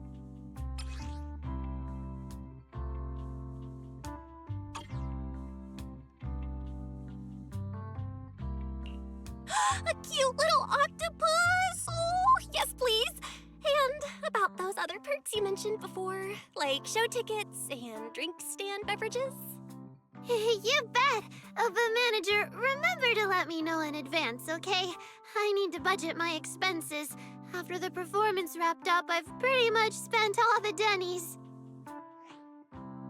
A cute little octopus! Oh, yes, please! And about those other perks you mentioned before, like show tickets and drink stand beverages. You bet! But Manager, remember to let me know in advance, okay? I need to budget my expenses. After the performance wrapped up, I've pretty much spent all the Denny's.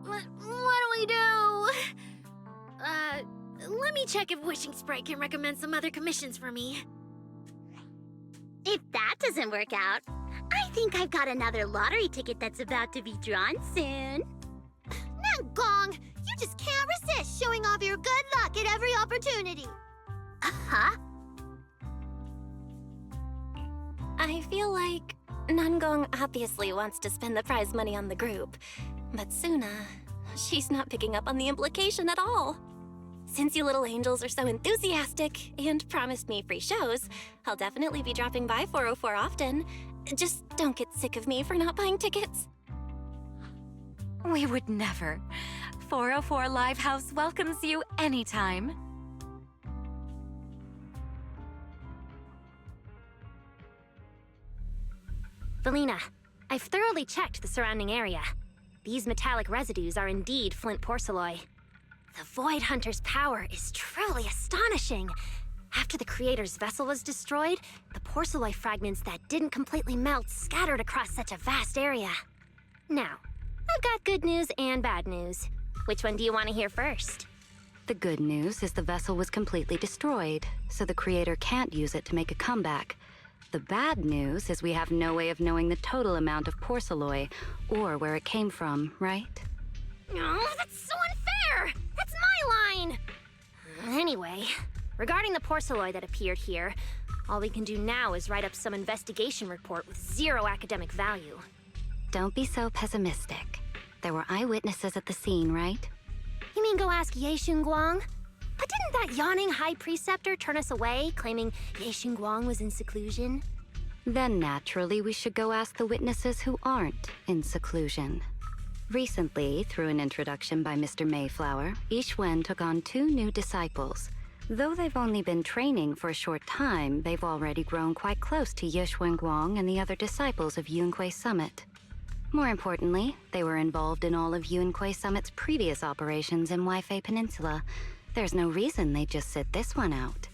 What do we do? Let me check if Wishing Sprite can recommend some other commissions for me. If that doesn't work out, I think I've got another lottery ticket that's about to be drawn soon. Nangong, you just can't resist showing off your good luck at every opportunity. Huh? I feel like Nangong obviously wants to spend the prize money on the group, but Suna, she's not picking up on the implication at all. Since you little angels are so enthusiastic and promised me free shows, I'll definitely be dropping by 404 often. Just don't get sick of me for not buying tickets. We would never. 404 Live House welcomes you anytime. Felina, I've thoroughly checked the surrounding area. These metallic residues are indeed flint porcelloi. The Void Hunter's power is truly astonishing. After the creator's vessel was destroyed, the porcelloi fragments that didn't completely melt scattered across such a vast area. Now, I've got good news and bad news. Which one do you want to hear first? The good news is the vessel was completely destroyed, so the creator can't use it to make a comeback. The bad news is we have no way of knowing the total amount of porcelloi, or where it came from, right? Oh, that's so unfair! That's my line! Anyway, regarding the porcelloi that appeared here, all we can do now is write up some investigation report with zero academic value. Don't be so pessimistic. There were eyewitnesses at the scene, right? You mean go ask Ye Xinguang? But didn't that yawning high preceptor turn us away, claiming Ye Xinguang was in seclusion? Then naturally we should go ask the witnesses who aren't in seclusion. Recently, through an introduction by Mr. Mayflower, Yixuan took on 2 new disciples. Though they've only been training for a short time, they've already grown quite close to Ye Xuanguang and the other disciples of Yunque Summit. More importantly, they were involved in all of Yunque Summit's previous operations in Waifei Peninsula. There's no reason they'd just sit this one out.